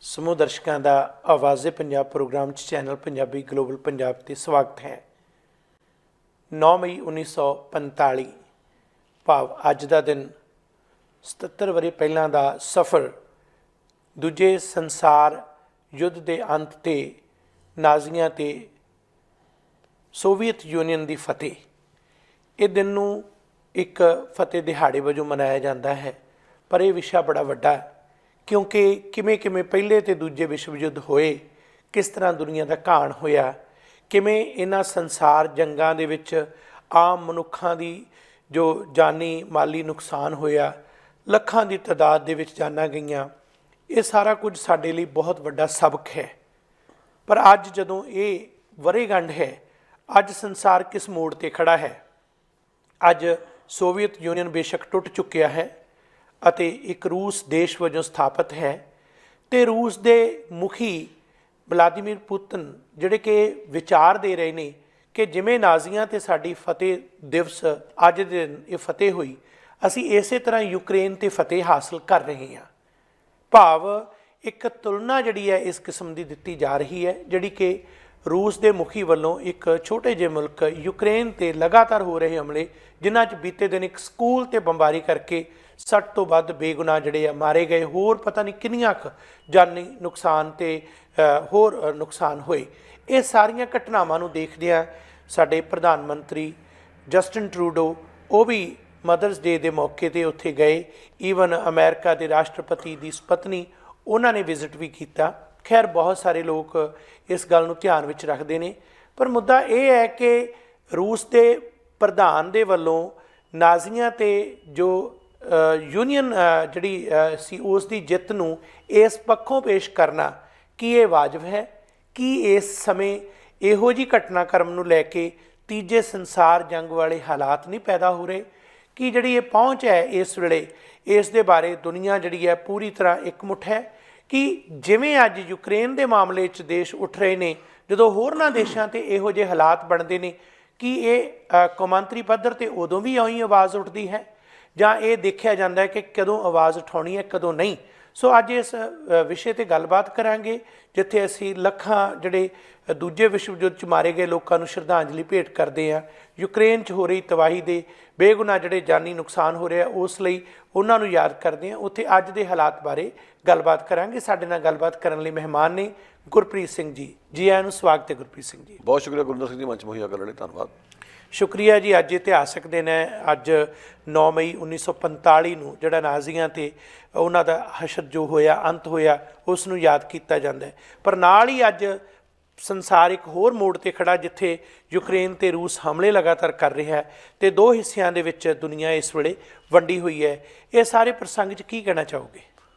ਸਮੂਹ ਦਰਸ਼ਕਾਂ ਦਾ ਆਵਾਜ਼ੇ ਪੰਜਾਬ ਪ੍ਰੋਗਰਾਮ 'ਚ ਚੈਨਲ ਪੰਜਾਬੀ ਗਲੋਬਲ ਪੰਜਾਬ 'ਤੇ ਸਵਾਗਤ ਹੈ। 9 ਮਈ 1945 ਭਾਵ ਅੱਜ ਦਾ ਦਿਨ 77 ਵਰ੍ਹੇ ਪਹਿਲਾਂ ਦਾ ਸਫ਼ਰ ਦੂਜੇ ਸੰਸਾਰ ਯੁੱਧ ਦੇ ਅੰਤ 'ਤੇ ਨਾਜ਼ੀਆਂ 'ਤੇ ਸੋਵੀਅਤ ਯੂਨੀਅਨ ਦੀ ਫਤਿਹ। ਇਹ ਦਿਨ ਨੂੰ ਇੱਕ ਫਤਿਹ ਦਿਹਾੜੇ ਵਜੋਂ ਮਨਾਇਆ ਜਾਂਦਾ ਹੈ, ਪਰ ਇਹ ਵਿਸ਼ਾ ਬੜਾ ਵੱਡਾ ਹੈ ਕਿਉਂਕਿ ਕਿਵੇਂ ਕਿਵੇਂ ਪਹਿਲੇ ਅਤੇ ਦੂਜੇ ਵਿਸ਼ਵ ਯੁੱਧ ਹੋਏ, ਕਿਸ ਤਰ੍ਹਾਂ ਦੁਨੀਆ ਦਾ ਘਾਣ ਹੋਇਆ, ਕਿਵੇਂ ਇਹਨਾਂ ਸੰਸਾਰ ਜੰਗਾਂ ਦੇ ਵਿੱਚ ਆਮ ਮਨੁੱਖਾਂ ਦੀ ਜੋ ਜਾਨੀ ਮਾਲੀ ਨੁਕਸਾਨ ਹੋਇਆ, ਲੱਖਾਂ ਦੀ ਤਾਦਾਦ ਦੇ ਵਿੱਚ ਜਾਨਾਂ ਗਈਆਂ। ਇਹ ਸਾਰਾ ਕੁਝ ਸਾਡੇ ਲਈ ਬਹੁਤ ਵੱਡਾ ਸਬਕ ਹੈ। ਪਰ ਅੱਜ ਜਦੋਂ ਇਹ ਵਰ੍ਹੇਗੰਢ ਹੈ, ਅੱਜ ਸੰਸਾਰ ਕਿਸ ਮੋੜ 'ਤੇ ਖੜ੍ਹਾ ਹੈ। ਅੱਜ ਸੋਵੀਅਤ ਯੂਨੀਅਨ ਬੇਸ਼ੱਕ ਟੁੱਟ ਚੁੱਕਿਆ ਹੈ ਅਤੇ ਇੱਕ ਰੂਸ ਦੇਸ਼ ਵਜੋਂ ਸਥਾਪਿਤ ਹੈ, ਅਤੇ ਰੂਸ ਦੇ ਮੁਖੀ ਵਲਾਦੀਮੀਰ ਪੁਤਿਨ ਜਿਹੜੇ ਕਿ ਵਿਚਾਰ ਦੇ ਰਹੇ ਨੇ ਕਿ ਜਿਵੇਂ ਨਾਜ਼ੀਆਂ 'ਤੇ ਸਾਡੀ ਫਤਿਹ ਦਿਵਸ ਅੱਜ ਦੇ ਦਿਨ ਇਹ ਫਤਿਹ ਹੋਈ, ਅਸੀਂ ਇਸੇ ਤਰ੍ਹਾਂ ਯੂਕਰੇਨ 'ਤੇ ਫਤਿਹ ਹਾਸਲ ਕਰ ਰਹੇ ਹਾਂ। ਭਾਵ ਇੱਕ ਤੁਲਨਾ ਜਿਹੜੀ ਹੈ ਇਸ ਕਿਸਮ ਦੀ ਦਿੱਤੀ ਜਾ ਰਹੀ ਹੈ, ਜਿਹੜੀ ਕਿ ਰੂਸ ਦੇ ਮੁਖੀ ਵੱਲੋਂ ਇੱਕ ਛੋਟੇ ਜਿਹੇ ਮੁਲਕ ਯੂਕਰੇਨ 'ਤੇ ਲਗਾਤਾਰ ਹੋ ਰਹੇ ਹਮਲੇ, ਜਿਨ੍ਹਾਂ 'ਚ ਬੀਤੇ ਦਿਨ ਇੱਕ ਸਕੂਲ 'ਤੇ ਬੰਬਾਰੀ ਕਰਕੇ 60 ਤੋਂ ਵੱਧ ਬੇਗੁਨਾਹ ਜਿਹੜੇ ਆ ਮਾਰੇ ਗਏ, ਹੋਰ ਪਤਾ ਨਹੀਂ ਕਿੰਨੀਆਂ ਕੁ ਜਾਨੀ ਨੁਕਸਾਨ ਅਤੇ ਹੋਰ ਨੁਕਸਾਨ ਹੋਏ। ਇਹ ਸਾਰੀਆਂ ਘਟਨਾਵਾਂ ਨੂੰ ਦੇਖਦਿਆਂ ਸਾਡੇ ਪ੍ਰਧਾਨ ਮੰਤਰੀ ਜਸਟਿਨ ਟਰੂਡੋ ਉਹ ਵੀ ਮਦਰਸ ਡੇ ਦੇ ਮੌਕੇ 'ਤੇ ਉੱਥੇ ਗਏ। ਈਵਨ ਅਮਰੀਕਾ ਦੇ ਰਾਸ਼ਟਰਪਤੀ ਦੀ ਪਤਨੀ ਉਹਨਾਂ ਨੇ ਵਿਜ਼ਿਟ ਵੀ ਕੀਤਾ। ਖੈਰ ਬਹੁਤ ਸਾਰੇ ਲੋਕ ਇਸ ਗੱਲ ਨੂੰ ਧਿਆਨ ਵਿੱਚ ਰੱਖਦੇ ਨੇ, ਪਰ ਮੁੱਦਾ ਇਹ ਹੈ ਕਿ ਰੂਸ ਦੇ ਪ੍ਰਧਾਨ ਦੇ ਵੱਲੋਂ ਨਾਜ਼ੀਆਂ 'ਤੇ ਜੋ ਯੂਨੀਅਨ ਜਿਹੜੀ ਸੀ ਉਸ ਦੀ ਜਿੱਤ ਨੂੰ ਇਸ ਪੱਖੋਂ ਪੇਸ਼ ਕਰਨਾ, ਕੀ ਇਹ ਵਾਜਬ ਹੈ? ਕੀ ਇਸ ਸਮੇਂ ਇਹੋ ਜਿਹੀ ਘਟਨਾਕ੍ਰਮ ਨੂੰ ਲੈ ਕੇ ਤੀਜੇ ਸੰਸਾਰ ਜੰਗ ਵਾਲੇ ਹਾਲਾਤ ਨਹੀਂ ਪੈਦਾ ਹੋ ਰਹੇ? ਕਿ ਜਿਹੜੀ ਇਹ ਪਹੁੰਚ ਹੈ ਇਸ ਵੇਲੇ, ਇਸ ਦੇ ਬਾਰੇ ਦੁਨੀਆ ਜਿਹੜੀ ਹੈ ਪੂਰੀ ਤਰ੍ਹਾਂ ਇਕਮੁੱਠ ਹੈ ਕਿ ਜਿਵੇਂ ਅੱਜ ਯੂਕਰੇਨ ਦੇ ਮਾਮਲੇ 'ਚ ਦੇਸ਼ ਉੱਠ ਰਹੇ ਨੇ, ਜਦੋਂ ਹੋਰਨਾਂ ਦੇਸ਼ਾਂ 'ਤੇ ਇਹੋ ਜਿਹੇ ਹਾਲਾਤ ਬਣਦੇ ਨੇ, ਕਿ ਇਹ ਕੌਮਾਂਤਰੀ ਪੱਧਰ 'ਤੇ ਉਦੋਂ ਵੀ ਉਹੀ ਆਵਾਜ਼ ਉੱਠਦੀ ਹੈ ਜਾਂ ਇਹ ਦੇਖਿਆ ਜਾਂਦਾ ਹੈ ਕਿ ਕਦੋਂ ਆਵਾਜ਼ ਉਠਾਉਣੀ ਹੈ, ਕਦੋਂ ਨਹੀਂ? ਸੋ ਅੱਜ ਇਸ ਵਿਸ਼ੇ 'ਤੇ ਗੱਲਬਾਤ ਕਰਾਂਗੇ, ਜਿੱਥੇ ਅਸੀਂ ਲੱਖਾਂ ਜਿਹੜੇ ਦੂਜੇ ਵਿਸ਼ਵ ਯੁੱਧ 'ਚ ਮਾਰੇ ਗਏ ਲੋਕਾਂ ਨੂੰ ਸ਼ਰਧਾਂਜਲੀ ਭੇਟ ਕਰਦੇ ਹਾਂ। ਯੂਕਰੇਨ 'ਚ ਹੋ ਰਹੀ ਤਬਾਹੀ ਦੇ ਬੇਗੁਨਾਹ ਜਿਹੜੇ ਜਾਨੀ ਨੁਕਸਾਨ ਹੋ ਰਿਹਾ, ਉਸ ਲਈ ਉਹਨਾਂ ਨੂੰ ਯਾਦ ਕਰਦੇ ਹਾਂ। ਉੱਥੇ ਅੱਜ ਦੇ ਹਾਲਾਤ ਬਾਰੇ ਗੱਲਬਾਤ ਕਰਾਂਗੇ। ਸਾਡੇ ਨਾਲ ਗੱਲਬਾਤ ਕਰਨ ਲਈ ਮਹਿਮਾਨ ਨੇ ਗੁਰਪ੍ਰੀਤ ਸਿੰਘ ਜੀ। ਜੀ ਆਇਆਂ ਨੂੰ, ਸਵਾਗਤ ਹੈ ਗੁਰਪ੍ਰੀਤ ਸਿੰਘ ਜੀ। ਬਹੁਤ ਸ਼ੁਕਰੀਆ ਗੁਰਿੰਦਰ ਸਿੰਘ ਜੀ, ਮੰਚ ਮੁਹੱਈਆ ਕਰਨ ਲਈ ਧੰਨਵਾਦ। ਸ਼ੁਕਰੀਆ ਜੀ। ਅੱਜ ਇਤਿਹਾਸਕ ਦਿਨ ਹੈ। ਅੱਜ 9 ਮਈ 1945 ਨੂੰ ਜਿਹੜਾ ਨਾਜ਼ੀਆਂ 'ਤੇ ਉਹਨਾਂ ਦਾ ਹਸ਼ਰ ਜੋ ਹੋਇਆ, ਅੰਤ ਹੋਇਆ, ਉਸ ਨੂੰ ਯਾਦ ਕੀਤਾ ਜਾਂਦਾ ਹੈ। ਪਰ ਨਾਲ ਹੀ ਅੱਜ ਸੰਸਾਰ ਇੱਕ ਹੋਰ ਮੋੜ 'ਤੇ ਖੜ੍ਹਾ, ਜਿੱਥੇ ਯੂਕਰੇਨ 'ਤੇ ਰੂਸ ਹਮਲੇ ਲਗਾਤਾਰ ਕਰ ਰਿਹਾ ਹੈ ਅਤੇ ਦੋ ਹਿੱਸਿਆਂ ਦੇ ਵਿੱਚ ਦੁਨੀਆ ਇਸ ਵੇਲੇ ਵੰਡੀ ਹੋਈ ਹੈ। ਇਹ ਸਾਰੇ ਪ੍ਰਸੰਗ 'ਚ ਕੀ ਕਹਿਣਾ ਚਾਹੋਗੇ?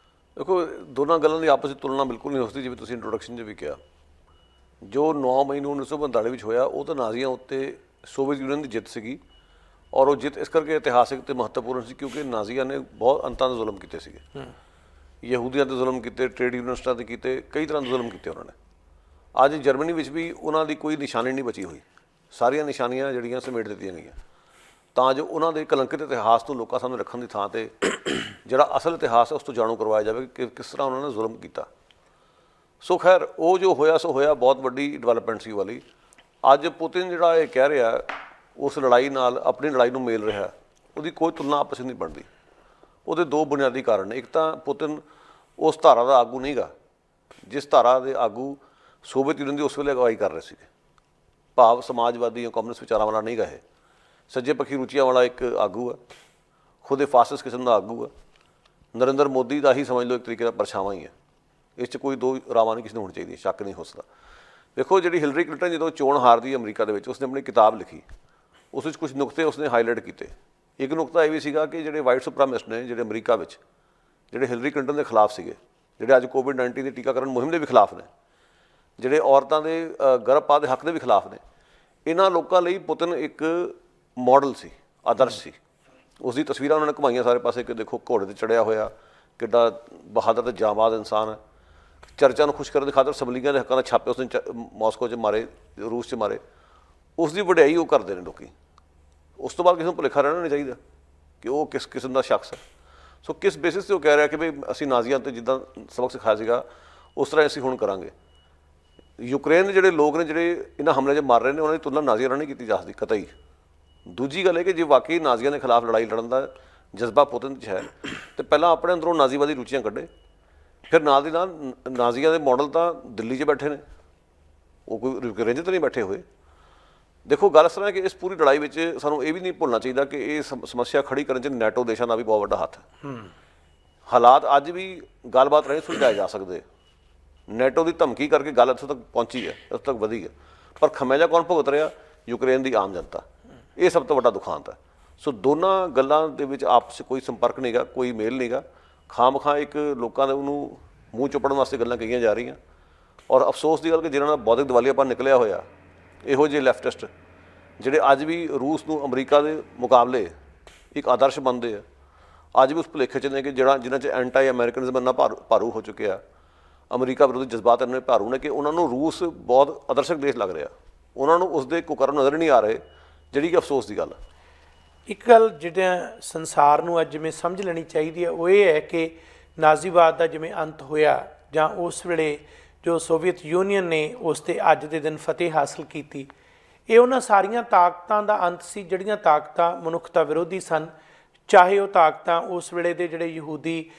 ਦੇਖੋ, ਦੋਨਾਂ ਗੱਲਾਂ ਦੀ ਆਪਸ ਵਿੱਚ ਤੁਲਨਾ ਬਿਲਕੁਲ ਨਹੀਂ ਹੋ ਸਕਦੀ। ਜਿਵੇਂ ਤੁਸੀਂ ਇੰਟਰੋਡਕਸ਼ਨ 'ਚ ਵੀ ਕਿਹਾ, ਜੋ 9 ਮਈ ਨੂੰ 1945 ਵਿੱਚ ਹੋਇਆ, ਉਹ ਤਾਂ ਨਾਜ਼ੀਆਂ ਉੱਤੇ ਸੋਵੀਅਤ ਯੂਨੀਅਨ ਦੀ ਜਿੱਤ ਸੀਗੀ, ਔਰ ਉਹ ਜਿੱਤ ਇਸ ਕਰਕੇ ਇਤਿਹਾਸਿਕ ਅਤੇ ਮਹੱਤਵਪੂਰਨ ਸੀ ਕਿਉਂਕਿ ਨਾਜ਼ੀਆਂ ਨੇ ਬਹੁਤ ਅੰਤਾਂ ਦੇ ਜ਼ੁਲਮ ਕੀਤੇ ਸੀਗੇ। ਯਹੂਦੀਆਂ 'ਤੇ ਜ਼ੁਲਮ ਕੀਤੇ, ਟ੍ਰੇਡ ਯੂਨੀਅਨਿਸਟਾਂ 'ਤੇ ਕੀਤੇ, ਕਈ ਤਰ੍ਹਾਂ ਦੇ ਜ਼ੁਲਮ ਕੀਤੇ ਉਹਨਾਂ ਨੇ। ਅੱਜ ਜਰਮਨੀ ਵਿੱਚ ਵੀ ਉਹਨਾਂ ਦੀ ਕੋਈ ਨਿਸ਼ਾਨੀ ਨਹੀਂ ਬਚੀ ਹੋਈ, ਸਾਰੀਆਂ ਨਿਸ਼ਾਨੀਆਂ ਜਿਹੜੀਆਂ ਸਮੇਟ ਦਿੱਤੀਆਂ ਗਈਆਂ, ਤਾਂ ਜੋ ਉਹਨਾਂ ਦੇ ਕਲੰਕਿਤ ਇਤਿਹਾਸ ਨੂੰ ਲੋਕਾਂ ਸਾਹਮਣੇ ਰੱਖਣ ਦੀ ਥਾਂ 'ਤੇ ਜਿਹੜਾ ਅਸਲ ਇਤਿਹਾਸ ਹੈ ਉਸ ਤੋਂ ਜਾਣੂ ਕਰਵਾਇਆ ਜਾਵੇ ਕਿ ਕਿਸ ਤਰ੍ਹਾਂ ਉਹਨਾਂ ਨੇ ਜ਼ੁਲਮ ਕੀਤਾ। ਸੋ ਖੈਰ, ਉਹ ਜੋ ਹੋਇਆ ਸੋ ਹੋਇਆ, ਬਹੁਤ ਵੱਡੀ ਡਿਵੈਲਪਮੈਂਟ ਸੀ ਵਾਲੀ। ਅੱਜ ਪੁਤਿਨ ਜਿਹੜਾ ਇਹ ਕਹਿ ਰਿਹਾ ਉਸ ਲੜਾਈ ਨਾਲ ਆਪਣੀ ਲੜਾਈ ਨੂੰ ਮੇਲ ਰਿਹਾ, ਉਹਦੀ ਕੋਈ ਤੁਲਨਾ ਆਪਸ ਨਹੀਂ ਬਣਦੀ। ਉਹਦੇ ਦੋ ਬੁਨਿਆਦੀ ਕਾਰਨ ਨੇ। ਇੱਕ ਤਾਂ ਪੁਤਿਨ ਉਸ ਧਾਰਾ ਦਾ ਆਗੂ ਨਹੀਂ ਗਾ ਜਿਸ ਧਾਰਾ ਦੇ ਆਗੂ ਸੋਵੀਅਤ ਯੂਨੀਅਨ ਦੀ ਉਸ ਵੇਲੇ ਅਗਵਾਈ ਕਰ ਰਹੇ ਸੀਗੇ। ਭਾਵ ਸਮਾਜਵਾਦੀ ਜਾਂ ਕਮਿਊਨਿਸਟ ਵਿਚਾਰਾਂ ਵਾਲਾ ਨਹੀਂ ਗਾ, ਇਹ ਸੱਜੇ ਪੱਖੀ ਰੁਚੀਆਂ ਵਾਲਾ ਇੱਕ ਆਗੂ ਆ, ਖੁਦ ਫਾਸਿਸਟ ਕਿਸਮ ਦਾ ਆਗੂ ਆ। ਨਰਿੰਦਰ ਮੋਦੀ ਦਾ ਹੀ ਸਮਝ ਲਓ ਇੱਕ ਤਰੀਕੇ ਦਾ ਪਰਛਾਵਾਂ ਹੀ ਹੈ। ਇਸ 'ਚ ਕੋਈ ਦੋ ਰਾਵਾਂ ਨਹੀਂ ਕਿਸੇ ਨੂੰ ਹੋਣੀ ਚਾਹੀਦੀ, ਸ਼ੱਕ ਨਹੀਂ ਹੋ ਸਕਦਾ। ਦੇਖੋ, ਜਿਹੜੀ ਹਿਲਰੀ ਕਲਿੰਟਨ ਜਦੋਂ ਚੋਣ ਹਾਰਦੀ ਅਮਰੀਕਾ ਦੇ ਵਿੱਚ, ਉਸਨੇ ਆਪਣੀ ਕਿਤਾਬ ਲਿਖੀ, ਉਸ ਵਿੱਚ ਕੁਝ ਨੁਕਤੇ ਉਸਨੇ ਹਾਈਲਾਈਟ ਕੀਤੇ। ਇੱਕ ਨੁਕਤਾ ਇਹ ਵੀ ਸੀਗਾ ਕਿ ਜਿਹੜੇ ਵਾਈਟ ਸੁਪਰਾਮਿਸਟ ਨੇ, ਜਿਹੜੇ ਅਮਰੀਕਾ ਵਿੱਚ ਜਿਹੜੇ ਹਿਲਰੀ ਕਲਿੰਟਨ ਦੇ ਖਿਲਾਫ ਸੀਗੇ, ਜਿਹੜੇ ਅੱਜ ਕੋਵਿਡ-19 ਦੀ ਟੀਕਾਕਰਨ ਮੁਹਿੰਮ ਦੇ ਵੀ ਖਿਲਾਫ ਨੇ, ਜਿਹੜੇ ਔਰਤਾਂ ਦੇ ਗਰਭਪਾਤ ਦੇ ਹੱਕ ਦੇ ਵੀ ਖਿਲਾਫ ਨੇ, ਇਹਨਾਂ ਲੋਕਾਂ ਲਈ ਪੁਤਿਨ ਇੱਕ ਮਾਡਲ ਸੀ, ਆਦਰਸ਼ ਸੀ। ਉਸ ਦੀ ਤਸਵੀਰਾਂ ਉਹਨਾਂ ਨੇ ਘੁਮਾਈਆਂ ਸਾਰੇ ਪਾਸੇ ਕਿ ਦੇਖੋ ਘੋੜੇ 'ਤੇ ਚੜ੍ਹਿਆ ਹੋਇਆ, ਕਿੱਡਾ ਬਹਾਦਰ ਅਤੇ ਜਾਂਬਾਜ਼ ਇਨਸਾਨ ਹੈ। ਚਰਚਾ ਨੂੰ ਖੁਸ਼ ਕਰਨ ਦੀ ਖਾਤਰ ਸਮਲਿੰਗੀਆਂ ਦੇ ਹੱਕਾਂ ਦੇ ਛਾਪੇ ਉਸਨੇ ਮਾਸਕੋ 'ਚ ਮਾਰੇ, ਰੂਸ 'ਚ ਮਾਰੇ। ਉਸ ਦੀ ਵਡਿਆਈ ਉਹ ਕਰਦੇ ਨੇ ਲੋਕ। ਉਸ ਤੋਂ ਬਾਅਦ ਕਿਸੇ ਨੂੰ ਭੁਲੇਖਾ ਰਹਿਣਾ ਨਹੀਂ ਚਾਹੀਦਾ ਕਿ ਉਹ ਕਿਸ ਕਿਸਮ ਦਾ ਸ਼ਖਸ ਹੈ। ਸੋ ਕਿਸ ਬੇਸਿਸ 'ਤੇ ਉਹ ਕਹਿ ਰਿਹਾ ਕਿ ਵੀ ਅਸੀਂ ਨਾਜ਼ੀਆਂ 'ਤੇ ਜਿੱਦਾਂ ਸਬਕ ਸਿਖਾਇਆ ਸੀਗਾ, ਉਸ ਤਰ੍ਹਾਂ ਅਸੀਂ ਹੁਣ ਕਰਾਂਗੇ। ਯੂਕਰੇਨ ਦੇ ਜਿਹੜੇ ਲੋਕ ਨੇ ਜਿਹੜੇ ਇਹਨਾਂ ਹਮਲੇ 'ਚ ਮਰ ਰਹੇ ਨੇ ਉਹਨਾਂ ਦੀ ਤੁਲਨਾ ਨਾਜ਼ੀਆਂ ਨਾਲ ਨਹੀਂ ਕੀਤੀ ਜਾ ਸਕਦੀ ਕਤਈ। ਦੂਜੀ ਗੱਲ ਇਹ ਕਿ ਜੇ ਵਾਕਈ ਨਾਜ਼ੀਆਂ ਦੇ ਖਿਲਾਫ ਲੜਾਈ ਲੜਨ ਦਾ ਜਜ਼ਬਾ ਪੁਤਨ 'ਚ ਹੈ ਤੇ ਪਹਿਲਾਂ ਆਪਣੇ ਅੰਦਰੋਂ ਨਾਜ਼ੀਵਾਦੀ ਰੁਚੀਆਂ ਕੱਢੇ, ਫਿਰ ਨਾਲ ਦੀ ਨਾਲ ਨਾਜ਼ੀਆਂ ਦੇ ਮਾਡਲ ਤਾਂ ਦਿੱਲੀ 'ਚ ਬੈਠੇ ਨੇ, ਉਹ ਕੋਈ ਯੂਕਰੇਨ 'ਚ ਤਾਂ ਨਹੀਂ ਬੈਠੇ ਹੋਏ। ਦੇਖੋ ਗੱਲ ਇਸ ਤਰ੍ਹਾਂ ਹੈ ਕਿ ਇਸ ਪੂਰੀ ਲੜਾਈ ਵਿੱਚ ਸਾਨੂੰ ਇਹ ਵੀ ਨਹੀਂ ਭੁੱਲਣਾ ਚਾਹੀਦਾ ਕਿ ਇਹ ਸਮੱਸਿਆ ਖੜੀ ਕਰਨ 'ਚ ਨੈਟੋ ਦੇਸ਼ਾਂ ਦਾ ਵੀ ਬਹੁਤ ਵੱਡਾ ਹੱਥ ਹੈ। ਹਾਲਾਤ ਅੱਜ ਵੀ ਗੱਲਬਾਤ ਨਹੀਂ ਸੁਲਝਾਏ ਜਾ ਸਕਦੇ। ਨੈਟੋ ਦੀ ਧਮਕੀ ਕਰਕੇ ਗੱਲ ਇੱਥੋਂ ਤੱਕ ਪਹੁੰਚੀ ਹੈ, ਇੱਥੋਂ ਤੱਕ ਵਧੀ ਹੈ, ਪਰ ਖਮਿਆਜਾ ਕੌਣ ਭੁਗਤ ਰਿਹਾ? ਯੂਕਰੇਨ ਦੀ ਆਮ ਜਨਤਾ। ਇਹ ਸਭ ਤੋਂ ਵੱਡਾ ਦੁਖਾਂਤ ਹੈ। ਸੋ ਦੋਨਾਂ ਗੱਲਾਂ ਦੇ ਵਿੱਚ ਆਪਸ 'ਚ ਕੋਈ ਸੰਪਰਕ ਨਹੀਂਗਾ, ਕੋਈ ਮੇਲ ਨਹੀਂਗਾ। ਖਾਮ-ਖਾਂ ਇੱਕ ਲੋਕਾਂ ਦੇ ਉਹਨੂੰ ਮੂੰਹ ਚੁੱਪੜਨ ਵਾਸਤੇ ਗੱਲਾਂ ਕਹੀਆਂ ਜਾ ਰਹੀਆਂ। ਔਰ ਅਫਸੋਸ ਦੀ ਗੱਲ ਕਿ ਜਿਹਨਾਂ ਦਾ ਬੌਧਿਕ ਦਿਵਾਲੀਆਪਨ ਨਿਕਲਿਆ ਹੋਇਆ, ਇਹੋ ਜਿਹੇ ਲੈਫਟਿਸਟ ਜਿਹੜੇ ਅੱਜ ਵੀ ਰੂਸ ਨੂੰ ਅਮਰੀਕਾ ਦੇ ਮੁਕਾਬਲੇ ਇੱਕ ਆਦਰਸ਼ ਮੰਨਦੇ ਆ, ਅੱਜ ਵੀ ਉਸ ਭੁਲੇਖੇ 'ਚ ਨੇ ਕਿ ਜਿਨ੍ਹਾਂ 'ਚ ਐਂਟੀ ਅਮਰੀਕਨਜ਼ਮ ਇੰਨਾ ਭਾਰੂ ਹੋ ਚੁੱਕਿਆ, ਅਮਰੀਕਾ ਵਿਰੋਧੀ ਜਜ਼ਬਾਤ ਇੰਨੇ ਭਾਰੂ ਨੇ ਕਿ ਉਹਨਾਂ ਨੂੰ ਰੂਸ ਬਹੁਤ ਆਦਰਸ਼ਕ ਦੇਸ਼ ਲੱਗ ਰਿਹਾ, ਉਹਨਾਂ ਨੂੰ ਉਸਦੇ ਕੁਕਰਮ ਨਜ਼ਰ ਨਹੀਂ ਆ ਰਹੇ, ਜਿਹੜੀ ਕਿ ਅਫਸੋਸ ਦੀ ਗੱਲ ਹੈ। ਇੱਕ ਗੱਲ ਜਿਹੜਾ ਸੰਸਾਰ ਨੂੰ ਅੱਜ ਜਿਵੇਂ ਸਮਝ ਲੈਣੀ ਚਾਹੀਦੀ ਹੈ ਉਹ ਇਹ ਹੈ ਕਿ ਨਾਜ਼ੀਵਾਦ ਦਾ ਜਿਵੇਂ ਅੰਤ ਹੋਇਆ ਜਾਂ ਉਸ ਵੇਲੇ ਜੋ ਸੋਵੀਅਤ ਯੂਨੀਅਨ ਨੇ ਉਸ 'ਤੇ ਅੱਜ ਦੇ ਦਿਨ ਫਤਿਹ ਹਾਸਲ ਕੀਤੀ, ਇਹ ਉਹਨਾਂ ਸਾਰੀਆਂ ਤਾਕਤਾਂ ਦਾ ਅੰਤ ਸੀ ਜਿਹੜੀਆਂ ਤਾਕਤਾਂ ਮਨੁੱਖਤਾ ਵਿਰੋਧੀ ਸਨ। ਚਾਹੇ ਉਹ ਤਾਕਤਾਂ ਉਸ ਵੇਲੇ ਦੇ ਜਿਹੜੇ ਯਹੂਦੀ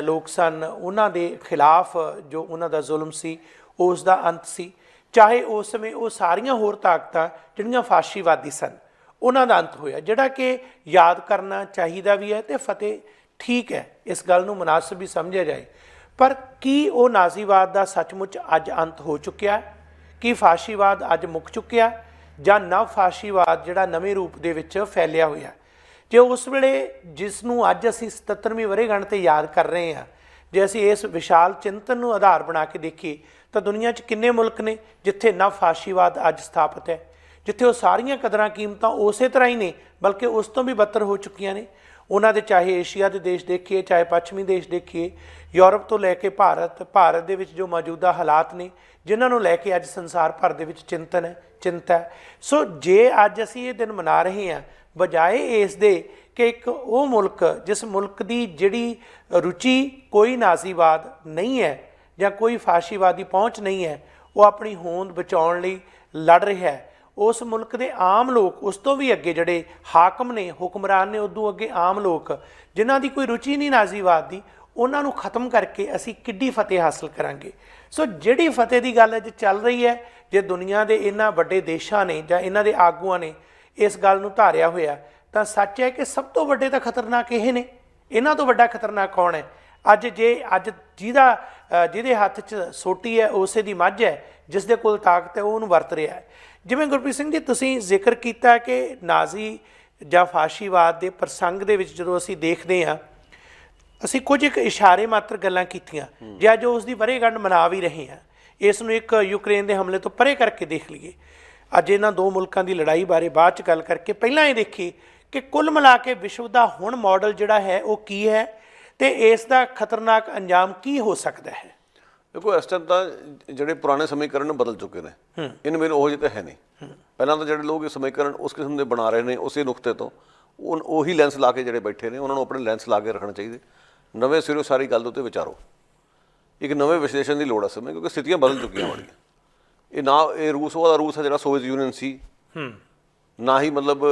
ਲੋਕ ਸਨ ਉਹਨਾਂ ਦੇ ਖਿਲਾਫ ਜੋ ਉਹਨਾਂ ਦਾ ਜ਼ੁਲਮ ਸੀ ਉਸ ਦਾ ਅੰਤ ਸੀ, ਚਾਹੇ ਉਸ ਸਮੇਂ ਉਹ ਸਾਰੀਆਂ ਹੋਰ ਤਾਕਤਾਂ ਜਿਹੜੀਆਂ ਫਾਸ਼ੀਵਾਦੀ ਸਨ ਉਹਨਾਂ ਦਾ ਅੰਤ ਹੋਇਆ, ਜਿਹੜਾ ਕਿ ਯਾਦ ਕਰਨਾ ਚਾਹੀਦਾ ਵੀ ਹੈ ਅਤੇ ਫਤਿਹ ਠੀਕ ਹੈ, ਇਸ ਗੱਲ ਨੂੰ ਮੁਨਾਸਿਬ ਵੀ ਸਮਝਿਆ ਜਾਏ। ਪਰ ਕੀ ਉਹ ਨਾਜ਼ੀਵਾਦ ਦਾ ਸੱਚਮੁੱਚ ਅੱਜ ਅੰਤ ਹੋ ਚੁੱਕਿਆ? ਕੀ ਫਾਸ਼ੀਵਾਦ ਅੱਜ ਮੁੱਕ ਚੁੱਕਿਆ ਜਾਂ ਨਵ ਫਾਸ਼ੀਵਾਦ ਜਿਹੜਾ ਨਵੇਂ ਰੂਪ ਦੇ ਵਿੱਚ ਫੈਲਿਆ ਹੋਇਆ? ਜੇ ਉਸ ਵੇਲੇ ਜਿਸ ਨੂੰ ਅੱਜ ਅਸੀਂ 77ਵੀਂ ਵਰ੍ਹੇਗੰਢ 'ਤੇ ਯਾਦ ਕਰ ਰਹੇ ਹਾਂ, ਜੇ ਅਸੀਂ ਇਸ ਵਿਸ਼ਾਲ ਚਿੰਤਨ ਨੂੰ ਆਧਾਰ ਬਣਾ ਕੇ ਦੇਖੀਏ ਤਾਂ ਦੁਨੀਆ 'ਚ ਕਿੰਨੇ ਮੁਲਕ ਨੇ ਜਿੱਥੇ ਨਵ ਫਾਸ਼ੀਵਾਦ ਅੱਜ ਸਥਾਪਿਤ ਹੈ, ਜਿੱਥੇ ਉਹ ਸਾਰੀਆਂ ਕਦਰਾਂ ਕੀਮਤਾਂ ਉਸੇ ਤਰ੍ਹਾਂ ਹੀ ਨੇ ਬਲਕਿ ਉਸ ਤੋਂ ਵੀ ਬੱਤਰ ਹੋ ਚੁੱਕੀਆਂ ਨੇ। ਉਹਨਾਂ ਦੇ ਚਾਹੇ ਏਸ਼ੀਆ ਦੇ ਦੇਸ਼ ਦੇਖੀਏ, ਚਾਹੇ ਪੱਛਮੀ ਦੇਸ਼ ਦੇਖੀਏ, ਯੂਰਪ ਤੋਂ ਲੈ ਕੇ ਭਾਰਤ ਦੇ ਵਿੱਚ ਜੋ ਮੌਜੂਦਾ ਹਾਲਾਤ ਨੇ ਜਿਨ੍ਹਾਂ ਨੂੰ ਲੈ ਕੇ ਅੱਜ ਸੰਸਾਰ ਭਰ ਦੇ ਵਿੱਚ ਚਿੰਤਾ ਹੈ। ਸੋ ਜੇ ਅੱਜ ਅਸੀਂ ਇਹ ਦਿਨ ਮਨਾ ਰਹੇ ਹਾਂ ਬਜਾਏ ਇਸ ਦੇ ਕਿ ਇੱਕ ਉਹ ਮੁਲਕ ਜਿਸ ਮੁਲਕ ਦੀ ਜਿਹੜੀ ਰੁਚੀ ਕੋਈ ਨਾਜ਼ੀਵਾਦ ਨਹੀਂ ਹੈ ਜਾਂ ਕੋਈ ਫਾਸ਼ੀਵਾਦੀ ਪਹੁੰਚ ਨਹੀਂ ਹੈ, ਉਹ ਆਪਣੀ ਹੋਂਦ ਬਚਾਉਣ ਲਈ ਲੜ ਰਿਹਾ ਹੈ, ਉਸ ਮੁਲਕ ਦੇ ਆਮ ਲੋਕ ਉਸ ਤੋਂ ਵੀ ਅੱਗੇ ਜਿਹੜੇ ਹਾਕਮ ਨੇ, ਹੁਕਮਰਾਨ ਨੇ, ਉਦੋਂ ਅੱਗੇ ਆਮ ਲੋਕ ਜਿਨ੍ਹਾਂ ਦੀ ਕੋਈ ਰੁਚੀ ਨਹੀਂ ਨਾਜ਼ੀਵਾਦ ਦੀ, ਉਹਨਾਂ ਨੂੰ ਖਤਮ ਕਰਕੇ ਅਸੀਂ ਕਿੱਡੀ ਫਤਿਹ ਹਾਸਲ ਕਰਾਂਗੇ। ਸੋ ਜਿਹੜੀ ਫਤਿਹ ਦੀ ਗੱਲ ਅੱਜ ਚੱਲ ਰਹੀ ਹੈ, ਜੇ ਦੁਨੀਆ ਦੇ ਇਹਨਾਂ ਵੱਡੇ ਦੇਸ਼ਾਂ ਨੇ ਜਾਂ ਇਹਨਾਂ ਦੇ ਆਗੂਆਂ ਨੇ ਇਸ ਗੱਲ ਨੂੰ ਧਾਰਿਆ ਹੋਇਆ ਤਾਂ ਸੱਚ ਹੈ ਕਿ ਸਭ ਤੋਂ ਵੱਡੇ ਤਾਂ ਖਤਰਨਾਕ ਇਹ ਨੇ। ਇਹਨਾਂ ਤੋਂ ਵੱਡਾ ਖਤਰਨਾਕ ਕੌਣ ਹੈ? ਅੱਜ ਜਿਹਦੇ ਹੱਥ 'ਚ ਸੋਟੀ ਹੈ ਉਸੇ ਦੀ ਮੱਝ ਹੈ, ਜਿਸ ਦੇ ਕੋਲ ਤਾਕਤ ਹੈ ਉਹ ਉਹਨੂੰ ਵਰਤ ਰਿਹਾ ਹੈ। ਜਿਵੇਂ ਗੁਰਪ੍ਰੀਤ ਸਿੰਘ ਜੀ ਤੁਸੀਂ ਜ਼ਿਕਰ ਕੀਤਾ ਕਿ ਨਾਜ਼ੀ ਜਾਂ ਫਾਸ਼ੀਵਾਦ ਦੇ ਪ੍ਰਸੰਗ ਦੇ ਵਿੱਚ ਜਦੋਂ ਅਸੀਂ ਦੇਖਦੇ ਹਾਂ, ਅਸੀਂ ਕੁਝ ਇੱਕ ਇਸ਼ਾਰੇ ਮਾਤਰ ਗੱਲਾਂ ਕੀਤੀਆਂ, ਜੇ ਅੱਜ ਉਸ ਦੀ ਵਰ੍ਹੇਗੰਢ ਮਨਾ ਵੀ ਰਹੇ ਹਾਂ, ਇਸ ਨੂੰ ਇੱਕ ਯੂਕਰੇਨ ਦੇ ਹਮਲੇ ਤੋਂ ਪਰੇ ਕਰਕੇ ਦੇਖ ਲਈਏ, ਅੱਜ ਇਹਨਾਂ ਦੋ ਮੁਲਕਾਂ ਦੀ ਲੜਾਈ ਬਾਰੇ ਬਾਅਦ 'ਚ ਗੱਲ ਕਰਕੇ ਪਹਿਲਾਂ ਇਹ ਦੇਖੀਏ ਕਿ ਕੁੱਲ ਮਿਲਾ ਕੇ ਵਿਸ਼ਵ ਦਾ ਹੁਣ ਮਾਡਲ ਜਿਹੜਾ ਹੈ ਉਹ ਕੀ ਹੈ ਅਤੇ ਇਸ ਦਾ ਖਤਰਨਾਕ ਅੰਜਾਮ ਕੀ ਹੋ ਸਕਦਾ ਹੈ। ਦੇਖੋ ਇਸ ਟਾਈਮ ਤਾਂ ਜਿਹੜੇ ਪੁਰਾਣੇ ਸਮੀਕਰਨ ਬਦਲ ਚੁੱਕੇ ਨੇ, ਇਹਨਾਂ ਮੇਰੇ ਉਹੋ ਜਿਹੇ ਤਾਂ ਹੈ ਨਹੀਂ। ਪਹਿਲਾਂ ਤਾਂ ਜਿਹੜੇ ਲੋਕ ਇਹ ਸਮੀਕਰਨ ਉਸ ਕਿਸਮ ਦੇ ਬਣਾ ਰਹੇ ਨੇ ਉਸੇ ਨੁਕਤੇ ਤੋਂ, ਉਹੀ ਲੈਂਸ ਲਾ ਕੇ ਜਿਹੜੇ ਬੈਠੇ ਨੇ ਉਹਨਾਂ ਨੂੰ ਆਪਣੇ ਲੈਂਸ ਲਾ ਕੇ ਰੱਖਣਾ ਚਾਹੀਦਾ। ਨਵੇਂ ਸਿਰੋਂ ਸਾਰੀ ਗੱਲ ਦੇ ਉੱਤੇ ਵਿਚਾਰੋ, ਇੱਕ ਨਵੇਂ ਵਿਸ਼ਲੇਸ਼ਣ ਦੀ ਲੋੜ ਹੈ ਸਮੇਂ, ਕਿਉਂਕਿ ਸਥਿਤੀਆਂ ਬਦਲ ਚੁੱਕੀਆਂ ਬੜੀਆਂ। ਇਹ ਰੂਸ ਉਹਦਾ ਰੂਸ ਹੈ ਜਿਹੜਾ ਸੋਵੀਅਤ ਯੂਨੀਅਨ ਸੀ, ਨਾ ਹੀ ਮਤਲਬ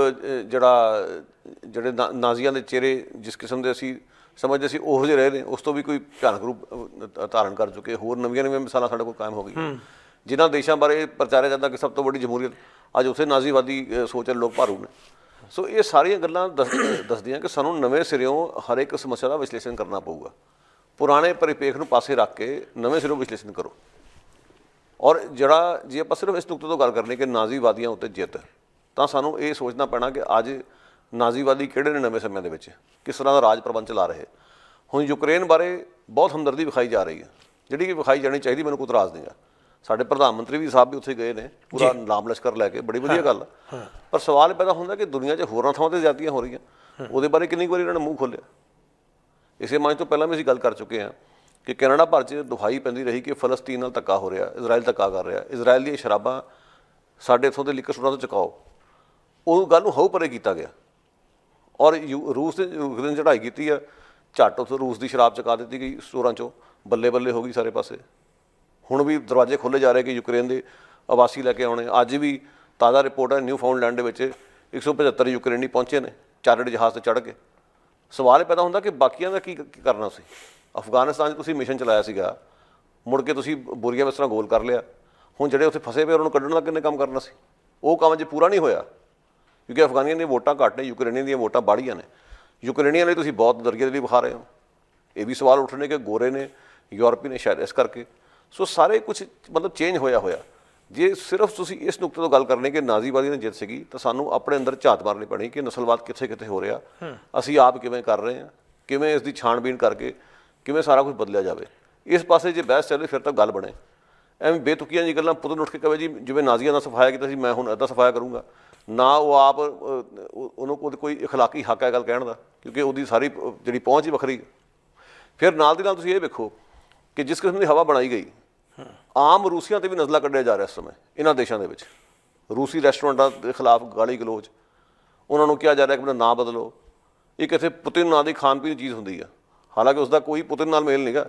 ਜਿਹੜੇ ਨਾਜ਼ੀਆਂ ਦੇ ਚਿਹਰੇ ਜਿਸ ਕਿਸਮ ਦੇ ਅਸੀਂ ਸਮਝਦੇ ਸੀ ਉਹੋ ਜਿਹੇ ਰਹੇ ਨੇ, ਉਸ ਤੋਂ ਵੀ ਕੋਈ ਭਿਆਨਕ ਰੂਪ ਧਾਰਨ ਕਰ ਚੁੱਕੇ। ਹੋਰ ਨਵੀਆਂ ਮਿਸਾਲਾਂ ਸਾਡੇ ਕੋਲ ਕਾਇਮ ਹੋ ਗਈਆਂ। ਜਿਨ੍ਹਾਂ ਦੇਸ਼ਾਂ ਬਾਰੇ ਪ੍ਰਚਾਰਿਆ ਜਾਂਦਾ ਕਿ ਸਭ ਤੋਂ ਵੱਡੀ ਜਮਹੂਰੀਅਤ, ਅੱਜ ਉੱਥੇ ਨਾਜ਼ੀਵਾਦੀ ਸੋਚ ਵਾਲੇ ਲੋਕ ਭਾਰੂ ਨੇ। ਸੋ ਇਹ ਸਾਰੀਆਂ ਗੱਲਾਂ ਦੱਸਦੀਆਂ ਕਿ ਸਾਨੂੰ ਨਵੇਂ ਸਿਰਿਓਂ ਹਰ ਇੱਕ ਸਮੱਸਿਆ ਦਾ ਵਿਸ਼ਲੇਸ਼ਣ ਕਰਨਾ ਪਊਗਾ। ਪੁਰਾਣੇ ਪਰਿਪੇਖ ਨੂੰ ਪਾਸੇ ਰੱਖ ਕੇ ਨਵੇਂ ਸਿਰੋਂ ਵਿਸ਼ਲੇਸ਼ਣ ਕਰੋ। ਔਰ ਜੇ ਆਪਾਂ ਸਿਰਫ ਇਸ ਨੁਕਤੇ ਤੋਂ ਗੱਲ ਕਰਨੀ ਕਿ ਨਾਜ਼ੀਵਾਦੀਆਂ ਉੱਤੇ ਜਿੱਤ, ਤਾਂ ਸਾਨੂੰ ਇਹ ਸੋਚਣਾ ਪੈਣਾ ਕਿ ਅੱਜ ਨਾਜ਼ੀਵਾਦੀ ਕਿਹੜੇ ਨੇ ਨਵੇਂ ਸਮਿਆਂ ਦੇ ਵਿੱਚ, ਕਿਸ ਤਰ੍ਹਾਂ ਦਾ ਰਾਜ ਪ੍ਰਬੰਧ ਚਲਾ ਰਹੇ। ਹੁਣ ਯੂਕਰੇਨ ਬਾਰੇ ਬਹੁਤ ਹਮਦਰਦੀ ਵਿਖਾਈ ਜਾ ਰਹੀ ਹੈ, ਜਿਹੜੀ ਕਿ ਵਿਖਾਈ ਜਾਣੀ ਚਾਹੀਦੀ, ਮੈਨੂੰ ਕੋਈ ਇਤਰਾਜ਼ ਨਹੀਂ ਗਾ। ਸਾਡੇ ਪ੍ਰਧਾਨ ਮੰਤਰੀ ਵੀ ਸਾਹਿਬ ਵੀ ਉੱਥੇ ਗਏ ਨੇ, ਪੂਰਾ ਨਾਮ ਲਸ਼ਕਰ ਲੈ ਕੇ, ਬੜੀ ਵਧੀਆ ਗੱਲ। ਪਰ ਸਵਾਲ ਇਹ ਪੈਦਾ ਹੁੰਦਾ ਕਿ ਦੁਨੀਆ 'ਚ ਹੋਰਾਂ ਥਾਵਾਂ 'ਤੇ ਜ਼ਿਆਦਤੀਆਂ ਹੋ ਰਹੀਆਂ, ਉਹਦੇ ਬਾਰੇ ਕਿੰਨੀ ਵਾਰੀ ਇਹਨਾਂ ਨੇ ਮੂੰਹ ਖੋਲ੍ਹਿਆ। ਇਸੇ ਮੰਚ ਤੋਂ ਪਹਿਲਾਂ ਵੀ ਅਸੀਂ ਗੱਲ ਕਰ ਚੁੱਕੇ ਹਾਂ ਕਿ ਕੈਨੇਡਾ ਭਰ 'ਚ ਦੁਹਾਈ ਪੈਂਦੀ ਰਹੀ ਕਿ ਫਲਸਤੀਨ ਨਾਲ ਧੱਕਾ ਹੋ ਰਿਹਾ, ਇਜ਼ਰਾਈਲ ਧੱਕਾ ਕਰ ਰਿਹਾ, ਇਜ਼ਰਾਈਲ ਦੀਆਂ ਸ਼ਰਾਬਾਂ ਸਾਡੇ ਇੱਥੋਂ ਦੇ ਲਿਕਰ ਸਟੋਰਾਂ ਤੋਂ ਚੁਕਾਓ। ਉਹ ਗੱਲ ਨੂੰ ਹਊ ਪਰੇ ਕੀਤਾ ਗਿਆ। ਔਰ ਰੂਸ ਨੇ ਚੜ੍ਹਾਈ ਕੀਤੀ ਆ, ਝੱਟ ਉੱਥੇ ਰੂਸ ਦੀ ਸ਼ਰਾਬ ਚੁਕਾ ਦਿੱਤੀ ਗਈ ਸਟੋਰਾਂ 'ਚੋਂ, ਬੱਲੇ ਬੱਲੇ ਹੋ ਗਈ ਸਾਰੇ ਪਾਸੇ। ਹੁਣ ਵੀ ਦਰਵਾਜ਼ੇ ਖੋਲ੍ਹੇ ਜਾ ਰਹੇ ਕਿ ਯੂਕਰੇਨ ਦੇ ਆਵਾਸੀ ਲੈ ਕੇ ਆਉਣੇ। ਅੱਜ ਵੀ ਤਾਜ਼ਾ ਰਿਪੋਰਟ ਹੈ ਨਿਊ ਫਾਊਂਡਲੈਂਡ ਦੇ ਵਿੱਚ 175 ਯੂਕਰੇਨੀ ਪਹੁੰਚੇ ਨੇ ਚਾਰਟਰਡ ਜਹਾਜ਼ ਤੇ ਚੜ੍ਹ ਕੇ। ਸਵਾਲ ਇਹ ਪੈਦਾ ਹੁੰਦਾ ਕਿ ਬਾਕੀਆਂ ਦਾ ਕੀ ਕਰਨਾ ਸੀ। ਅਫਗਾਨਿਸਤਾਨ 'ਚ ਤੁਸੀਂ ਮਿਸ਼ਨ ਚਲਾਇਆ ਸੀਗਾ, ਮੁੜ ਕੇ ਤੁਸੀਂ ਬੋਰੀਆ ਬਿਸਤਰਾ ਗੋਲ ਕਰ ਲਿਆ। ਹੁਣ ਜਿਹੜੇ ਉੱਥੇ ਫਸੇ ਪਏ ਉਹਨਾਂ ਨੂੰ ਕੱਢਣ ਦਾ ਕਿੰਨੇ ਕੰਮ ਕਰਨਾ ਸੀ? ਉਹ ਕੰਮ ਜੇ ਪੂਰਾ ਨਹੀਂ ਹੋਇਆ, ਕਿਉਂਕਿ ਅਫਗਾਨੀਆਂ ਦੀਆਂ ਵੋਟਾਂ ਘੱਟ ਨੇ, ਯੂਕਰੇਨੀਆਂ ਦੀਆਂ ਵੋਟਾਂ ਬਾਹਲੀਆਂ ਨੇ। ਯੂਕਰੇਨੀਆਂ ਲਈ ਤੁਸੀਂ ਬਹੁਤ ਦਰਗਾਦਿਲੀ ਵਿਖਾ ਰਹੇ ਹੋ। ਇਹ ਵੀ ਸਵਾਲ ਉੱਠਣੇ ਕਿ ਗੋਰੇ ਨੇ, ਯੂਰਪੀ ਨੇ, ਸ਼ਾਇਦ ਇਸ ਕਰਕੇ। ਸੋ ਸਾਰੇ ਕੁਝ ਮਤਲਬ ਚੇਂਜ ਹੋਇਆ। ਜੇ ਸਿਰਫ ਤੁਸੀਂ ਇਸ ਨੁਕਤੇ ਤੋਂ ਗੱਲ ਕਰਨੀ ਕਿ ਨਾਜ਼ੀਵਾਦੀ ਨੇ ਜਿੱਤ ਸੀਗੀ, ਤਾਂ ਸਾਨੂੰ ਆਪਣੇ ਅੰਦਰ ਝਾਤ ਮਾਰਨੀ ਪੈਣੀ ਕਿ ਨਸਲਵਾਦ ਕਿੱਥੇ ਕਿੱਥੇ ਹੋ ਰਿਹਾ, ਅਸੀਂ ਆਪ ਕਿਵੇਂ ਕਰ ਰਹੇ ਹਾਂ, ਕਿਵੇਂ ਇਸ ਦੀ ਛਾਣਬੀਣ ਕਰਕੇ ਕਿਵੇਂ ਸਾਰਾ ਕੁਝ ਬਦਲਿਆ ਜਾਵੇ। ਇਸ ਪਾਸੇ ਜੇ ਬਹਿਸ ਚੱਲੇ ਫਿਰ ਤਾਂ ਗੱਲ ਬਣੇ। ਐਵੇਂ ਬੇਤੁਕੀਆਂ ਜੀ ਗੱਲਾਂ ਪੁੱਤ ਉੱਠ ਕੇ ਕਹੇ ਜੀ ਜਿਵੇਂ ਨਾਜ਼ੀਆਂ ਦਾ ਸਫਾਇਆ ਕੀਤਾ ਸੀ ਮੈਂ ਹੁਣ ਇੱਦਾਂ ਸਫਾਇਆ ਕਰੂੰਗਾ, ਨਾ ਉਹ ਆਪ ਉਹਨੂੰ ਕੋਈ ਇਖਲਾਕੀ ਹੱਕ ਹੈ ਗੱਲ ਕਹਿਣ ਦਾ, ਕਿਉਂਕਿ ਉਹਦੀ ਸਾਰੀ ਜਿਹੜੀ ਪਹੁੰਚ ਹੀ ਵੱਖਰੀ। ਫਿਰ ਨਾਲ ਦੀ ਨਾਲ ਤੁਸੀਂ ਇਹ ਵੇਖੋ ਕਿ ਜਿਸ ਕਿਸਮ ਦੀ ਹਵਾ ਬਣਾਈ ਗਈ, ਆਮ ਰੂਸੀਆਂ 'ਤੇ ਵੀ ਨਜ਼ਲਾ ਕੱਢਿਆ ਜਾ ਰਿਹਾ ਇਸ ਸਮੇਂ ਇਹਨਾਂ ਦੇਸ਼ਾਂ ਦੇ ਵਿੱਚ। ਰੂਸੀ ਰੈਸਟੋਰੈਂਟਾਂ ਦੇ ਖਿਲਾਫ ਗਾਲੀ ਗਲੋਚ, ਉਹਨਾਂ ਨੂੰ ਕਿਹਾ ਜਾ ਰਿਹਾ ਕਿ ਆਪਣਾ ਨਾਂ ਬਦਲੋ। ਇੱਕ ਇੱਥੇ ਪੁਤਿਨ ਨਾਂ ਦੀ ਖਾਣ ਪੀਣ ਦੀ ਚੀਜ਼ ਹੁੰਦੀ ਆ, ਹਾਲਾਂਕਿ ਉਸਦਾ ਕੋਈ ਪੁਤਿਨ ਨਾਲ ਮੇਲ ਨਹੀਂਗਾ,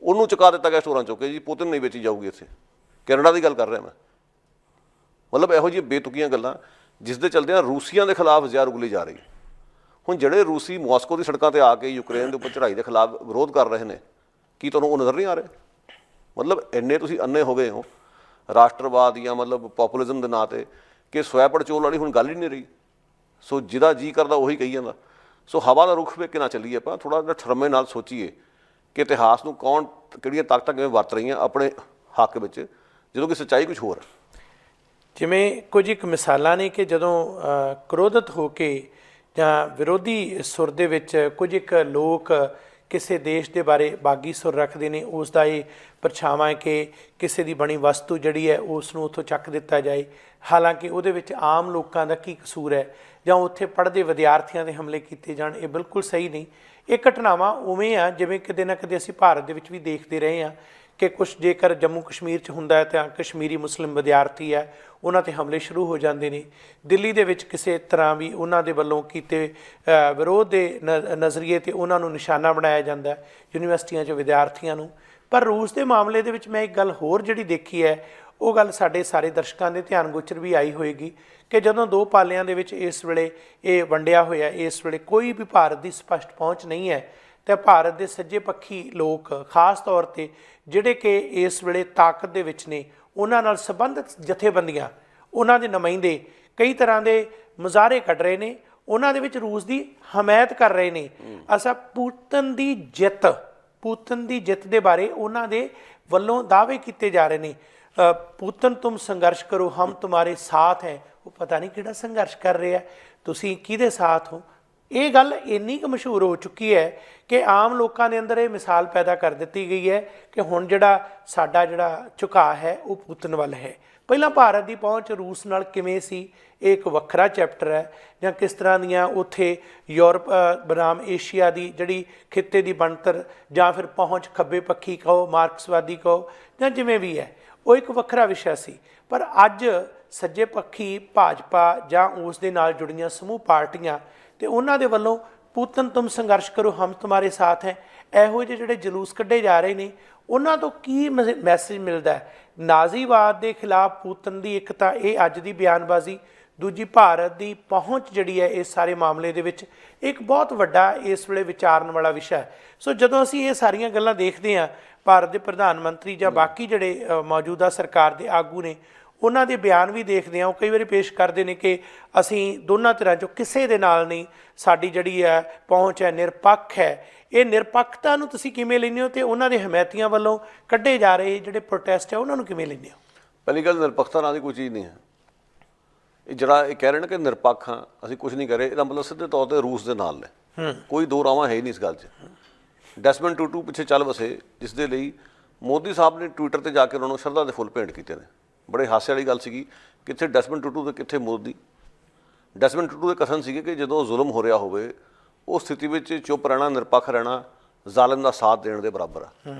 ਉਹਨੂੰ ਚੁਕਾ ਦਿੱਤਾ ਗਿਆ ਸਟੋਰਾਂ ਚੁੱਕ ਕੇ ਜੀ ਪੁਤਿਨ ਨਹੀਂ ਵੇਚੀ ਜਾਊਗੀ ਇੱਥੇ। ਕੈਨੇਡਾ ਦੀ ਗੱਲ ਕਰ ਰਿਹਾ ਮੈਂ। ਮਤਲਬ ਇਹੋ ਜਿਹੀਆਂ ਬੇਤੁਕੀਆਂ ਗੱਲਾਂ ਜਿਸ ਦੇ ਚਲਦਿਆਂ ਰੂਸੀਆਂ ਦੇ ਖਿਲਾਫ ਜ਼ਹਿਰ ਉਗਲੀ ਜਾ ਰਹੀ। ਹੁਣ ਜਿਹੜੇ ਰੂਸੀ ਮਾਸਕੋ ਦੀ ਸੜਕਾਂ 'ਤੇ ਆ ਕੇ ਯੂਕਰੇਨ ਦੇ ਉੱਪਰ ਚੜ੍ਹਾਈ ਦੇ ਖਿਲਾਫ ਵਿਰੋਧ ਕਰ ਰਹੇ ਨੇ, ਕੀ ਤੁਹਾਨੂੰ ਉਹ ਨਜ਼ਰ ਨਹੀਂ ਆ ਰਹੇ? ਮਤਲਬ ਇੰਨੇ ਤੁਸੀਂ ਅੰਨੇ ਹੋ ਗਏ ਹੋ ਰਾਸ਼ਟਰਵਾਦ ਜਾਂ ਮਤਲਬ ਪੋਪੂਲਿਜ਼ਮ ਦੇ ਨਾਂ 'ਤੇ ਕਿ ਸਵੈ ਪੜਚੋਲ ਵਾਲੀ ਹੁਣ ਗੱਲ ਹੀ ਨਹੀਂ ਰਹੀ। ਸੋ ਜਿਹਦਾ ਜੀ ਕਰਦਾ ਉਹੀ ਕਹੀ ਜਾਂਦਾ। ਸੋ ਹਵਾ ਦਾ ਰੁੱਖ ਵੇਖ ਕੇ ਨਾ ਚੱਲੀਏ ਆਪਾਂ, ਥੋੜ੍ਹਾ ਜਿਹਾ ਠਰਮੇ ਨਾਲ ਸੋਚੀਏ ਕਿ ਇਤਿਹਾਸ ਨੂੰ ਕੌਣ ਕਿਹੜੀਆਂ ਤਾਕਤਾਂ ਕਿਵੇਂ ਵਰਤ ਰਹੀਆਂ ਆਪਣੇ ਹੱਕ ਵਿੱਚ, ਜਦੋਂ ਕਿ ਸੱਚਾਈ ਕੁਝ ਹੋਰ ਹੈ। ਜਿਵੇਂ ਕੁਝ ਇੱਕ ਮਿਸਾਲਾਂ ਨੇ ਕਿ ਜਦੋਂ ਕ੍ਰੋਧਿਤ ਹੋ ਕੇ ਜਾਂ ਵਿਰੋਧੀ ਸੁਰ ਦੇ ਵਿੱਚ ਕੁਝ ਇੱਕ ਲੋਕ ਕਿਸੇ ਦੇਸ਼ ਦੇ ਬਾਰੇ ਬਾਗੀ ਸੁਰ ਰੱਖਦੇ ਨੇ, ਉਸ ਦਾ ਇਹ ਪਰਛਾਵਾਂ ਹੈ ਕਿ ਕਿਸੇ ਦੀ ਬਣੀ ਵਸਤੂ ਜਿਹੜੀ ਹੈ ਉਸ ਨੂੰ ਉੱਥੋਂ ਚੱਕ ਦਿੱਤਾ ਜਾਏ। ਹਾਲਾਂਕਿ ਉਹਦੇ ਵਿੱਚ ਆਮ ਲੋਕਾਂ ਦਾ ਕੀ ਕਸੂਰ ਹੈ, ਜਾਂ ਉੱਥੇ ਪੜ੍ਹਦੇ ਵਿਦਿਆਰਥੀਆਂ ਦੇ ਹਮਲੇ ਕੀਤੇ ਜਾਣ, ਇਹ ਬਿਲਕੁਲ ਸਹੀ ਨਹੀਂ। ਇਹ ਘਟਨਾਵਾਂ ਉਵੇਂ ਆ ਜਿਵੇਂ ਕਿਤੇ ਨਾ ਕਿਤੇ ਅਸੀਂ ਭਾਰਤ ਦੇ ਵਿੱਚ ਵੀ ਦੇਖਦੇ ਰਹੇ ਹਾਂ ਕਿ ਕੁਛ ਜੇਕਰ ਜੰਮੂ ਕਸ਼ਮੀਰ 'ਚ ਹੁੰਦਾ ਹੈ ਤਾਂ ਕਸ਼ਮੀਰੀ ਮੁਸਲਿਮ ਵਿਦਿਆਰਥੀ ਹੈ, ਉਹਨਾਂ 'ਤੇ ਹਮਲੇ ਸ਼ੁਰੂ ਹੋ ਜਾਂਦੇ ਨੇ। ਦਿੱਲੀ ਦੇ ਵਿੱਚ ਕਿਸੇ ਤਰ੍ਹਾਂ ਵੀ ਉਹਨਾਂ ਦੇ ਵੱਲੋਂ ਕੀਤੇ ਵਿਰੋਧ ਦੇ ਨਜ਼ਰੀਏ 'ਤੇ ਉਹਨਾਂ ਨੂੰ ਨਿਸ਼ਾਨਾ ਬਣਾਇਆ ਜਾਂਦਾ ਯੂਨੀਵਰਸਿਟੀਆਂ 'ਚ ਵਿਦਿਆਰਥੀਆਂ ਨੂੰ। ਪਰ ਰੂਸ ਦੇ ਮਾਮਲੇ ਦੇ ਵਿੱਚ ਮੈਂ ਇੱਕ ਗੱਲ ਹੋਰ ਜਿਹੜੀ ਦੇਖੀ ਹੈ, ਉਹ ਗੱਲ ਸਾਡੇ ਸਾਰੇ ਦਰਸ਼ਕਾਂ ਦੇ ਧਿਆਨ ਗੋਚਰ ਵੀ ਆਈ ਹੋਏਗੀ ਕਿ ਜਦੋਂ ਦੋ ਪਾਲਿਆਂ ਦੇ ਵਿੱਚ ਇਸ ਵੇਲੇ ਇਹ ਵੰਡਿਆ ਹੋਇਆ, ਇਸ ਵੇਲੇ ਕੋਈ ਵੀ ਭਾਰਤ ਦੀ ਸਪਸ਼ਟ ਪਹੁੰਚ ਨਹੀਂ ਹੈ, ਤੇ ਭਾਰਤ ਦੇ ਸੱਜੇ ਪੱਖੀ ਲੋਕ ਖਾਸ ਤੌਰ 'ਤੇ ਜਿਹੜੇ ਕਿ ਇਸ ਵੇਲੇ ਤਾਕਤ ਦੇ ਵਿੱਚ ਨੇ, ਉਹਨਾਂ ਨਾਲ ਸੰਬੰਧਿਤ ਜਥੇਬੰਦੀਆਂ, ਉਹਨਾਂ ਦੇ ਨੁਮਾਇੰਦੇ ਕਈ ਤਰ੍ਹਾਂ ਦੇ ਮੁਜ਼ਾਹਰੇ ਕੱਢ ਰਹੇ ਨੇ, ਉਹਨਾਂ ਦੇ ਵਿੱਚ ਰੂਸ ਦੀ ਹਮਾਇਤ ਕਰ ਰਹੇ ਨੇ। ਅਸਾਂ ਪੁਤਿਨ ਦੀ ਜਿੱਤ ਦੇ ਬਾਰੇ ਉਹਨਾਂ ਦੇ ਵੱਲੋਂ ਦਾਅਵੇ ਕੀਤੇ ਜਾ ਰਹੇ ਨੇ। ਪੁਤਿਨ ਤੁਮ ਸੰਘਰਸ਼ ਕਰੋ ਹਮ ਤੁਮਾਰੇ ਸਾਥ ਹੈ। ਉਹ ਪਤਾ ਨਹੀਂ ਕਿਹੜਾ ਸੰਘਰਸ਼ ਕਰ ਰਿਹਾ, ਤੁਸੀਂ ਕਿਹਦੇ ਸਾਥ ਹੋ। ਇਹ ਗੱਲ ਇੰਨੀ ਕੁ ਮਸ਼ਹੂਰ ਹੋ ਚੁੱਕੀ ਹੈ ਕਿ ਆਮ ਲੋਕਾਂ ਦੇ ਅੰਦਰ ਇਹ ਮਿਸਾਲ ਪੈਦਾ ਕਰ ਦਿੱਤੀ ਗਈ ਹੈ ਕਿ ਹੁਣ ਸਾਡਾ ਝੁਕਾਅ ਹੈ ਉਹ ਪੁਤਿਨ ਵੱਲ ਹੈ। ਪਹਿਲਾਂ ਭਾਰਤ ਦੀ ਪਹੁੰਚ ਰੂਸ ਨਾਲ ਕਿਵੇਂ ਸੀ, ਇਹ ਇੱਕ ਵੱਖਰਾ ਚੈਪਟਰ ਹੈ, ਜਾਂ ਕਿਸ ਤਰ੍ਹਾਂ ਦੀਆਂ ਉੱਥੇ ਯੂਰਪ ਬਨਾਮ ਏਸ਼ੀਆ ਦੀ ਜਿਹੜੀ ਖਿੱਤੇ ਦੀ ਬਣਤਰ ਜਾਂ ਫਿਰ ਪਹੁੰਚ ਖੱਬੇ ਪੱਖੀ ਕਹੋ, ਮਾਰਕਸਵਾਦੀ ਕਹੋ, ਜਾਂ ਜਿਵੇਂ ਵੀ ਹੈ, ਉਹ ਇੱਕ ਵੱਖਰਾ ਵਿਸ਼ਾ ਸੀ। ਪਰ ਅੱਜ ਸੱਜੇ ਪੱਖੀ ਭਾਜਪਾ ਜਾਂ ਉਸ ਦੇ ਨਾਲ ਜੁੜੀਆਂ ਸਮੂਹ ਪਾਰਟੀਆਂ ਤੇ ਉਹਨਾਂ ਦੇ ਵੱਲੋਂ ਪੁਤਿਨ ਤੁਮ ਸੰਘਰਸ਼ ਕਰੋ ਹਮ ਤੁਮਾਰੇ ਸਾਥ ਹੈ, ਇਹੋ ਜਿਹੇ ਜਿਹੜੇ ਜਲੂਸ ਕੱਢੇ ਜਾ ਰਹੇ ਨੇ, ਉਹਨਾਂ ਤੋਂ ਕੀ ਮੈਸੇਜ ਮਿਲਦਾ ਹੈ? ਨਾਜ਼ੀਵਾਦ ਦੇ ਖਿਲਾਫ ਪੁਤਿਨ ਦੀ ਇੱਕ ਤਾਂ ਇਹ ਅੱਜ ਦੀ ਬਿਆਨਬਾਜ਼ੀ, ਦੂਜੀ ਭਾਰਤ ਦੀ ਪਹੁੰਚ ਜਿਹੜੀ ਹੈ ਇਸ ਸਾਰੇ ਮਾਮਲੇ ਦੇ ਵਿੱਚ ਇੱਕ ਬਹੁਤ ਵੱਡਾ ਇਸ ਵੇਲੇ ਵਿਚਾਰਨ ਵਾਲਾ ਵਿਸ਼ਾ ਹੈ। ਸੋ ਜਦੋਂ ਅਸੀਂ ਇਹ ਸਾਰੀਆਂ ਗੱਲਾਂ ਦੇਖਦੇ ਹਾਂ, ਭਾਰਤ ਦੇ ਪ੍ਰਧਾਨ ਮੰਤਰੀ ਜਾਂ ਬਾਕੀ ਜਿਹੜੇ ਮੌਜੂਦਾ ਸਰਕਾਰ ਦੇ ਆਗੂ ਨੇ, ਉਹਨਾਂ ਦੇ ਬਿਆਨ ਵੀ ਦੇਖਦੇ ਹਾਂ, ਉਹ ਕਈ ਵਾਰੀ ਪੇਸ਼ ਕਰਦੇ ਨੇ ਕਿ ਅਸੀਂ ਦੋਨਾਂ ਧਿਰਾਂ 'ਚੋਂ ਕਿਸੇ ਦੇ ਨਾਲ ਨਹੀਂ, ਸਾਡੀ ਜਿਹੜੀ ਹੈ ਪਹੁੰਚ ਹੈ ਨਿਰਪੱਖ ਹੈ। ਇਹ ਨਿਰਪੱਖਤਾ ਨੂੰ ਤੁਸੀਂ ਕਿਵੇਂ ਲੈਂਦੇ ਹੋ, ਅਤੇ ਉਹਨਾਂ ਦੇ ਹਮਾਇਤੀਆਂ ਵੱਲੋਂ ਕੱਢੇ ਜਾ ਰਹੇ ਜਿਹੜੇ ਪ੍ਰੋਟੈਸਟ ਹੈ ਉਹਨਾਂ ਨੂੰ ਕਿਵੇਂ ਲੈਂਦੇ ਹੋ? ਪਹਿਲੀ ਗੱਲ, ਨਿਰਪੱਖਤਾ ਨਾਂ ਦੀ ਕੋਈ ਚੀਜ਼ ਨਹੀਂ ਹੈ। ਇਹ ਜਿਹੜਾ ਇਹ ਕਹਿ ਰਹੇ ਨੇ ਕਿ ਨਿਰਪੱਖ ਹਾਂ, ਅਸੀਂ ਕੁਝ ਨਹੀਂ ਕਰੇ, ਇਹਦਾ ਮਤਲਬ ਸਿੱਧੇ ਤੌਰ 'ਤੇ ਰੂਸ ਦੇ ਨਾਲ ਨੇ। ਕੋਈ ਦੋ ਰਾਵਾਂ ਹੈ ਹੀ ਨਹੀਂ ਇਸ ਗੱਲ 'ਚ। ਡੈਸਮੰਡ ਟੂਟੂ ਪਿੱਛੇ ਚੱਲ ਵਸੇ, ਜਿਸ ਦੇ ਲਈ ਮੋਦੀ ਸਾਹਿਬ ਨੇ ਟਵਿੱਟਰ 'ਤੇ ਜਾ ਕੇ ਉਹਨਾਂ ਨੂੰ ਸ਼ਰਧਾ ਦੇ ਫੁੱਲ ਭੇਂਟ ਕੀਤੇ ਨੇ। ਬੜੇ ਹਾਸੇ ਵਾਲੀ ਗੱਲ ਸੀਗੀ, ਕਿੱਥੇ ਡੈਸਮੰਡ ਟੂਟੂ ਅਤੇ ਕਿੱਥੇ ਮੋਦੀ। ਡੈਸਮੰਡ ਟੂਟੂ ਦੇ ਕਥਨ ਸੀਗੇ ਕਿ ਜਦੋਂ ਜ਼ੁਲਮ ਹੋ ਰਿਹਾ ਹੋਵੇ ਉਸ ਸਥਿਤੀ ਵਿੱਚ ਚੁੱਪ ਰਹਿਣਾ, ਨਿਰਪੱਖ ਰਹਿਣਾ ਜ਼ਾਲਿਮ ਦਾ ਸਾਥ ਦੇਣ ਦੇ ਬਰਾਬਰ ਆ।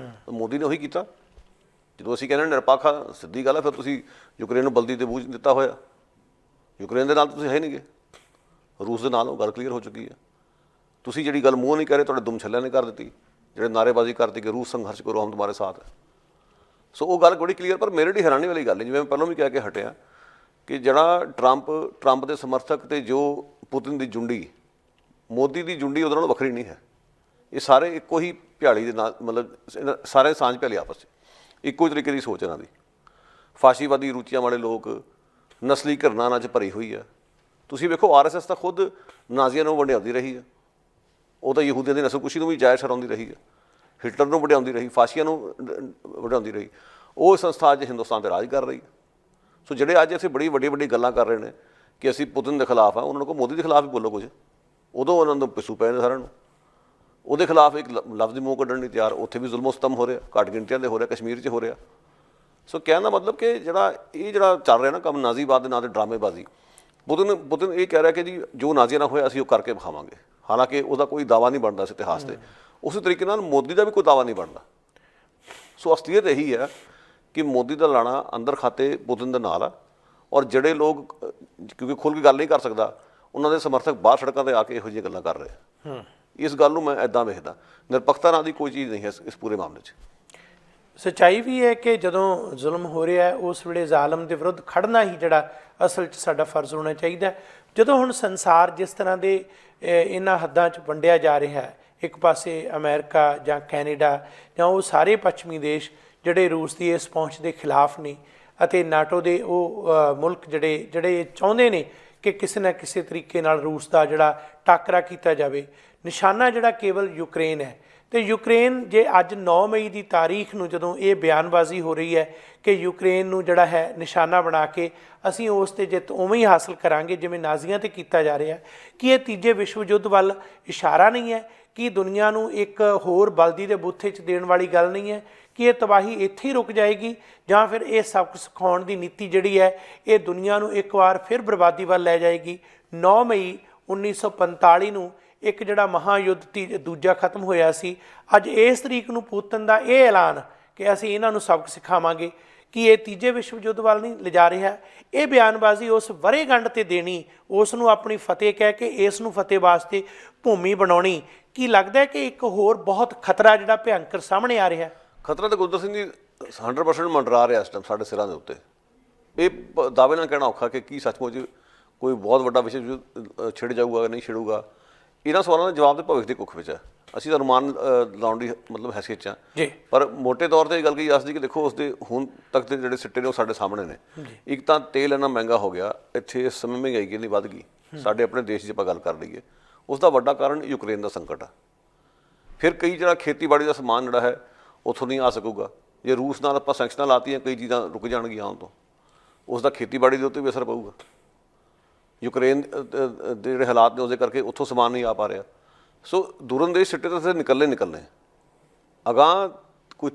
ਮੋਦੀ ਨੇ ਉਹੀ ਕੀਤਾ। ਜਦੋਂ ਅਸੀਂ ਕਹਿੰਦੇ ਨਿਰਪੱਖ ਆ, ਸਿੱਧੀ ਗੱਲ ਹੈ, ਫਿਰ ਤੁਸੀਂ ਯੂਕਰੇਨ ਨੂੰ ਬਲਦੀ ਤੇ ਬੂਝ ਦਿੱਤਾ ਹੋਇਆ। ਯੂਕਰੇਨ ਦੇ ਨਾਲ ਤੁਸੀਂ ਹੈ ਨਹੀਂ ਗੇ, ਰੂਸ ਦੇ ਨਾਲ ਉਹ ਗੱਲ ਕਲੀਅਰ ਹੋ ਚੁੱਕੀ ਹੈ। ਤੁਸੀਂ ਜਿਹੜੀ ਗੱਲ ਮੂੰਹ ਨਹੀਂ ਕਹਿ ਰਹੇ, ਤੁਹਾਡੇ ਦੁਮ ਛੱਲਿਆਂ ਨੇ ਕਰ ਦਿੱਤੀ, ਜਿਹੜੇ ਨਾਅਰੇਬਾਜ਼ੀ ਕਰਤੀ ਕਿ ਰੂਸ ਸੰਘਰਸ਼ ਕਰੋ ਹਮ ਤੁਮਾਰੇ ਸਾਥ ਹੈ। ਸੋ ਉਹ ਗੱਲ ਬੜੀ ਕਲੀਅਰ। ਪਰ ਮੇਰੇ ਲਈ ਹੈਰਾਨੀ ਵਾਲੀ ਗੱਲ ਹੈ, ਜਿਵੇਂ ਮੈਂ ਪਹਿਲਾਂ ਵੀ ਕਹਿ ਕੇ ਹਟਿਆ ਕਿ ਜਿਹੜਾ ਟਰੰਪ ਦੇ ਸਮਰਥਕ ਤੇ ਜੋ ਪੁਤਿਨ ਦੀ ਜੁੰਡੀ, ਮੋਦੀ ਦੀ ਜੁੰਡੀ ਉਹਦੇ ਨਾਲੋਂ ਵੱਖਰੀ ਨਹੀਂ ਹੈ। ਇਹ ਸਾਰੇ ਇੱਕੋ ਹੀ ਭਿਆਲੀ ਦੇ ਨਾਲ, ਮਤਲਬ ਸਾਰੇ ਸਾਂਝ ਭਿਆਲੀ ਆਪਸ 'ਚ, ਇੱਕੋ ਹੀ ਤਰੀਕੇ ਦੀ ਸੋਚ ਇਹਨਾਂ ਦੀ। ਫਾਸ਼ੀਵਾਦੀ ਰੁਚੀਆਂ ਵਾਲੇ ਲੋਕ, ਨਸਲੀ ਘਿਰਨਾ 'ਚ ਭਰੀ ਹੋਈ ਹੈ। ਤੁਸੀਂ ਵੇਖੋ RSS ਤਾਂ ਖੁਦ ਨਾਜ਼ੀਆਂ ਨੂੰ ਵੰਡਿਆਉਂਦੀ ਰਹੀ ਹੈ, ਉਹ ਤਾਂ ਯਹੂਦੀਆਂ ਦੀ ਨਸਲਕੁਸ਼ੀ ਨੂੰ ਵੀ ਜਾਇਜ਼ ਠਹਿਰਾਉਂਦੀ ਰਹੀ ਹੈ, ਹਿਟਲਰ ਨੂੰ ਵੰਡਿਆਉਂਦੀ ਰਹੀ, ਫਾਸ਼ੀਆਂ ਨੂੰ ਵੰਡਾਉਂਦੀ ਰਹੀ। ਉਹ ਸੰਸਥਾ ਅੱਜ ਹਿੰਦੁਸਤਾਨ 'ਤੇ ਰਾਜ ਕਰ ਰਹੀ ਹੈ। ਸੋ ਜਿਹੜੇ ਅੱਜ ਇੱਥੇ ਬੜੀ ਵੱਡੀ ਗੱਲਾਂ ਕਰ ਰਹੇ ਨੇ ਕਿ ਅਸੀਂ ਪੁਤਿਨ ਦੇ ਖਿਲਾਫ ਆ, ਉਹਨਾਂ ਨੂੰ ਕਹੋ ਮੋਦੀ ਦੇ ਖਿਲਾਫ ਹੀ ਬੋਲੋ ਕੁਝ। ਉਦੋਂ ਉਹਨਾਂ ਨੂੰ ਪਿੱਛੂ ਪਏ ਨੇ ਸਾਰਿਆਂ ਨੂੰ। ਉਹਦੇ ਖਿਲਾਫ ਇੱਕ ਲਫ਼ਜ਼ ਦੀ ਮੂੰਹ ਕੱਢਣ ਨਹੀਂ ਤਿਆਰ। ਉੱਥੇ ਵੀ ਜ਼ੁਲਮੋ ਸਤਮ ਹੋ ਰਿਹਾ, ਘੱਟ ਗਿਣਤੀਆਂ ਦੇ ਹੋ ਰਿਹਾ, ਕਸ਼ਮੀਰ 'ਚ ਹੋ ਰਿਹਾ। ਸੋ ਕਹਿਣ ਦਾ ਮਤਲਬ ਕਿ ਜਿਹੜਾ ਚੱਲ ਰਿਹਾ ਨਾ ਕੰਮ, ਨਾਜ਼ੀਵਾਦ ਦੇ ਨਾਂ 'ਤੇ ਡਰਾਮੇਬਾਜ਼ੀ, ਪੁਤਿਨ ਇਹ ਕਹਿ ਰਿਹਾ ਕਿ ਜੀ ਜੋ ਨਾਜ਼ੀਆਂ ਨਾਲ ਹੋਇਆ ਅਸੀਂ ਉਹ ਕਰਕੇ ਵਿਖਾਵਾਂਗੇ। ਹਾਲਾਂਕਿ ਉਹਦਾ ਕੋਈ ਦਾਅਵਾ ਨਹੀਂ ਬਣਦਾ ਇਸ ਇਤਿਹਾਸ 'ਤੇ। ਉਸੇ ਤਰੀਕੇ ਨਾਲ ਮੋਦੀ ਦਾ ਵੀ ਕੋਈ ਦਾਅਵਾ ਨਹੀਂ ਬਣਦਾ। ਸੋ ਅਸਲੀਅਤ ਇਹੀ ਹੈ ਕਿ ਮੋਦੀ ਦਾ ਲਾਣਾ ਅੰਦਰ ਖਾਤੇ ਪੁਤਿਨ ਦੇ ਨਾਲ ਆ, ਔਰ ਜਿਹੜੇ ਲੋਕ ਕਿਉਂਕਿ ਖੁੱਲ੍ਹ ਕੇ ਗੱਲ ਨਹੀਂ ਕਰ ਸਕਦਾ, ਉਹਨਾਂ ਦੇ ਸਮਰਥਕ ਬਾਹਰ ਸੜਕਾਂ 'ਤੇ ਆ ਕੇ ਇਹੋ ਜਿਹੀਆਂ ਗੱਲਾਂ ਕਰ ਰਹੇ। ਇਸ ਗੱਲ ਨੂੰ ਮੈਂ ਇੱਦਾਂ ਵੇਖਦਾ, ਨਿਰਪੱਖਤਾ ਨਾਂ ਦੀ ਕੋਈ ਚੀਜ਼ ਨਹੀਂ ਹੈ ਇਸ ਪੂਰੇ ਮਾਮਲੇ 'ਚ। ਸੱਚਾਈ ਵੀ ਹੈ ਕਿ ਜਦੋਂ ਜ਼ੁਲਮ ਹੋ ਰਿਹਾ ਉਸ ਵੇਲੇ ਜ਼ਾਲਮ ਦੇ ਵਿਰੁੱਧ ਖੜਨਾ ਹੀ ਜਿਹੜਾ ਅਸਲ 'ਚ ਸਾਡਾ ਫਰਜ਼ ਹੋਣਾ ਚਾਹੀਦਾ। ਜਦੋਂ ਹੁਣ ਸੰਸਾਰ ਜਿਸ ਤਰ੍ਹਾਂ ਦੇ ਇਹਨਾਂ ਹੱਦਾਂ 'ਚ ਵੰਡਿਆ ਜਾ ਰਿਹਾ ਹੈ, ਇੱਕ ਪਾਸੇ ਅਮਰੀਕਾ ਜਾਂ ਕੈਨੇਡਾ ਜਾਂ ਉਹ ਸਾਰੇ ਪੱਛਮੀ ਦੇਸ਼ ਜਿਹੜੇ ਰੂਸ ਦੀ ਇਸ ਪਹੁੰਚ ਦੇ ਖਿਲਾਫ ਨੇ, ਅਤੇ ਨਾਟੋ ਦੇ ਉਹ ਮੁਲਕ ਜਿਹੜੇ ਚਾਹੁੰਦੇ ਨੇ ਕਿ ਕਿਸੇ ਨਾ ਕਿਸੇ ਤਰੀਕੇ ਨਾਲ ਰੂਸ ਦਾ ਜਿਹੜਾ ਟਾਕਰਾ ਕੀਤਾ ਜਾਵੇ। ਨਿਸ਼ਾਨਾ ਜਿਹੜਾ ਕੇਵਲ ਯੂਕਰੇਨ ਹੈ। ਅਤੇ ਯੂਕਰੇਨ ਜੇ ਅੱਜ 9 ਮਈ ਦੀ ਤਾਰੀਖ ਨੂੰ ਜਦੋਂ ਇਹ ਬਿਆਨਬਾਜ਼ੀ ਹੋ ਰਹੀ ਹੈ ਕਿ ਯੂਕਰੇਨ ਨੂੰ ਜਿਹੜਾ ਹੈ ਨਿਸ਼ਾਨਾ ਬਣਾ ਕੇ ਅਸੀਂ ਉਸ 'ਤੇ ਜਿੱਤ ਉਵੇਂ ਹੀ ਹਾਸਲ ਕਰਾਂਗੇ ਜਿਵੇਂ ਨਾਜ਼ੀਆਂ 'ਤੇ ਕੀਤਾ ਜਾ ਰਿਹਾ, ਕੀ ਇਹ ਤੀਜੇ ਵਿਸ਼ਵ ਯੁੱਧ ਵੱਲ ਇਸ਼ਾਰਾ ਨਹੀਂ ਹੈ? ਕੀ ਦੁਨੀਆ ਨੂੰ ਇੱਕ ਹੋਰ ਬਲਦੀ ਦੇ ਬੂਥੇ 'ਚ ਦੇਣ ਵਾਲੀ ਗੱਲ ਨਹੀਂ ਹੈ? ਕਿ ਇਹ ਤਬਾਹੀ ਇੱਥੇ ਹੀ ਰੁਕ ਜਾਏਗੀ, ਜਾਂ ਫਿਰ ਇਹ ਸਬਕ ਸਿਖਾਉਣ ਦੀ ਨੀਤੀ ਜਿਹੜੀ ਹੈ ਇਹ ਦੁਨੀਆ ਨੂੰ ਇੱਕ ਵਾਰ ਫਿਰ ਬਰਬਾਦੀ ਵੱਲ ਲੈ ਜਾਏਗੀ? 9 ਮਈ 1945 ਨੂੰ ਇੱਕ ਜਿਹੜਾ ਮਹਾਯੁੱਧ ਦੂਜਾ ਖਤਮ ਹੋਇਆ ਸੀ, ਅੱਜ ਇਸ ਤਰੀਕ ਨੂੰ ਪੁਤਿਨ ਦਾ ਇਹ ਐਲਾਨ ਕਿ ਅਸੀਂ ਇਹਨਾਂ ਨੂੰ ਸਬਕ ਸਿਖਾਵਾਂਗੇ, ਕਿ ਇਹ ਤੀਜੇ ਵਿਸ਼ਵ ਯੁੱਧ ਵੱਲ ਨਹੀਂ ਲਿਜਾ ਰਿਹਾ? ਇਹ ਬਿਆਨਬਾਜ਼ੀ ਉਸ ਵਰ੍ਹੇਗੰਢ 'ਤੇ ਦੇਣੀ, ਉਸ ਨੂੰ ਆਪਣੀ ਫਤਿਹ ਕਹਿ ਕੇ ਇਸ ਨੂੰ ਫਤਿਹ ਵਾਸਤੇ ਭੂਮੀ ਬਣਾਉਣੀ, ਕੀ ਲੱਗਦਾ ਹੈ ਕਿ ਇੱਕ ਹੋਰ ਬਹੁਤ ਖਤਰਾ ਜਿਹੜਾ ਭਿਅੰਕਰ ਸਾਹਮਣੇ ਆ ਰਿਹਾ? ਖਤਰਾ ਤਾਂ ਗੁਰਦਰ ਸਿੰਘ ਜੀ 100% ਮੰਡਰਾ ਰਿਹਾ ਇਸ ਟਾਈਮ ਸਾਡੇ ਸਿਰਾਂ ਦੇ ਉੱਤੇ। ਇਹ ਦਾਅਵੇ ਨਾਲ ਕਹਿਣਾ ਔਖਾ ਕਿ ਕੀ ਸੱਚਮੁੱਚ ਕੋਈ ਬਹੁਤ ਵੱਡਾ ਵਿਸ਼ਵ ਯੁੱਧ ਛਿੜ ਜਾਊਗਾ ਕਿ ਨਹੀਂ ਛਿੜੂਗਾ। ਇਹਨਾਂ ਸਵਾਲਾਂ ਦਾ ਜਵਾਬ ਤਾਂ ਭਵਿੱਖ ਦੀ ਕੁੱਖ ਵਿੱਚ ਹੈ। ਅਸੀਂ ਤਾਂ ਅਨੁਮਾਨ ਲਾਉਣ ਦੀ ਮਤਲਬ ਹੈਸੀਅਤ 'ਚ ਹਾਂ, ਪਰ ਮੋਟੇ ਤੌਰ 'ਤੇ ਇਹ ਗੱਲ ਕਹੀ ਦੱਸਦੀ ਕਿ ਦੇਖੋ ਉਸਦੇ ਹੁਣ ਤੱਕ ਦੇ ਜਿਹੜੇ ਸਿੱਟੇ ਨੇ ਉਹ ਸਾਡੇ ਸਾਹਮਣੇ ਨੇ। ਇੱਕ ਤਾਂ ਤੇਲ ਇੰਨਾ ਮਹਿੰਗਾ ਹੋ ਗਿਆ, ਇੱਥੇ ਇਸ ਸਮੇਂ ਮਹਿੰਗਾਈ ਕਿੰਨੀ ਵੱਧ ਗਈ ਸਾਡੇ ਆਪਣੇ ਦੇਸ਼ 'ਚ ਆਪਾਂ ਗੱਲ ਕਰ ਲਈਏ, ਉਸ ਦਾ ਵੱਡਾ ਕਾਰਨ ਯੂਕਰੇਨ ਦਾ ਸੰਕਟ ਆ। ਫਿਰ ਕਈ ਜਿਹੜਾ ਖੇਤੀਬਾੜੀ ਦਾ ਸਮਾਨ ਜਿਹੜਾ ਹੈ ਉੱਥੋਂ ਨਹੀਂ ਆ ਸਕੂਗਾ। ਜੇ ਰੂਸ ਨਾਲ ਆਪਾਂ ਸੈਂਕਸ਼ਨਾਂ ਲਾਤੀਆਂ, ਕਈ ਚੀਜ਼ਾਂ ਰੁਕ ਜਾਣਗੀਆਂ ਆਉਣ ਤੋਂ, ਉਸ ਦਾ ਖੇਤੀਬਾੜੀ ਦੇ ਉੱਤੇ ਵੀ ਅਸਰ ਪਊਗਾ। ਯੂਕਰੇਨ ਦੇ ਜਿਹੜੇ ਹਾਲਾਤ ਨੇ ਉਸਦੇ ਕਰਕੇ ਉੱਥੋਂ ਸਮਾਨ ਨਹੀਂ ਆ ਪਾ ਰਿਹਾ। ਸੋ ਦੂਰਅੰਦੇਸ਼ ਸਿੱਟੇ ਤਾਂ ਨਿਕਲਣੇ ਅਗਾਂਹ ਕੋਈ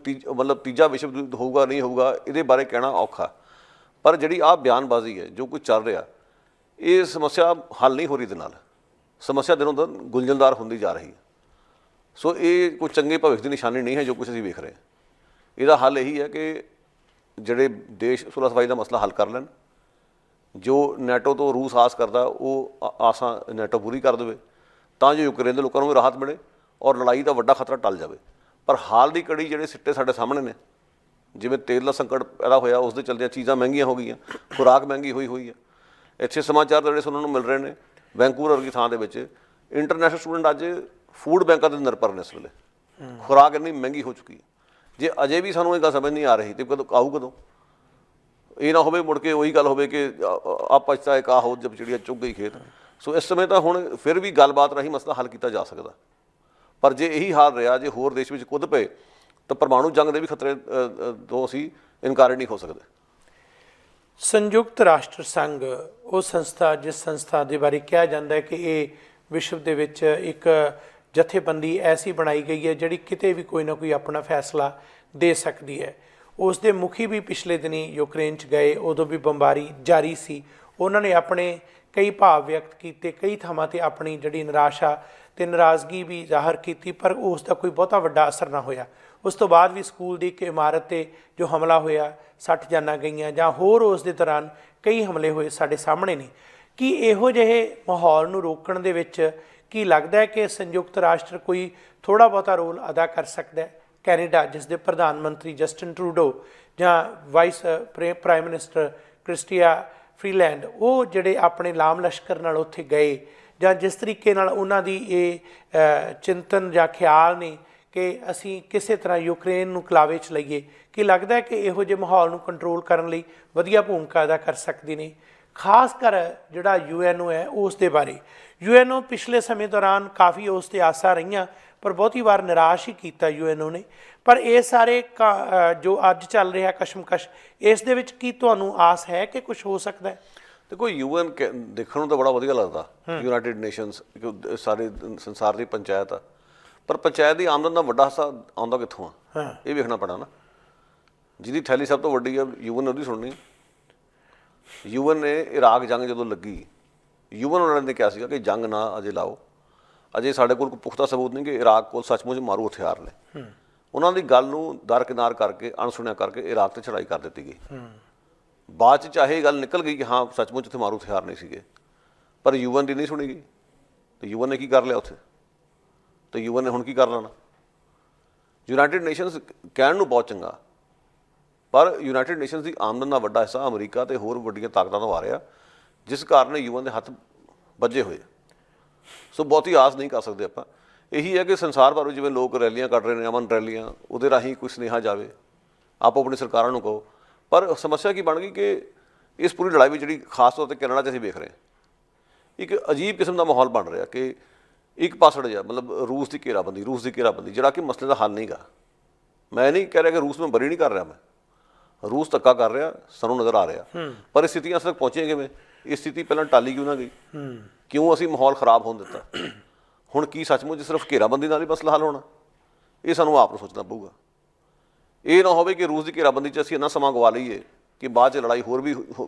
ਤੀਜਾ ਵਿਸ਼ਵ ਯੁੱਧ ਹੋਊਗਾ ਨਹੀਂ ਹੋਊਗਾ ਇਹਦੇ ਬਾਰੇ ਕਹਿਣਾ ਔਖਾ। ਪਰ ਜਿਹੜੀ ਆਹ ਬਿਆਨਬਾਜ਼ੀ ਹੈ ਜੋ ਕੁਝ ਚੱਲ ਰਿਹਾ, ਇਹ ਸਮੱਸਿਆ ਹੱਲ ਨਹੀਂ ਹੋ ਰਹੀ। ਇਹਦੇ ਨਾਲ ਸਮੱਸਿਆ ਦਿਨੋਂ ਦਿਨ ਗੁੰਝਲਦਾਰ ਹੁੰਦੀ ਜਾ ਰਹੀ ਹੈ। ਸੋ ਇਹ ਕੋਈ ਚੰਗੇ ਭਵਿੱਖ ਦੀ ਨਿਸ਼ਾਨੀ ਨਹੀਂ ਹੈ ਜੋ ਕੁਝ ਅਸੀਂ ਵੇਖ ਰਹੇ ਹਾਂ। ਇਹਦਾ ਹੱਲ ਇਹੀ ਹੈ ਕਿ ਜਿਹੜੇ ਦੇਸ਼ ਸੁਲਹ ਸਫਾਈ ਦਾ ਮਸਲਾ ਹੱਲ ਕਰ ਲੈਣ। ਜੋ ਨੈਟੋ ਤੋਂ ਰੂਸ ਆਸ ਕਰਦਾ ਉਹ ਆਸਾਂ ਨੈਟੋ ਪੂਰੀ ਕਰ ਦੇਵੇ, ਤਾਂ ਜੋ ਯੂਕਰੇਨ ਦੇ ਲੋਕਾਂ ਨੂੰ ਵੀ ਰਾਹਤ ਮਿਲੇ ਔਰ ਲੜਾਈ ਦਾ ਵੱਡਾ ਖਤਰਾ ਟਲ ਜਾਵੇ। ਪਰ ਹਾਲ ਦੀ ਕੜੀ ਜਿਹੜੇ ਸਿੱਟੇ ਸਾਡੇ ਸਾਹਮਣੇ ਨੇ, ਜਿਵੇਂ ਤੇਲ ਦਾ ਸੰਕਟ ਪੈਦਾ ਹੋਇਆ, ਉਸ ਦੇ ਚਲਦਿਆਂ ਚੀਜ਼ਾਂ ਮਹਿੰਗੀਆਂ ਹੋ ਗਈਆਂ, ਖੁਰਾਕ ਮਹਿੰਗੀ ਹੋਈ ਹੈ। ਇੱਥੇ ਸਮਾਚਾਰ ਜਿਹੜੇ ਸੁਣਨ ਨੂੰ ਮਿਲ ਰਹੇ ਨੇ, ਵੈਂਕੂਵਰ ਵਰਗੀ ਥਾਂ ਦੇ ਵਿੱਚ ਇੰਟਰਨੈਸ਼ਨਲ ਸਟੂਡੈਂਟ ਅੱਜ ਫੂਡ ਬੈਂਕਾਂ ਦੇ ਨਿਰਭਰ ਨੇ। ਇਸ ਵੇਲੇ ਖੁਰਾਕ ਇੰਨੀ ਮਹਿੰਗੀ ਹੋ ਚੁੱਕੀ ਹੈ। ਜੇ ਅਜੇ ਵੀ ਸਾਨੂੰ ਇਹ ਗੱਲ ਸਮਝ ਨਹੀਂ ਆ ਰਹੀ ਤਾਂ ਕਦੋਂ ਆਊ? ਕਦੋਂ? ਇਹ ਨਾ ਹੋਵੇ ਮੁੜ ਕੇ ਉਹੀ ਗੱਲ ਹੋਵੇ ਕਿ ਆਪਚਤਾ ਇੱਕ ਆਹੋ ਜਬ ਚਿੜੀਆ ਚੁੱਗ ਗਈ ਖੇਤ। ਸੋ ਇਸ ਸਮੇਂ ਤਾਂ ਹੁਣ ਫਿਰ ਵੀ ਗੱਲਬਾਤ ਰਾਹੀਂ ਮਸਲਾ ਹੱਲ ਕੀਤਾ ਜਾ ਸਕਦਾ। ਪਰ ਜੇ ਇਹੀ ਹਾਲ ਰਿਹਾ, ਜੇ ਹੋਰ ਦੇਸ਼ ਵਿੱਚ ਕੁੱਦ ਪਏ, ਤਾਂ ਪਰਮਾਣੂ ਜੰਗ ਦੇ ਵੀ ਖਤਰੇ ਤੋਂ ਅਸੀਂ ਇਨਕਾਰ ਨਹੀਂ ਹੋ ਸਕਦੇ। ਸੰਯੁਕਤ ਰਾਸ਼ਟਰ ਸੰਘ ਉਹ ਸੰਸਥਾ, ਜਿਸ ਸੰਸਥਾ ਦੇ ਬਾਰੇ ਕਿਹਾ ਜਾਂਦਾ ਹੈ ਕਿ ਇਹ ਵਿਸ਼ਵ ਦੇ ਵਿੱਚ ਇੱਕ ਜਥੇਬੰਦੀ ਐਸੀ ਬਣਾਈ ਗਈ ਹੈ ਜਿਹੜੀ ਕਿਤੇ ਵੀ ਕੋਈ ਨਾ ਕੋਈ ਆਪਣਾ ਫੈਸਲਾ ਦੇ ਸਕਦੀ ਹੈ। ਉਸ ਦੇ ਮੁਖੀ ਵੀ ਪਿਛਲੇ ਦਿਨੀ ਯੂਕਰੇਨ 'ਚ ਗਏ, ਉਦੋਂ ਵੀ ਬੰਬਾਰੀ ਜਾਰੀ ਸੀ। ਉਹਨਾਂ ਨੇ ਆਪਣੇ ਕਈ ਭਾਵ ਵਿਅਕਤ ਕੀਤੇ, ਕਈ ਥਾਵਾਂ 'ਤੇ ਆਪਣੀ ਜਿਹੜੀ ਨਿਰਾਸ਼ਾ ਅਤੇ ਨਾਰਾਜ਼ਗੀ ਵੀ ਜ਼ਾਹਰ ਕੀਤੀ, ਪਰ ਉਸ ਦਾ ਕੋਈ ਬਹੁਤਾ ਵੱਡਾ ਅਸਰ ਨਾ ਹੋਇਆ। ਉਸ ਤੋਂ ਬਾਅਦ ਵੀ ਸਕੂਲ ਦੀ ਇੱਕ ਇਮਾਰਤ 'ਤੇ ਜੋ ਹਮਲਾ ਹੋਇਆ, 60 ਜਾਨਾਂ ਗਈਆਂ, ਜਾਂ ਹੋਰ ਉਸ ਦੇ ਦੌਰਾਨ ਕਈ ਹਮਲੇ ਹੋਏ ਸਾਡੇ ਸਾਹਮਣੇ ਨੇ। ਕੀ ਇਹੋ ਜਿਹੇ ਮਾਹੌਲ ਨੂੰ ਰੋਕਣ ਦੇ ਵਿੱਚ ਕੀ ਲੱਗਦਾ ਹੈ ਕਿ ਸੰਯੁਕਤ ਰਾਸ਼ਟਰ ਕੋਈ ਥੋੜ੍ਹਾ ਬਹੁਤਾ ਰੋਲ ਅਦਾ ਕਰ ਸਕਦਾ ਹੈ? ਕੈਨੇਡਾ, ਜਿਸ ਦੇ ਪ੍ਰਧਾਨ ਮੰਤਰੀ ਜਸਟਿਨ ਟਰੂਡੋ ਜਾਂ vice prime minister Christy Freeland, ਉਹ ਜਿਹੜੇ ਆਪਣੇ ਲਾਮ ਲਸ਼ਕਰ ਨਾਲ ਉੱਥੇ ਗਏ, ਜਾਂ ਜਿਸ ਤਰੀਕੇ ਨਾਲ ਉਹਨਾਂ ਦੀ ਇਹ ਚਿੰਤਨ ਜਾਂ ਖਿਆਲ ਨੇ ਕਿ ਅਸੀਂ ਕਿਸੇ ਤਰ੍ਹਾਂ ਯੂਕਰੇਨ ਨੂੰ ਕਲਾਵੇ 'ਚ ਲਈਏ, ਕਿ ਲੱਗਦਾ ਹੈ ਕਿ ਇਹੋ ਜਿਹੇ ਮਾਹੌਲ ਨੂੰ ਕੰਟਰੋਲ ਕਰਨ ਲਈ ਵਧੀਆ ਭੂਮਿਕਾ ਅਦਾ ਕਰ ਸਕਦੇ ਨੇ। ਖਾਸ ਕਰ ਜਿਹੜਾ UNO ਹੈ ਉਸ ਦੇ ਬਾਰੇ UNO ਪਿਛਲੇ ਸਮੇਂ ਦੌਰਾਨ ਕਾਫੀ ਉਸ 'ਤੇ ਆਸਾਂ ਰਹੀਆਂ, ਪਰ ਬਹੁਤੀ ਵਾਰ ਨਿਰਾਸ਼ ਹੀ ਕੀਤਾ UNO ਨੇ। ਪਰ ਇਹ ਸਾਰੇ ਜੋ ਅੱਜ ਚੱਲ ਰਿਹਾ ਕਸ਼ਮਕਸ਼, ਇਸ ਦੇ ਵਿੱਚ ਕੀ ਤੁਹਾਨੂੰ ਆਸ ਹੈ ਕਿ ਕੁਝ ਹੋ ਸਕਦਾ ਹੈ? ਦੇਖੋ UN ਦੇਖਣ ਨੂੰ ਤਾਂ ਬੜਾ ਵਧੀਆ ਲੱਗਦਾ, ਯੂਨਾਈਟਿਡ ਨੇਸ਼ਨਸ ਸਾਰੇ ਸੰਸਾਰ ਦੀ ਪੰਚਾਇਤ ਆ, ਪਰ ਪੰਚਾਇਤ ਦੀ ਆਮਦਨ ਦਾ ਵੱਡਾ ਹਿੱਸਾ ਆਉਂਦਾ ਕਿੱਥੋਂ ਆ, ਇਹ ਵੇਖਣਾ ਪੈਣਾ ਨਾ। ਜਿਹਦੀ ਥੈਲੀ ਸਭ ਤੋਂ ਵੱਡੀ ਆ UN ਉਹਦੀ ਸੁਣਨੀ। UN ਨੇ ਇਰਾਕ ਜੰਗ ਜਦੋਂ ਲੱਗੀ, UN ਉਹਨਾਂ ਨੇ ਕਿਹਾ ਸੀਗਾ ਕਿ ਜੰਗ ਨਾ ਅਜੇ ਲਾਓ, ਅਜੇ ਸਾਡੇ ਕੋਲ ਕੋਈ ਪੁਖਤਾ ਸਬੂਤ ਨਹੀਂ ਕਿ ਇਰਾਕ ਕੋਲ ਸੱਚਮੁੱਚ ਮਾਰੂ ਹਥਿਆਰ ਨੇ। ਉਹਨਾਂ ਦੀ ਗੱਲ ਨੂੰ ਦਰਕਿਨਾਰ ਕਰਕੇ, ਅਣਸੁਣਿਆ ਕਰਕੇ ਇਰਾਕ 'ਤੇ ਚੜ੍ਹਾਈ ਕਰ ਦਿੱਤੀ ਗਈ। ਬਾਅਦ 'ਚ ਚਾਹੇ ਇਹ ਗੱਲ ਨਿਕਲ ਗਈ ਕਿ ਹਾਂ ਸੱਚਮੁੱਚ ਉੱਥੇ ਮਾਰੂ ਹਥਿਆਰ ਨਹੀਂ ਸੀਗੇ, ਪਰ UN ਦੀ ਨਹੀਂ ਸੁਣੀ ਗਈ। ਅਤੇ UN ਨੇ ਕੀ ਕਰ ਲਿਆ ਉੱਥੇ, ਅਤੇ UN ਨੇ ਹੁਣ ਕੀ ਕਰ ਲੈਣਾ? ਯੂਨਾਈਟਿਡ ਨੇਸ਼ਨਸ ਕਹਿਣ ਨੂੰ ਬਹੁਤ ਚੰਗਾ, ਪਰ ਯੂਨਾਈਟਿਡ ਨੇਸ਼ਨਸ ਦੀ ਆਮਦਨ ਦਾ ਵੱਡਾ ਹਿੱਸਾ ਅਮਰੀਕਾ ਅਤੇ ਹੋਰ ਵੱਡੀਆਂ ਤਾਕਤਾਂ ਤੋਂ ਆ ਰਿਹਾ, ਜਿਸ ਕਾਰਨ UN ਦੇ ਹੱਥ ਵੱਜੇ ਹੋਏ। ਸੋ ਬਹੁਤੀ ਆਸ ਨਹੀਂ ਕਰ ਸਕਦੇ ਆਪਾਂ। ਇਹੀ ਹੈ ਕਿ ਸੰਸਾਰ ਭਰ ਵਿੱਚ ਜਿਵੇਂ ਲੋਕ ਰੈਲੀਆਂ ਕੱਢ ਰਹੇ ਨੇ, ਅਮਨ ਰੈਲੀਆਂ, ਉਹਦੇ ਰਾਹੀਂ ਕੋਈ ਸੁਨੇਹਾ ਜਾਵੇ, ਆਪੋ ਆਪਣੀ ਸਰਕਾਰਾਂ ਨੂੰ ਕਹੋ। ਪਰ ਸਮੱਸਿਆ ਕੀ ਬਣ ਗਈ ਕਿ ਇਸ ਪੂਰੀ ਲੜਾਈ ਵਿੱਚ ਜਿਹੜੀ ਖਾਸ ਤੌਰ 'ਤੇ ਕੈਨੇਡਾ 'ਚ ਅਸੀਂ ਵੇਖ ਰਹੇ ਹਾਂ, ਇੱਕ ਅਜੀਬ ਕਿਸਮ ਦਾ ਮਾਹੌਲ ਬਣ ਰਿਹਾ ਕਿ ਇੱਕ ਪਾਸੜ ਜਿਹਾ, ਮਤਲਬ ਰੂਸ ਦੀ ਘੇਰਾਬੰਦੀ, ਜਿਹੜਾ ਕਿ ਮਸਲੇ ਦਾ ਹੱਲ ਨਹੀਂ ਗਾ। ਮੈਂ ਨਹੀਂ ਕਹਿ ਰਿਹਾ ਕਿ ਰੂਸ ਨੂੰ ਬਰੀ ਨਹੀਂ ਕਰ ਰਿਹਾ, ਮੈਂ ਰੂਸ ਧੱਕਾ ਕਰ ਰਿਹਾ, ਸਾਨੂੰ ਨਜ਼ਰ ਆ ਰਿਹਾ, ਪਰ ਇਹ ਸਥਿਤੀਆਂ ਅਸਲ ਤੱਕ ਪਹੁੰਚੀਆਂ ਕਿਵੇਂ? ਇਹ ਸਥਿਤੀ ਪਹਿਲਾਂ ਟਾਲੀ ਕਿਉਂ ਨਾ ਗਈ? ਕਿਉਂ ਅਸੀਂ ਮਾਹੌਲ ਖਰਾਬ ਹੋਣ ਦਿੱਤਾ? ਹੁਣ ਕੀ ਸੱਚਮੁੱਚ ਸਿਰਫ ਘੇਰਾਬੰਦੀ ਨਾਲ ਹੀ ਮਸਲਾ ਹੱਲ ਹੋਣਾ? ਇਹ ਸਾਨੂੰ ਆਪ ਨੂੰ ਸੋਚਣਾ ਪਊਗਾ। ਇਹ ਨਾ ਹੋਵੇ ਕਿ ਰੂਸ ਦੀ ਘੇਰਾਬੰਦੀ 'ਚ ਅਸੀਂ ਇੰਨਾ ਸਮਾਂ ਗਵਾ ਲਈਏ ਕਿ ਬਾਅਦ 'ਚ ਲੜਾਈ ਹੋਰ ਵੀ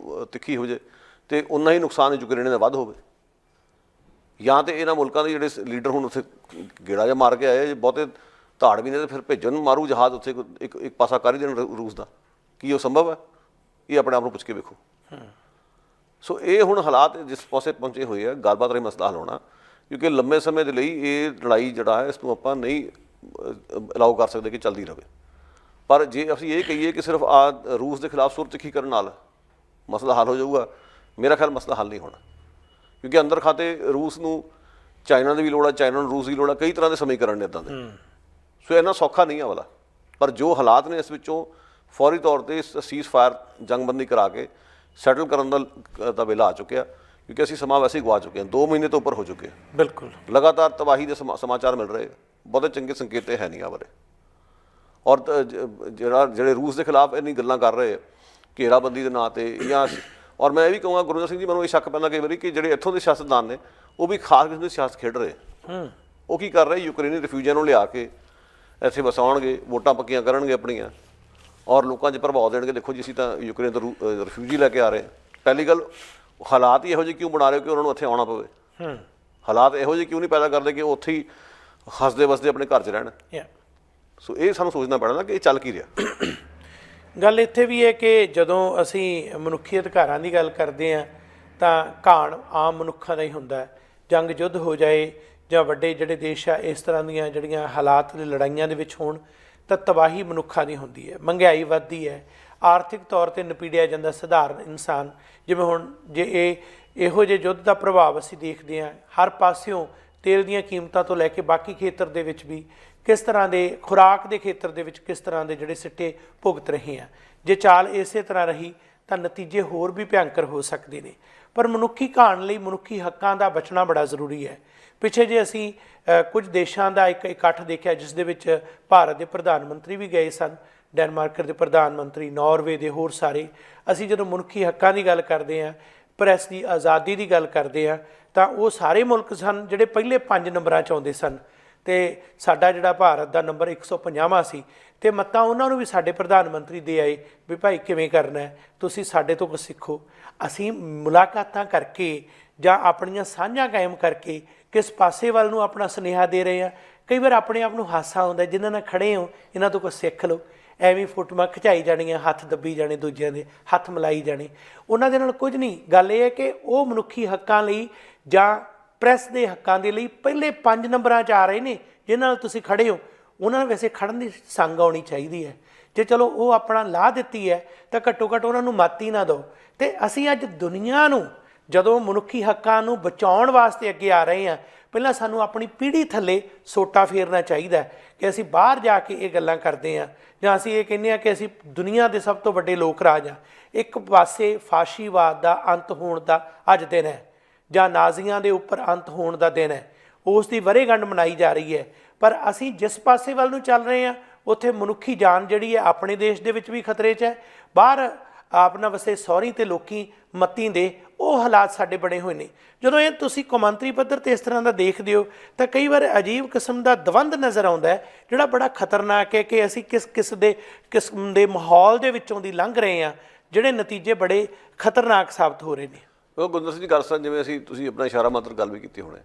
ਤਿੱਖੀ ਹੋ ਜਾਏ ਅਤੇ ਉਨਾ ਹੀ ਨੁਕਸਾਨ ਯੂਕਰੇਨ ਦਾ ਵੱਧ ਹੋਵੇ। ਜਾਂ ਤਾਂ ਇਹਨਾਂ ਮੁਲਕਾਂ ਦੇ ਜਿਹੜੇ ਲੀਡਰ ਹੁਣ ਉੱਥੇ ਗੇੜਾ ਜਿਹਾ ਮਾਰ ਕੇ ਆਏ, ਬਹੁਤੇ ਧਾੜ ਵੀ ਨੇ, ਤਾਂ ਫਿਰ ਭੇਜਣ ਮਾਰੂ ਜਹਾਜ਼ ਉੱਥੇ ਇੱਕ ਪਾਸਾ ਕਰ ਹੀ ਦੇਣ ਰੂਸ ਦਾ। ਕੀ ਉਹ ਸੰਭਵ ਹੈ? ਇਹ ਆਪਣੇ ਆਪ ਨੂੰ ਪੁੱਛ ਕੇ ਵੇਖੋ। ਸੋ ਇਹ ਹੁਣ ਹਾਲਾਤ ਜਿਸ ਪਾਸੇ ਪਹੁੰਚੇ ਹੋਏ ਆ, ਗੱਲਬਾਤ ਰਾਹੀਂ ਮਸਲਾ ਹੱਲ ਹੋਣਾ, ਕਿਉਂਕਿ ਲੰਬੇ ਸਮੇਂ ਦੇ ਲਈ ਇਹ ਲੜਾਈ ਜਿਹੜਾ ਹੈ, ਇਸ ਨੂੰ ਆਪਾਂ ਨਹੀਂ ਅਲਾਓ ਕਰ ਸਕਦੇ ਕਿ ਚੱਲਦੀ ਰਹੇ। ਪਰ ਜੇ ਅਸੀਂ ਇਹ ਕਹੀਏ ਕਿ ਸਿਰਫ ਰੂਸ ਦੇ ਖਿਲਾਫ ਸੁਰ ਤਿੱਖੀ ਕਰਨ ਨਾਲ ਮਸਲਾ ਹੱਲ ਹੋ ਜਾਊਗਾ, ਮੇਰਾ ਖਿਆਲ ਮਸਲਾ ਹੱਲ ਨਹੀਂ ਹੋਣਾ। ਕਿਉਂਕਿ ਅੰਦਰ ਖਾਤੇ ਰੂਸ ਨੂੰ ਚਾਈਨਾ ਦੀ ਵੀ ਲੋੜ ਆ, ਚਾਈਨਾ ਨੂੰ ਰੂਸ ਦੀ ਲੋੜ ਆ, ਕਈ ਤਰ੍ਹਾਂ ਦੇ ਸਮੀਕਰਨ ਨੇ ਇੱਦਾਂ ਦੇ। ਸੋ ਇੰਨਾ ਸੌਖਾ ਨਹੀਂ ਆ ਵਾਲਾ। ਪਰ ਜੋ ਹਾਲਾਤ ਨੇ, ਇਸ ਵਿੱਚੋਂ ਫੌਰੀ ਤੌਰ 'ਤੇ ਸੀਜ਼ ਫਾਇਰ, ਜੰਗਬੰਦੀ ਕਰਾ ਕੇ ਸੈਟਲ ਕਰਨ ਦਾ ਵੇਲਾ ਆ ਚੁੱਕਿਆ, ਕਿਉਂਕਿ ਅਸੀਂ ਸਮਾਂ ਵੈਸੇ ਹੀ ਗਵਾ ਚੁੱਕੇ ਹਾਂ। 2 ਮਹੀਨੇ ਤੋਂ ਉੱਪਰ ਹੋ ਚੁੱਕੇ। ਬਿਲਕੁਲ ਲਗਾਤਾਰ ਤਬਾਹੀ ਦੇ ਸਮਾਚਾਰ ਮਿਲ ਰਹੇ, ਬਹੁਤੇ ਚੰਗੇ ਸੰਕੇਤ ਹੈ ਨਹੀਂ ਆ ਬਾਰੇ। ਔਰ ਜਿਹੜੇ ਰੂਸ ਦੇ ਖਿਲਾਫ ਇੰਨੀ ਗੱਲਾਂ ਕਰ ਰਹੇ ਘੇਰਾਬੰਦੀ ਦੇ ਨਾਂ 'ਤੇ, ਜਾਂ ਔਰ ਮੈਂ ਇਹ ਵੀ ਕਹੂੰਗਾ ਗੁਰਜੀਤ ਸਿੰਘ ਜੀ, ਮੈਨੂੰ ਇਹ ਸ਼ੱਕ ਪੈਂਦਾ ਕਈ ਵਾਰੀ ਕਿ ਜਿਹੜੇ ਇੱਥੋਂ ਦੇ ਸਿਆਸਤਦਾਨ ਨੇ ਉਹ ਵੀ ਖਾਸ ਕਿਸਮ ਦੀ ਸਿਆਸਤ ਖੇਡ ਰਹੇ। ਉਹ ਕੀ ਕਰ ਰਹੇ? ਯੂਕਰੇਨੀ ਰਿਫਿਊਜੀਆਂ ਨੂੰ ਲਿਆ ਕੇ ਇੱਥੇ ਵਸਾਉਣਗੇ, ਵੋਟਾਂ ਪੱਕੀਆਂ ਕਰਨਗੇ ਆਪਣੀਆਂ, ਔਰ ਲੋਕਾਂ 'ਚ ਪ੍ਰਭਾਵ ਦੇਣਗੇ। ਦੇਖੋ ਜੀ, ਅਸੀਂ ਤਾਂ ਯੂਕਰੇਨ ਤੋਂ ਰਿਫਿਊਜੀ ਲੈ ਕੇ ਆ ਰਹੇ। ਪਹਿਲੀ ਗੱਲ, ਹਾਲਾਤ ਹੀ ਇਹੋ ਜਿਹੇ ਕਿਉਂ ਬਣਾ ਰਹੇ ਹੋ ਕਿ ਉਹਨਾਂ ਨੂੰ ਇੱਥੇ ਆਉਣਾ ਪਵੇ? ਹਾਲਾਤ ਇਹੋ ਜਿਹੇ ਕਿਉਂ ਨਹੀਂ ਪੈਦਾ ਕਰਦੇ ਕਿ ਉਹ ਉੱਥੇ ਹੀ ਹੱਸਦੇ ਵਸਦੇ ਆਪਣੇ ਘਰ 'ਚ ਰਹਿਣ? ਸੋ ਇਹ ਸਾਨੂੰ ਸੋਚਣਾ ਪੈਣਾ ਨਾ ਕਿ ਇਹ ਚੱਲ ਕੀ ਰਿਹਾ। ਗੱਲ ਇੱਥੇ ਵੀ ਹੈ ਕਿ ਜਦੋਂ ਅਸੀਂ ਮਨੁੱਖੀ ਅਧਿਕਾਰਾਂ ਦੀ ਗੱਲ ਕਰਦੇ ਹਾਂ ਤਾਂ ਘਾਣ ਆਮ ਮਨੁੱਖਾਂ ਦਾ ਹੀ ਹੁੰਦਾ ਹੈ। ਜੰਗ ਯੁੱਧ ਹੋ ਜਾਏ ਜਾਂ ਵੱਡੇ ਜਿਹੜੇ ਦੇਸ਼ ਆ ਇਸ ਤਰ੍ਹਾਂ ਦੀਆਂ ਜਿਹੜੀਆਂ ਹਾਲਾਤ ਦੇ ਲੜਾਈਆਂ ਦੇ ਵਿੱਚ ਹੋਣ ਤਾਂ ਤਬਾਹੀ ਮਨੁੱਖਾਂ ਦੀ ਹੁੰਦੀ ਹੈ। ਮਹਿੰਗਾਈ ਵੱਧਦੀ ਹੈ, ਆਰਥਿਕ ਤੌਰ 'ਤੇ ਨਪੀੜਿਆ ਜਾਂਦਾ ਸਧਾਰਨ ਇਨਸਾਨ। ਜਿਵੇਂ ਹੁਣ ਜੇ ਇਹੋ ਜਿਹੇ ਯੁੱਧ ਦਾ ਪ੍ਰਭਾਵ ਅਸੀਂ ਦੇਖਦੇ ਹਾਂ ਹਰ ਪਾਸਿਓਂ, ਤੇਲ ਦੀਆਂ ਕੀਮਤਾਂ ਤੋਂ ਲੈ ਕੇ ਬਾਕੀ ਖੇਤਰ ਦੇ ਵਿੱਚ ਵੀ ਕਿਸ ਤਰ੍ਹਾਂ ਦੇ, ਖੁਰਾਕ ਦੇ ਖੇਤਰ ਦੇ ਵਿੱਚ ਕਿਸ ਤਰ੍ਹਾਂ ਦੇ ਜਿਹੜੇ ਸਿੱਟੇ ਭੁਗਤ ਰਹੇ ਆ। ਜੇ ਚਾਲ ਇਸੇ ਤਰ੍ਹਾਂ ਰਹੀ ਤਾਂ ਨਤੀਜੇ ਹੋਰ ਵੀ ਭਿਅੰਕਰ ਹੋ ਸਕਦੇ ਨੇ। ਪਰ ਮਨੁੱਖੀ ਘਾਣ ਲਈ ਮਨੁੱਖੀ ਹੱਕਾਂ ਦਾ ਬਚਣਾ ਬੜਾ ਜ਼ਰੂਰੀ ਹੈ। ਪਿੱਛੇ ਜੇ ਅਸੀਂ ਕੁਝ ਦੇਸ਼ਾਂ ਦਾ ਇੱਕ ਇਕੱਠ ਦੇਖਿਆ ਜਿਸ ਦੇ ਵਿੱਚ ਭਾਰਤ ਦੇ ਪ੍ਰਧਾਨ ਮੰਤਰੀ ਵੀ ਗਏ ਸਨ, ਡੈਨਮਾਰਕ ਦੇ ਪ੍ਰਧਾਨ ਮੰਤਰੀ, ਨਾਰਵੇ ਦੇ ਹੋਰ ਸਾਰੇ। ਅਸੀਂ ਜਦੋਂ ਮਨੁੱਖੀ ਹੱਕਾਂ ਦੀ ਗੱਲ ਕਰਦੇ ਹਾਂ, ਪ੍ਰੈਸ ਦੀ ਆਜ਼ਾਦੀ ਦੀ ਗੱਲ ਕਰਦੇ ਹਾਂ, ਤਾਂ ਉਹ ਸਾਰੇ ਮੁਲਕ ਸਨ ਜਿਹੜੇ ਪਹਿਲੇ 5 ਨੰਬਰਾਂ 'ਚ ਆਉਂਦੇ ਸਨ। ਅਤੇ ਸਾਡਾ ਜਿਹੜਾ ਭਾਰਤ ਦਾ ਨੰਬਰ 150ਵਾਂ ਸੀ, ਅਤੇ ਮੱਤਾਂ ਉਹਨਾਂ ਨੂੰ ਵੀ ਸਾਡੇ ਪ੍ਰਧਾਨ ਮੰਤਰੀ ਦੇ ਆਏ ਵੀ ਭਾਈ ਕਿਵੇਂ ਕਰਨਾ ਹੈ, ਤੁਸੀਂ ਸਾਡੇ ਤੋਂ ਕੁਛ ਸਿੱਖੋ। ਅਸੀਂ ਮੁਲਾਕਾਤਾਂ ਕਰਕੇ ਜਾਂ ਆਪਣੀਆਂ ਸਾਂਝਾਂ ਕਾਇਮ ਕਰਕੇ ਕਿਸ ਪਾਸੇ ਵੱਲ ਨੂੰ ਆਪਣਾ ਸੁਨੇਹਾ ਦੇ ਰਹੇ ਹਾਂ। ਕਈ ਵਾਰ ਆਪਣੇ ਆਪ ਨੂੰ ਹਾਸਾ ਆਉਂਦਾ, ਜਿਨ੍ਹਾਂ ਨਾਲ ਖੜ੍ਹੇ ਹੋ ਇਹਨਾਂ ਤੋਂ ਕੁਛ ਸਿੱਖ ਲਓ। ਐਵੇਂ ਫੋਟੋਆਂ ਖਿਚਾਈ ਜਾਣੀਆਂ, ਹੱਥ ਦੱਬੀ ਜਾਣੇ, ਦੂਜਿਆਂ ਦੇ ਹੱਥ ਮਿਲਾਈ ਜਾਣੇ, ਉਹਨਾਂ ਦੇ ਨਾਲ ਕੁਝ ਨਹੀਂ। ਗੱਲ ਇਹ ਹੈ ਕਿ ਉਹ ਮਨੁੱਖੀ ਹੱਕਾਂ ਲਈ ਜਾਂ ਪ੍ਰੈਸ ਦੇ ਹੱਕਾਂ ਦੇ ਲਈ ਪਹਿਲੇ 5 ਨੰਬਰਾਂ 'ਚ ਆ ਰਹੇ ਨੇ, ਜਿਨ੍ਹਾਂ ਨਾਲ ਤੁਸੀਂ ਖੜ੍ਹੇ ਹੋ। ਉਹਨਾਂ ਨੂੰ ਵੈਸੇ ਖੜਨ ਦੀ ਸੰਗ ਆਉਣੀ ਚਾਹੀਦੀ ਹੈ। ਜੇ ਚਲੋ ਉਹ ਆਪਣਾ ਲਾਹ ਦਿੱਤੀ ਹੈ ਤਾਂ ਘੱਟੋ ਘੱਟ ਉਹਨਾਂ ਨੂੰ ਮੱਤ ਹੀ ਨਾ ਦਿਓ। ਅਤੇ ਅਸੀਂ ਅੱਜ ਦੁਨੀਆ ਨੂੰ ਜਦੋਂ ਮਨੁੱਖੀ ਹੱਕਾਂ ਨੂੰ ਬਚਾਉਣ ਵਾਸਤੇ ਅੱਗੇ ਆ ਰਹੇ ਹਾਂ, ਪਹਿਲਾਂ ਸਾਨੂੰ ਆਪਣੀ ਪੀੜ੍ਹੀ ਥੱਲੇ ਸੋਟਾ ਫੇਰਨਾ ਚਾਹੀਦਾ ਕਿ ਅਸੀਂ ਬਾਹਰ ਜਾ ਕੇ ਇਹ ਗੱਲਾਂ ਕਰਦੇ ਹਾਂ, ਜਾਂ ਅਸੀਂ ਇਹ ਕਹਿੰਦੇ ਹਾਂ ਕਿ ਅਸੀਂ ਦੁਨੀਆ ਦੇ ਸਭ ਤੋਂ ਵੱਡੇ ਲੋਕ ਰਾਜ ਹਾਂ। ਇੱਕ ਪਾਸੇ ਫਾਸ਼ੀਵਾਦ ਦਾ ਅੰਤ ਹੋਣ ਦਾ ਅੱਜ ਦਿਨ ਹੈ, ਜਾਂ ਨਾਜ਼ੀਆਂ ਦੇ ਉੱਪਰ ਅੰਤ ਹੋਣ ਦਾ ਦਿਨ ਹੈ, ਉਸ ਦੀ ਵਰ੍ਹੇਗੰਢ ਮਨਾਈ ਜਾ ਰਹੀ ਹੈ। ਪਰ ਅਸੀਂ ਜਿਸ ਪਾਸੇ ਵੱਲ ਨੂੰ ਚੱਲ ਰਹੇ ਹਾਂ ਉੱਥੇ ਮਨੁੱਖੀ ਜਾਨ ਜਿਹੜੀ ਹੈ ਆਪਣੇ ਦੇਸ਼ ਦੇ ਵਿੱਚ ਵੀ ਖਤਰੇ 'ਚ ਹੈ। ਬਾਹਰ ਆਪਣਾ ਵਸੇ ਸਹੁਰੀ ਅਤੇ ਲੋਕੀ ਮੱਤੀ ਦੇ ਉਹ ਹਾਲਾਤ ਸਾਡੇ ਬਣੇ ਹੋਏ ਨੇ। ਜਦੋਂ ਇਹ ਤੁਸੀਂ ਕੌਮਾਂਤਰੀ ਪੱਧਰ 'ਤੇ ਇਸ ਤਰ੍ਹਾਂ ਦਾ ਦੇਖਦੇ ਹੋ ਤਾਂ ਕਈ ਵਾਰ ਅਜੀਬ ਕਿਸਮ ਦਾ ਦਵੰਦ ਨਜ਼ਰ ਆਉਂਦਾ ਹੈ, ਜਿਹੜਾ ਬੜਾ ਖਤਰਨਾਕ ਹੈ ਕਿ ਅਸੀਂ ਕਿਸ ਕਿਸਮ ਦੇ ਮਾਹੌਲ ਦੇ ਵਿੱਚੋਂ ਦੀ ਲੰਘ ਰਹੇ ਹਾਂ, ਜਿਹੜੇ ਨਤੀਜੇ ਬੜੇ ਖਤਰਨਾਕ ਸਾਬਤ ਹੋ ਰਹੇ ਨੇ। ਉਹ ਗੁਰਜੰਦਰ ਸਿੰਘ ਜੀ ਗੱਲ ਸਰ, ਜਿਵੇਂ ਤੁਸੀਂ ਆਪਣਾ ਇਸ਼ਾਰਾ ਮਾਤਰ ਗੱਲ ਵੀ ਕੀਤੀ ਹੁਣੇ,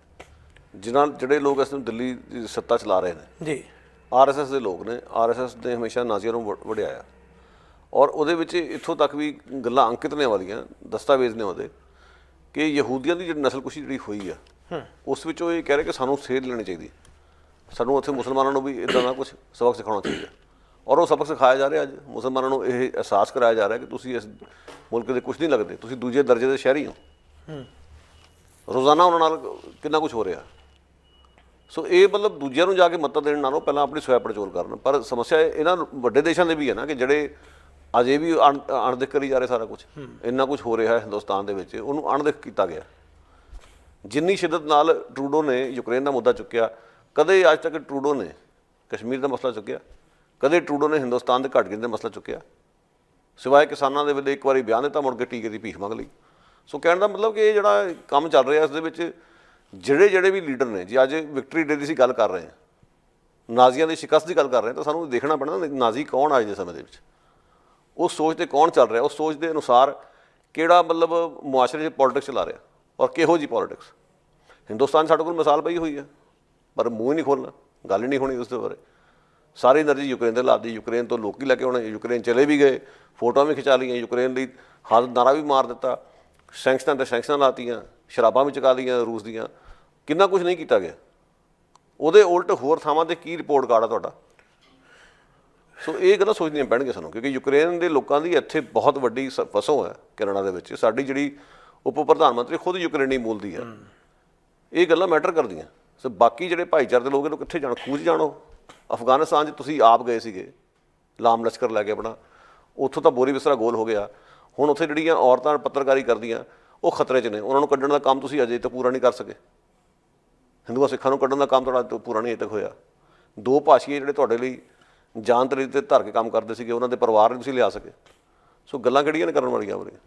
ਜਿਹੜੇ ਲੋਕ ਇਸ ਨੂੰ ਦਿੱਲੀ ਦੀ ਸੱਤਾ ਚਲਾ ਰਹੇ ਨੇ ਜੀ, ਆਰਐਸਐਸ ਦੇ ਲੋਕ ਨੇ। ਆਰਐਸਐਸ ਨੇ ਹਮੇਸ਼ਾ ਨਾਜ਼ੀਆਂ ਨੂੰ ਵਡਿਆਇਆ, ਔਰ ਉਹਦੇ ਵਿੱਚ ਇੱਥੋਂ ਤੱਕ ਵੀ ਗੱਲਾਂ ਅੰਕਿਤ ਨੇ ਵਾਲੀਆਂ, ਦਸਤਾਵੇਜ਼ ਨੇ ਉਹਦੇ, ਕਿ ਯਹੂਦੀਆਂ ਦੀ ਜਿਹੜੀ ਨਸਲਕੁਸ਼ੀ ਜਿਹੜੀ ਹੋਈ ਆ ਉਸ ਵਿੱਚ ਉਹ ਇਹ ਕਹਿ ਰਹੇ ਕਿ ਸਾਨੂੰ ਸੇਧ ਲੈਣੀ ਚਾਹੀਦੀ, ਸਾਨੂੰ ਉੱਥੇ ਮੁਸਲਮਾਨਾਂ ਨੂੰ ਵੀ ਇੱਦਾਂ ਦਾ ਕੁਛ ਸਬਕ ਸਿਖਾਉਣਾ ਚਾਹੀਦਾ। ਔਰ ਉਹ ਸਬਕ ਸਿਖਾਇਆ ਜਾ ਰਿਹਾ। ਅੱਜ ਮੁਸਲਮਾਨਾਂ ਨੂੰ ਇਹ ਅਹਿਸਾਸ ਕਰਾਇਆ ਜਾ ਰਿਹਾ ਕਿ ਤੁਸੀਂ ਇਸ ਮੁਲਕ ਦੇ ਕੁਛ ਨਹੀਂ ਲੱਗਦੇ, ਤੁਸੀਂ ਦੂਜੇ ਦਰਜੇ ਦੇ ਸ਼ਹਿਰੀ ਹੋ। ਰੋਜ਼ਾਨਾ ਉਹਨਾਂ ਨਾਲ ਕਿੰਨਾ ਕੁਛ ਹੋ ਰਿਹਾ। ਸੋ ਇਹ ਮਤਲਬ ਦੂਜਿਆਂ ਨੂੰ ਜਾ ਕੇ ਮੱਤਾ ਦੇਣ ਨਾਲੋਂ ਪਹਿਲਾਂ ਆਪਣੀ ਸਵੈ ਪੜਚੋਲ ਕਰਨ। ਪਰ ਸਮੱਸਿਆ ਇਹਨਾਂ ਵੱਡੇ ਦੇਸ਼ਾਂ ਦੇ ਵੀ ਹੈ ਨਾ, ਕਿ ਜਿਹੜੇ ਅਜੇ ਵੀ ਅਣਦੇਖ ਕਰੀ ਜਾ ਰਹੇ ਸਾਰਾ ਕੁਛ। ਇੰਨਾ ਕੁਛ ਹੋ ਰਿਹਾ ਹਿੰਦੁਸਤਾਨ ਦੇ ਵਿੱਚ, ਉਹਨੂੰ ਅਣਦੇਖ ਕੀਤਾ ਗਿਆ। ਜਿੰਨੀ ਸ਼ਿੱਦਤ ਨਾਲ ਟਰੂਡੋ ਨੇ ਯੂਕਰੇਨ ਦਾ ਮੁੱਦਾ ਚੁੱਕਿਆ, ਕਦੇ ਅੱਜ ਤੱਕ ਟਰੂਡੋ ਨੇ ਕਸ਼ਮੀਰ ਦਾ ਮਸਲਾ ਚੁੱਕਿਆ, ਕਦੇ ਟਰੂਡੋ ਨੇ ਹਿੰਦੁਸਤਾਨ ਦੇ ਘੱਟ ਗਿਣਤੀ ਦਾ ਮਸਲਾ ਚੁੱਕਿਆ, ਸਿਵਾਏ ਕਿਸਾਨਾਂ ਦੇ ਵੇਲੇ ਇੱਕ ਵਾਰੀ ਬਿਆਨ ਦਿੱਤਾ, ਮੁੜ ਕੇ ਟੀਕੇ ਦੀ ਭੀਖ ਮੰਗ ਲਈ। ਸੋ ਕਹਿਣ ਦਾ ਮਤਲਬ ਕਿ ਇਹ ਜਿਹੜਾ ਕੰਮ ਚੱਲ ਰਿਹਾ ਇਸ ਦੇ ਵਿੱਚ ਜਿਹੜੇ ਵੀ ਲੀਡਰ ਨੇ, ਜੇ ਅੱਜ ਵਿਕਟਰੀ ਡੇ ਦੀ ਅਸੀਂ ਗੱਲ ਕਰ ਰਹੇ ਹਾਂ, ਨਾਜ਼ੀਆਂ ਦੀ ਸ਼ਿਕਸਤ ਦੀ ਗੱਲ ਕਰ ਰਹੇ ਹਾਂ, ਤਾਂ ਸਾਨੂੰ ਦੇਖਣਾ ਪੈਣਾ ਨਾਜ਼ੀ ਕੌਣ ਅੱਜ ਦੇ ਸਮੇਂ ਦੇ ਵਿੱਚ, ਉਸ ਸੋਚ 'ਤੇ ਕੌਣ ਚੱਲ ਰਿਹਾ, ਉਸ ਸੋਚ ਦੇ ਅਨੁਸਾਰ ਕਿਹੜਾ ਮਤਲਬ ਮੁਆਸ਼ਰੇ 'ਚ ਪੋਲੀਟਿਕਸ ਚਲਾ ਰਿਹਾ, ਔਰ ਕਿਹੋ ਜਿਹੀ ਪੋਲੀਟਿਕਸ। ਹਿੰਦੁਸਤਾਨ ਸਾਡੇ ਕੋਲ ਮਿਸਾਲ ਪਈ ਹੋਈ ਹੈ, ਪਰ ਮੂੰਹ ਹੀ ਨਹੀਂ ਖੋਲ੍ਹਣਾ, ਗੱਲ ਹੀ ਨਹੀਂ ਹੋਣੀ ਉਸ ਦੇ ਬਾਰੇ। ਸਾਰੀ ਐਨਰਜੀ ਯੂਕਰੇਨ ਦੇ ਲਾਦੀ, ਯੂਕਰੇਨ ਤੋਂ ਲੋਕੀ ਲੈ ਕੇ ਆਉਣੇ, ਯੂਕਰੇਨ ਚਲੇ ਵੀ ਗਏ, ਫੋਟੋਆਂ ਵੀ ਖਿਚਾ ਲਈਆਂ, ਯੂਕਰੇਨ ਲਈ ਨਾਰਾ ਵੀ ਮਾਰ ਦਿੱਤਾ, ਸੈਂਕਸ਼ਨਾਂ 'ਤੇ ਸੈਂਕਸ਼ਨਾਂ ਲਾਤੀਆਂ, ਸ਼ਰਾਬਾਂ ਵੀ ਚੁਕਾ ਲਈਆਂ ਰੂਸ ਦੀਆਂ, ਕਿੰਨਾ ਕੁਛ ਨਹੀਂ ਕੀਤਾ ਗਿਆ। ਉਹਦੇ ਉਲਟ ਹੋਰ ਥਾਵਾਂ 'ਤੇ ਕੀ ਰਿਪੋਰਟ ਕਾਰਡ ਆ ਤੁਹਾਡਾ। ਸੋ ਇਹ ਗੱਲਾਂ ਸੋਚਣੀਆਂ ਪੈਣਗੀਆਂ ਸਾਨੂੰ, ਕਿਉਂਕਿ ਯੂਕਰੇਨ ਦੇ ਲੋਕਾਂ ਦੀ ਇੱਥੇ ਬਹੁਤ ਵੱਡੀ ਫਸੋਂ ਹੈ ਕੈਨੇਡਾ ਦੇ ਵਿੱਚ। ਸਾਡੀ ਜਿਹੜੀ ਉਪ ਪ੍ਰਧਾਨ ਮੰਤਰੀ ਖੁਦ ਯੂਕਰੇਨੀ ਮੂਲ ਦੀ ਹੈ। ਇਹ ਗੱਲਾਂ ਮੈਟਰ ਕਰਦੀਆਂ। ਸੋ ਬਾਕੀ ਜਿਹੜੇ ਭਾਈਚਾਰੇ ਦੇ ਲੋਕ ਇਹਨੂੰ ਕਿੱਥੇ ਜਾਣ, ਖੂਜ ਜਾਣੋ। ਅਫਗਾਨਿਸਤਾਨ 'ਚ ਤੁਸੀਂ ਆਪ ਗਏ ਸੀਗੇ, ਲਾਮ ਲਸ਼ਕਰ ਲੈ ਕੇ ਆਪਣਾ, ਉੱਥੋਂ ਤਾਂ ਬੋਰੀ ਬਿਸਤਰਾ ਗੋਲ ਹੋ ਗਿਆ। ਹੁਣ ਉੱਥੇ ਜਿਹੜੀਆਂ ਔਰਤਾਂ ਪੱਤਰਕਾਰੀ ਕਰਦੀਆਂ ਉਹ ਖਤਰੇ 'ਚ ਨੇ, ਉਹਨਾਂ ਨੂੰ ਕੱਢਣ ਦਾ ਕੰਮ ਤੁਸੀਂ ਅਜੇ ਤੱਕ ਪੂਰਾ ਨਹੀਂ ਕਰ ਸਕੇ। ਹਿੰਦੂਆਂ ਸਿੱਖਾਂ ਨੂੰ ਕੱਢਣ ਦਾ ਕੰਮ ਤੁਹਾਡਾ ਪੂਰਾ ਨਹੀਂ ਅਜੇ ਤੱਕ ਹੋਇਆ। ਦੋ ਭਾਸ਼ੀਏ ਜਿਹੜੇ ਤੁਹਾਡੇ ਲਈ ਜਾਨ ਤਰੀ 'ਤੇ ਧਰ ਕੇ ਕੰਮ ਕਰਦੇ ਸੀਗੇ, ਉਹਨਾਂ ਦੇ ਪਰਿਵਾਰ ਨੂੰ ਤੁਸੀਂ ਲਿਆ ਸਕੇ। ਸੋ ਗੱਲਾਂ ਕਿਹੜੀਆਂ ਨੇ ਕਰਨ ਵਾਲੀਆਂ ਬੜੀਆਂ।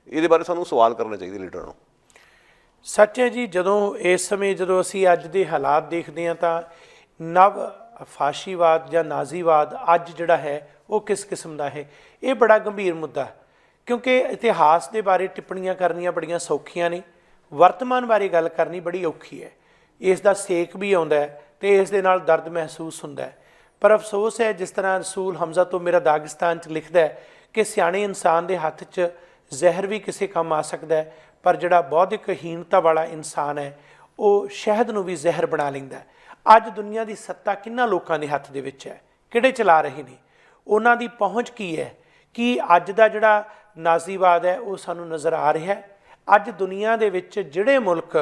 ਇਹਦੇ ਬਾਰੇ ਸਾਨੂੰ ਸਵਾਲ ਕਰਨੇ ਚਾਹੀਦੇ ਲੀਡਰਾਂ ਨੂੰ। ਸੱਚ ਹੈ ਜੀ, ਜਦੋਂ ਅਸੀਂ ਅੱਜ ਦੇ ਹਾਲਾਤ ਦੇਖਦੇ ਹਾਂ ਤਾਂ ਨਵ ਫਾਸ਼ੀਵਾਦ ਜਾਂ ਨਾਜ਼ੀਵਾਦ ਅੱਜ ਜਿਹੜਾ ਹੈ ਉਹ ਕਿਸ ਕਿਸਮ ਦਾ ਹੈ, ਇਹ ਬੜਾ ਗੰਭੀਰ ਮੁੱਦਾ। ਕਿਉਂਕਿ ਇਤਿਹਾਸ ਦੇ ਬਾਰੇ ਟਿੱਪਣੀਆਂ ਕਰਨੀਆਂ ਬੜੀਆਂ ਸੌਖੀਆਂ ਨੇ, ਵਰਤਮਾਨ ਬਾਰੇ ਗੱਲ ਕਰਨੀ ਬੜੀ ਔਖੀ ਹੈ। ਇਸ ਦਾ ਸੇਕ ਵੀ ਆਉਂਦਾ ਅਤੇ ਇਸ ਦੇ ਨਾਲ ਦਰਦ ਮਹਿਸੂਸ ਹੁੰਦਾ ਹੈ। ਪਰ ਅਫਸੋਸ ਹੈ, ਜਿਸ ਤਰ੍ਹਾਂ ਰਸੂਲ ਹਮਜ਼ਾ ਤੋਂ ਮੇਰਾ ਦਾਗਿਸਤਾਨ 'ਚ ਲਿਖਦਾ ਹੈ ਕਿ ਸਿਆਣੇ ਇਨਸਾਨ ਦੇ ਹੱਥ 'ਚ ਜ਼ਹਿਰ ਵੀ ਕਿਸੇ ਕੰਮ ਆ ਸਕਦਾ ਹੈ, ਪਰ ਜਿਹੜਾ ਬੌਧਿਕ ਹੀਣਤਾ ਵਾਲਾ ਇਨਸਾਨ ਹੈ ਉਹ ਸ਼ਹਿਦ ਨੂੰ ਵੀ ਜ਼ਹਿਰ ਬਣਾ ਲੈਂਦਾ। ਅੱਜ ਦੁਨੀਆ ਦੀ ਸੱਤਾ ਕਿੰਨਾਂ ਲੋਕਾਂ ਦੇ ਹੱਥ ਦੇ ਵਿੱਚ ਹੈ, ਕਿਹੜੇ ਚਲਾ ਰਹੇ ਨੇ, ਉਹਨਾਂ ਦੀ ਪਹੁੰਚ ਕੀ ਹੈ। ਕੀ ਅੱਜ ਦਾ ਜਿਹੜਾ ਨਾਜ਼ੀਵਾਦ ਹੈ ਉਹ ਸਾਨੂੰ ਨਜ਼ਰ ਆ ਰਿਹਾ ਹੈ? ਅੱਜ ਦੁਨੀਆ ਦੇ ਵਿੱਚ ਜਿਹੜੇ ਮੁਲਕ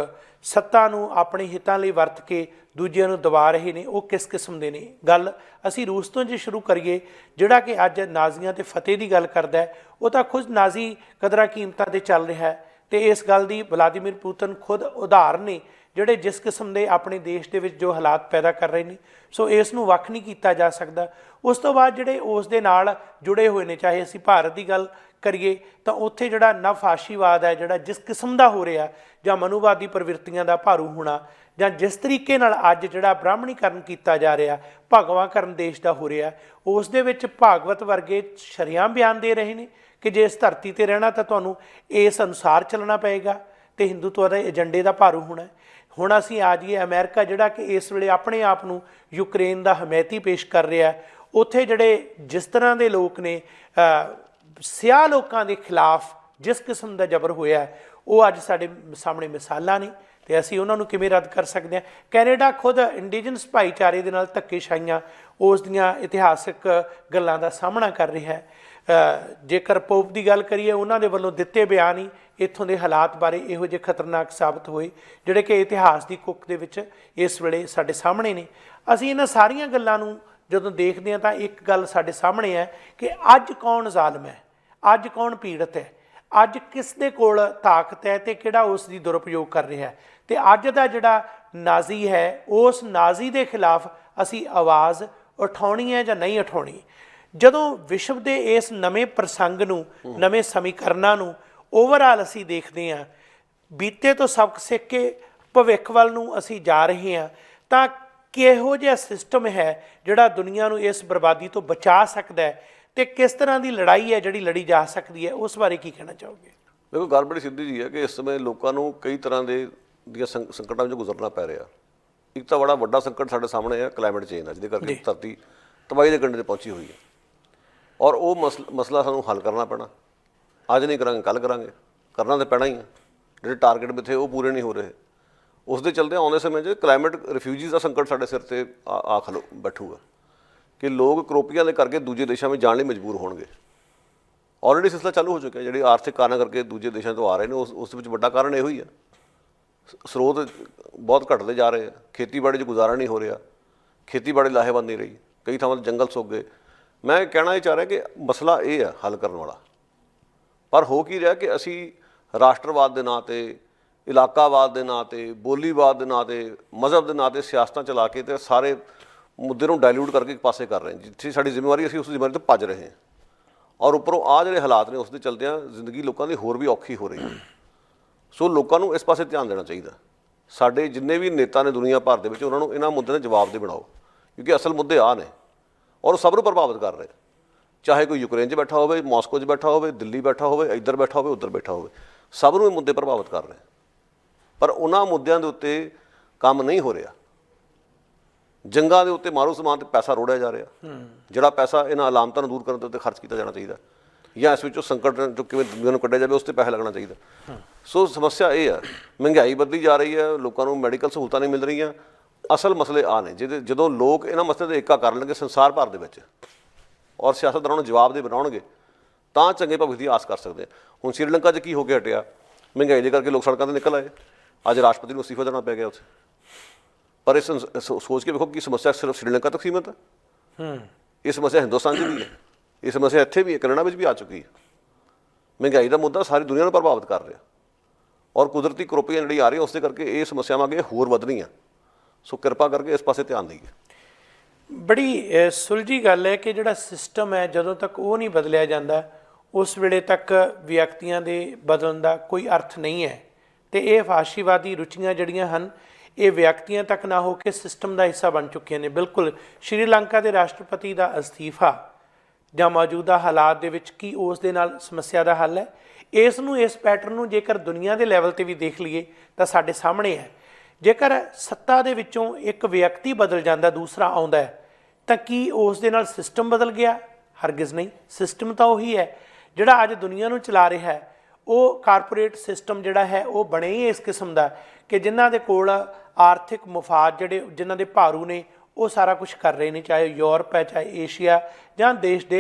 ਸੱਤਾ ਨੂੰ ਆਪਣੇ ਹਿੱਤਾਂ ਲਈ ਵਰਤ ਕੇ ਦੂਜਿਆਂ ਨੂੰ ਦਬਾ ਰਹੇ ਨੇ ਉਹ ਕਿਸ ਕਿਸਮ ਦੇ ਨੇ? ਗੱਲ ਅਸੀਂ ਰੂਸ ਤੋਂ ਜੇ ਸ਼ੁਰੂ ਕਰੀਏ, ਜਿਹੜਾ ਕਿ ਅੱਜ ਨਾਜ਼ੀਆਂ 'ਤੇ ਫਤਿਹ ਦੀ ਗੱਲ ਕਰਦਾ ਹੈ, ਉਹ ਤਾਂ ਖੁਦ ਨਾਜ਼ੀ ਕਦਰਾਂ ਕੀਮਤਾਂ 'ਤੇ ਚੱਲ ਰਿਹਾ ਹੈ। ਅਤੇ ਇਸ ਗੱਲ ਦੀ ਵਲਾਦੀਮੀਰ ਪੁਤਿਨ ਖੁਦ ਉਦਾਹਰਨ ਨੇ, ਜਿਹੜੇ ਜਿਸ ਕਿਸਮ ਦੇ ਆਪਣੇ ਦੇਸ਼ ਦੇ ਵਿੱਚ ਜੋ ਹਾਲਾਤ ਪੈਦਾ ਕਰ ਰਹੇ ਨੇ। ਸੋ ਇਸ ਨੂੰ ਵੱਖ ਨਹੀਂ ਕੀਤਾ ਜਾ ਸਕਦਾ। ਉਸ ਤੋਂ ਬਾਅਦ ਜਿਹੜੇ ਉਸ ਦੇ ਨਾਲ ਜੁੜੇ ਹੋਏ ਨੇ, ਚਾਹੇ ਅਸੀਂ ਭਾਰਤ ਦੀ ਗੱਲ ਕਰੀਏ ਤਾਂ ਉੱਥੇ ਜਿਹੜਾ ਨਵਫਾਸ਼ੀਵਾਦ ਹੈ, ਜਿਹੜਾ ਜਿਸ ਕਿਸਮ ਦਾ ਹੋ ਰਿਹਾ, ਜਾਂ ਮਨੂਵਾਦੀ ਪ੍ਰਵਿਰਤੀਆਂ ਦਾ ਭਾਰੂ ਹੋਣਾ, ਜਾਂ ਜਿਸ ਤਰੀਕੇ ਨਾਲ ਅੱਜ ਜਿਹੜਾ ਬ੍ਰਾਹਮਣੀਕਰਨ ਕੀਤਾ ਜਾ ਰਿਹਾ, ਭਗਵਾਕਰਨ ਦੇਸ਼ ਦਾ ਹੋ ਰਿਹਾ, ਉਸ ਦੇ ਵਿੱਚ ਭਾਗਵਤ ਵਰਗੇ ਸ਼ਰੇਆਮ ਬਿਆਨ ਦੇ ਰਹੇ ਨੇ ਕਿ ਜੇ ਇਸ ਧਰਤੀ 'ਤੇ ਰਹਿਣਾ ਤਾਂ ਤੁਹਾਨੂੰ ਇਸ ਅਨੁਸਾਰ ਚੱਲਣਾ ਪਏਗਾ ਅਤੇ ਹਿੰਦੂਤਵ ਦੇ ਏਜੰਡੇ ਦਾ ਭਾਰੂ ਹੋਣਾ। ਹੁਣ ਅਸੀਂ ਆ ਜਾਈਏ ਅਮਰੀਕਾ, ਜਿਹੜਾ ਕਿ ਇਸ ਵੇਲੇ ਆਪਣੇ ਆਪ ਨੂੰ ਯੂਕਰੇਨ ਦਾ ਹਮਾਇਤੀ ਪੇਸ਼ ਕਰ ਰਿਹਾ, ਉੱਥੇ ਜਿਹੜੇ ਜਿਸ ਤਰ੍ਹਾਂ ਦੇ ਲੋਕ ਨੇ, ਸਿਆਹ ਲੋਕਾਂ ਦੇ ਖਿਲਾਫ ਜਿਸ ਕਿਸਮ ਦਾ ਜ਼ਬਰ ਹੋਇਆ, ਉਹ ਅੱਜ ਸਾਡੇ ਸਾਹਮਣੇ ਮਿਸਾਲਾਂ ਨੇ ਅਤੇ ਅਸੀਂ ਉਹਨਾਂ ਨੂੰ ਕਿਵੇਂ ਰੱਦ ਕਰ ਸਕਦੇ ਹਾਂ। ਕੈਨੇਡਾ ਖੁਦ ਇੰਡੀਜਨਸ ਭਾਈਚਾਰੇ ਦੇ ਨਾਲ ਧੱਕੇਸ਼ਾਹੀਆਂ ਉਸ ਦੀਆਂ ਇਤਿਹਾਸਕ ਗੱਲਾਂ ਦਾ ਸਾਹਮਣਾ ਕਰ ਰਿਹਾ ਹੈ। ਜੇਕਰ ਪੋਪ ਦੀ ਗੱਲ ਕਰੀਏ, ਉਹਨਾਂ ਦੇ ਵੱਲੋਂ ਦਿੱਤੇ ਬਿਆਨ ਹੀ ਇੱਥੋਂ ਦੇ ਹਾਲਾਤ ਬਾਰੇ ਇਹੋ ਜਿਹੇ ਖਤਰਨਾਕ ਸਾਬਤ ਹੋਏ ਜਿਹੜੇ ਕਿ ਇਤਿਹਾਸ ਦੀ ਕੁੱਖ ਦੇ ਵਿੱਚ ਇਸ ਵੇਲੇ ਸਾਡੇ ਸਾਹਮਣੇ ਨੇ। ਅਸੀਂ ਇਹਨਾਂ ਸਾਰੀਆਂ ਗੱਲਾਂ ਨੂੰ ਜਦੋਂ ਦੇਖਦੇ ਹਾਂ ਤਾਂ ਇੱਕ ਗੱਲ ਸਾਡੇ ਸਾਹਮਣੇ ਹੈ ਕਿ ਅੱਜ ਕੌਣ ਜ਼ਾਲਮ ਹੈ, ਅੱਜ ਕੌਣ ਪੀੜਤ ਹੈ, ਅੱਜ ਕਿਸ ਦੇ ਕੋਲ ਤਾਕਤ ਹੈ ਅਤੇ ਕਿਹੜਾ ਉਸ ਦੀ ਦੁਰਉਪਯੋਗ ਕਰ ਰਿਹਾ ਹੈ। ਅਤੇ ਅੱਜ ਦਾ ਜਿਹੜਾ ਨਾਜ਼ੀ ਹੈ, ਉਸ ਨਾਜ਼ੀ ਦੇ ਖਿਲਾਫ ਅਸੀਂ ਆਵਾਜ਼ ਉਠਾਉਣੀ ਹੈ ਜਾਂ ਨਹੀਂ ਉਠਾਉਣੀ। ਜਦੋਂ ਵਿਸ਼ਵ ਦੇ ਇਸ ਨਵੇਂ ਪ੍ਰਸੰਗ ਨੂੰ, ਨਵੇਂ ਸਮੀਕਰਨਾਂ ਨੂੰ ਓਵਰਆਲ ਅਸੀਂ ਦੇਖਦੇ ਹਾਂ, ਬੀਤੇ ਤੋਂ ਸਬਕ ਸਿੱਖ ਕੇ ਭਵਿੱਖ ਵੱਲ ਨੂੰ ਅਸੀਂ ਜਾ ਰਹੇ ਹਾਂ, ਤਾਂ ਕਿਹੋ ਜਿਹਾ ਸਿਸਟਮ ਹੈ ਜਿਹੜਾ ਦੁਨੀਆ ਨੂੰ ਇਸ ਬਰਬਾਦੀ ਤੋਂ ਬਚਾ ਸਕਦਾ ਹੈ ਅਤੇ ਕਿਸ ਤਰ੍ਹਾਂ ਦੀ ਲੜਾਈ ਹੈ ਜਿਹੜੀ ਲੜੀ ਜਾ ਸਕਦੀ ਹੈ, ਉਸ ਬਾਰੇ ਕੀ ਕਹਿਣਾ ਚਾਹੋਗੇ? ਦੇਖੋ, ਗੱਲ ਬੜੀ ਸਿੱਧੀ ਜੀ ਹੈ ਕਿ ਇਸ ਸਮੇਂ ਲੋਕਾਂ ਨੂੰ ਕਈ ਤਰ੍ਹਾਂ ਦੀਆਂ ਸੰਕਟਾਂ ਵਿੱਚੋਂ ਗੁਜ਼ਰਨਾ ਪੈ ਰਿਹਾ। ਇੱਕ ਤਾਂ ਬੜਾ ਵੱਡਾ ਸੰਕਟ ਸਾਡੇ ਸਾਹਮਣੇ ਹੈ, ਕਲਾਈਮੇਟ ਚੇਂਜ ਹੈ, ਜਿਹਦੇ ਕਰਕੇ ਧਰਤੀ ਤਬਾਹੀ ਦੇ ਕੰਢੇ 'ਤੇ ਪਹੁੰਚੀ ਹੋਈ ਹੈ ਔਰ ਉਹ ਮਸਲਾ ਸਾਨੂੰ ਹੱਲ ਕਰਨਾ ਪੈਣਾ। ਅੱਜ ਨਹੀਂ ਕਰਾਂਗੇ, ਕੱਲ੍ਹ ਕਰਾਂਗੇ, ਕਰਨਾ ਤਾਂ ਪੈਣਾ ਹੀ ਹੈ। ਜਿਹੜੇ ਟਾਰਗੇਟ ਮਿੱਥੇ ਉਹ ਪੂਰੇ ਨਹੀਂ ਹੋ ਰਹੇ, ਉਸ ਦੇ ਚਲਦੇ ਆਉਂਦੇ ਸਮੇਂ 'ਚ ਕਲਾਈਮੇਟ ਰਿਫਿਊਜੀਜ਼ ਦਾ ਸੰਕਟ ਸਾਡੇ ਸਿਰ 'ਤੇ ਆ ਖਲੋ ਬੈਠੂਗਾ ਕਿ ਲੋਕ ਕਰੋਪੀਆਂ ਦੇ ਕਰਕੇ ਦੂਜੇ ਦੇਸ਼ਾਂ ਵਿੱਚ ਜਾਣ ਲਈ ਮਜਬੂਰ ਹੋਣਗੇ। ਆਲਰੇਡੀ ਸਿਲਸਿਲਾ ਚਾਲੂ ਹੋ ਚੁੱਕਿਆ, ਜਿਹੜੀ ਆਰਥਿਕ ਕਾਰਨਾਂ ਕਰਕੇ ਦੂਜੇ ਦੇਸ਼ਾਂ ਤੋਂ ਆ ਰਹੇ ਨੇ, ਉਸ ਵਿੱਚ ਵੱਡਾ ਕਾਰਨ ਇਹੋ ਹੀ ਆ। ਸਰੋਤ ਬਹੁਤ ਘਟਦੇ ਜਾ ਰਹੇ ਆ, ਖੇਤੀਬਾੜੀ 'ਚ ਗੁਜ਼ਾਰਾ ਨਹੀਂ ਹੋ ਰਿਹਾ, ਖੇਤੀਬਾੜੀ ਲਾਹੇਵੰਦ ਨਹੀਂ ਰਹੀ, ਕਈ ਥਾਵਾਂ 'ਤੇ ਜੰਗਲ ਸੁੱਕ ਗਏ। ਮੈਂ ਕਹਿਣਾ ਇਹ ਚਾਹ ਰਿਹਾ ਕਿ ਮਸਲਾ ਇਹ ਆ ਹੱਲ ਕਰਨ ਵਾਲਾ, ਪਰ ਹੋ ਕੀ ਰਿਹਾ ਕਿ ਅਸੀਂ ਰਾਸ਼ਟਰਵਾਦ ਦੇ ਨਾਂ 'ਤੇ, ਇਲਾਕਾਵਾਦ ਦੇ ਨਾਂ 'ਤੇ, ਬੋਲੀਵਾਦ ਦੇ ਨਾਂ 'ਤੇ, ਮਜ਼ਹਬ ਦੇ ਨਾਂ 'ਤੇ ਸਿਆਸਤਾਂ ਚਲਾ ਕੇ ਅਤੇ ਸਾਰੇ ਮੁੱਦੇ ਨੂੰ ਡਾਇਲੂਟ ਕਰਕੇ ਇੱਕ ਪਾਸੇ ਕਰ ਰਹੇ ਹਾਂ। ਜਿੱਥੇ ਸਾਡੀ ਜ਼ਿੰਮੇਵਾਰੀ, ਅਸੀਂ ਉਸ ਜ਼ਿੰਮੇਵਾਰੀ ਤੋਂ ਭੱਜ ਰਹੇ ਹਾਂ ਔਰ ਉੱਪਰੋਂ ਆਹ ਜਿਹੜੇ ਹਾਲਾਤ ਨੇ ਉਸ ਦੇ ਚਲਦਿਆਂ ਜ਼ਿੰਦਗੀ ਲੋਕਾਂ ਦੀ ਹੋਰ ਵੀ ਔਖੀ ਹੋ ਰਹੀ ਹੈ। ਸੋ ਲੋਕਾਂ ਨੂੰ ਇਸ ਪਾਸੇ ਧਿਆਨ ਦੇਣਾ ਚਾਹੀਦਾ। ਸਾਡੇ ਜਿੰਨੇ ਵੀ ਨੇਤਾ ਨੇ ਦੁਨੀਆ ਭਰ ਦੇ ਵਿੱਚ, ਉਹਨਾਂ ਨੂੰ ਇਹਨਾਂ ਮੁੱਦਿਆਂ ਦੇ ਜਵਾਬ ਦੇ ਬਣਾਓ, ਕਿਉਂਕਿ ਅਸਲ ਮੁੱਦੇ ਆਹ ਨੇ ਔਰ ਉਹ ਸਭ ਨੂੰ ਪ੍ਰਭਾਵਿਤ ਕਰ ਰਹੇ। ਚਾਹੇ ਕੋਈ ਯੂਕਰੇਨ 'ਚ ਬੈਠਾ ਹੋਵੇ, ਮਾਸਕੋ 'ਚ ਬੈਠਾ ਹੋਵੇ, ਦਿੱਲੀ ਬੈਠਾ ਹੋਵੇ, ਇੱਧਰ ਬੈਠਾ ਹੋਵੇ, ਉੱਧਰ ਬੈਠਾ ਹੋਵੇ, ਸਭ ਨੂੰ ਇਹ ਮੁੱਦੇ ਪ੍ਰਭਾਵਿਤ ਕਰ ਰਹੇ। ਪਰ ਉਹਨਾਂ ਮੁੱਦਿਆਂ ਦੇ ਉੱਤੇ ਕੰਮ ਨਹੀਂ ਹੋ ਰਿਹਾ। ਜੰਗਾਂ ਦੇ ਉੱਤੇ ਮਾਰੂ ਸਮਾਨ 'ਤੇ ਪੈਸਾ ਰੋੜਿਆ ਜਾ ਰਿਹਾ, ਜਿਹੜਾ ਪੈਸਾ ਇਹਨਾਂ ਅਲਾਮਤਾਂ ਨੂੰ ਦੂਰ ਕਰਨ ਦੇ ਉੱਤੇ ਖਰਚ ਕੀਤਾ ਜਾਣਾ ਚਾਹੀਦਾ, ਜਾਂ ਇਸ ਵਿੱਚੋਂ ਸੰਕਟ ਜੋ ਕਿਵੇਂ ਦੁਨੀਆ ਨੂੰ ਕੱਢਿਆ ਜਾਵੇ ਉਸ 'ਤੇ ਪੈਸਾ ਲੱਗਣਾ ਚਾਹੀਦਾ। ਸੋ ਸਮੱਸਿਆ ਇਹ ਆ, ਮਹਿੰਗਾਈ ਵੱਧਦੀ ਜਾ ਰਹੀ ਹੈ, ਲੋਕਾਂ ਨੂੰ ਮੈਡੀਕਲ ਸਹੂਲਤਾਂ ਨਹੀਂ ਮਿਲ ਰਹੀਆਂ। ਅਸਲ ਮਸਲੇ ਆ ਨੇ ਜਦੋਂ ਲੋਕ ਇਹਨਾਂ ਮਸਲੇ 'ਤੇ ਏਕਾ ਕਰ ਲੈਣਗੇ ਸੰਸਾਰ ਭਰ ਦੇ ਵਿੱਚ ਔਰ ਸਿਆਸਤਦਾਨਾਂ ਨੂੰ ਜਵਾਬ ਦੇ ਬਣਾਉਣਗੇ, ਤਾਂ ਚੰਗੇ ਭਵਿੱਖ ਦੀ ਆਸ ਕਰ ਸਕਦੇ ਆ। ਹੁਣ ਸ੍ਰੀਲੰਕਾ 'ਚ ਕੀ ਹੋ ਕੇ ਹਟਿਆ? ਮਹਿੰਗਾਈ ਦੇ ਕਰਕੇ ਲੋਕ ਸੜਕਾਂ 'ਤੇ ਨਿਕਲ ਆਏ, ਅੱਜ ਰਾਸ਼ਟਰਪਤੀ ਨੂੰ ਅਸਤੀਫਾ ਦੇਣਾ ਪੈ ਗਿਆ ਉੱਥੇ। ਪਰ ਇਸ ਸੋਚ ਕੇ ਵੇਖੋ ਕਿ ਸਮੱਸਿਆ ਸਿਰਫ ਸ੍ਰੀਲੰਕਾ ਤੱਕ ਸੀਮਤ ਹੈ। ਇਹ ਸਮੱਸਿਆ ਹਿੰਦੁਸਤਾਨ 'ਚ ਵੀ ਹੈ, ਇਹ ਸਮੱਸਿਆ ਇੱਥੇ ਵੀ ਹੈ, ਕੈਨੇਡਾ ਵਿੱਚ ਵੀ ਆ ਚੁੱਕੀ ਹੈ। ਮਹਿੰਗਾਈ ਦਾ ਮੁੱਦਾ ਸਾਰੀ ਦੁਨੀਆ ਨੂੰ ਪ੍ਰਭਾਵਿਤ ਕਰ ਰਿਹਾ ਔਰ ਕੁਦਰਤੀ ਕਰੋਪੀਆਂ ਜਿਹੜੀ ਆ ਰਹੀਆਂ ਉਸ ਦੇ ਕਰਕੇ ਇਹ ਸਮੱਸਿਆਵਾਂ ਅੱਗੇ ਹੋਰ ਵਧਣੀਆਂ। ਸੋ ਕਿਰਪਾ ਕਰਕੇ ਇਸ ਪਾਸੇ ਧਿਆਨ ਦੇਈਏ। ਬੜੀ ਸੁਲਝੀ ਗੱਲ ਹੈ ਕਿ ਜਿਹੜਾ ਸਿਸਟਮ ਹੈ, ਜਦੋਂ ਤੱਕ ਉਹ ਨਹੀਂ ਬਦਲਿਆ ਜਾਂਦਾ, ਉਸ ਵੇਲੇ ਤੱਕ ਵਿਅਕਤੀਆਂ ਦੇ ਬਦਲਣ ਦਾ ਕੋਈ ਅਰਥ ਨਹੀਂ ਹੈ। ਅਤੇ ਇਹ ਫਾਸ਼ੀਵਾਦੀ ਰੁਚੀਆਂ ਜਿਹੜੀਆਂ ਹਨ, ਇਹ ਵਿਅਕਤੀਆਂ ਤੱਕ ਨਾ ਹੋ ਕੇ ਸਿਸਟਮ ਦਾ ਹਿੱਸਾ ਬਣ ਚੁੱਕੀਆਂ ਨੇ। ਬਿਲਕੁਲ ਸ਼੍ਰੀਲੰਕਾ ਦੇ ਰਾਸ਼ਟਰਪਤੀ ਦਾ ਅਸਤੀਫਾ ਜਾਂ ਮੌਜੂਦਾ ਹਾਲਾਤ ਦੇ ਵਿੱਚ ਕੀ ਉਸ ਦੇ ਨਾਲ ਸਮੱਸਿਆ ਦਾ ਹੱਲ ਹੈ? ਇਸ ਪੈਟਰਨ ਨੂੰ ਜੇਕਰ ਦੁਨੀਆ ਦੇ ਲੈਵਲ 'ਤੇ ਵੀ ਦੇਖ ਲਈਏ ਤਾਂ ਸਾਡੇ ਸਾਹਮਣੇ ਹੈ। ਜੇਕਰ ਸੱਤਾ ਦੇ ਵਿੱਚੋਂ ਇੱਕ ਵਿਅਕਤੀ ਬਦਲ ਜਾਂਦਾ, ਦੂਸਰਾ ਆਉਂਦਾ ਹੈ, ਤਾਂ ਕੀ ਉਸ ਦੇ ਨਾਲ ਸਿਸਟਮ ਬਦਲ ਗਿਆ? ਹਰਗਿਜ਼ ਨਹੀਂ। ਸਿਸਟਮ ਤਾਂ ਉਹੀ ਹੈ ਜਿਹੜਾ ਅੱਜ ਦੁਨੀਆ ਨੂੰ ਚਲਾ ਰਿਹਾ ਹੈ। ਉਹ ਕਾਰਪੋਰੇਟ ਸਿਸਟਮ ਜਿਹੜਾ ਹੈ ਉਹ ਬਣੇ ਹੀ ਇਸ ਕਿਸਮ ਦਾ ਕਿ ਜਿਨ੍ਹਾਂ ਦੇ ਕੋਲ ਆਰਥਿਕ ਮੁਫਾਦ ਜਿਨ੍ਹਾਂ ਦੇ ਭਾਰੂ ਨੇ, ਉਹ ਸਾਰਾ ਕੁਝ ਕਰ ਰਹੇ ਨੇ, ਚਾਹੇ ਯੂਰਪ ਹੈ, ਚਾਹੇ ਏਸ਼ੀਆ ਜਾਂ